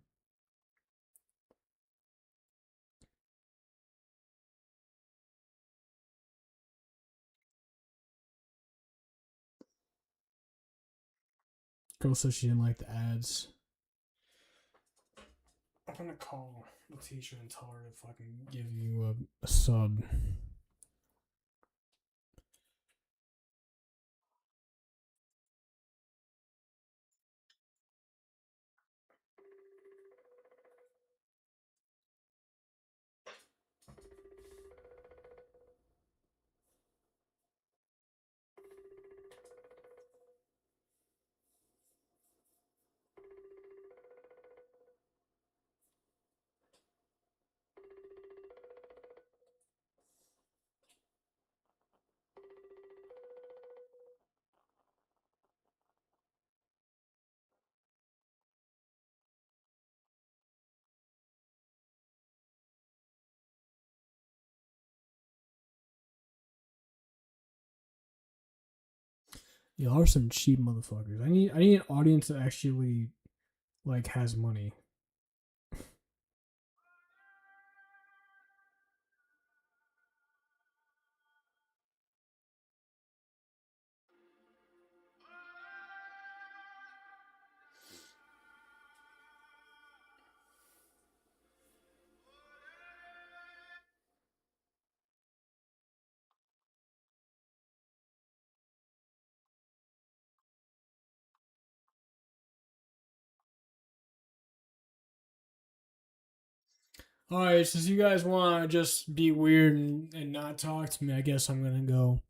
Speaker 1: Girl said she didn't like the ads. I'm gonna call the teacher and tell her to fucking give you a sub. Y'all are some cheap motherfuckers. I need an audience that actually like has money. Alright, since you guys want to just be weird and not talk to me, I guess I'm gonna go.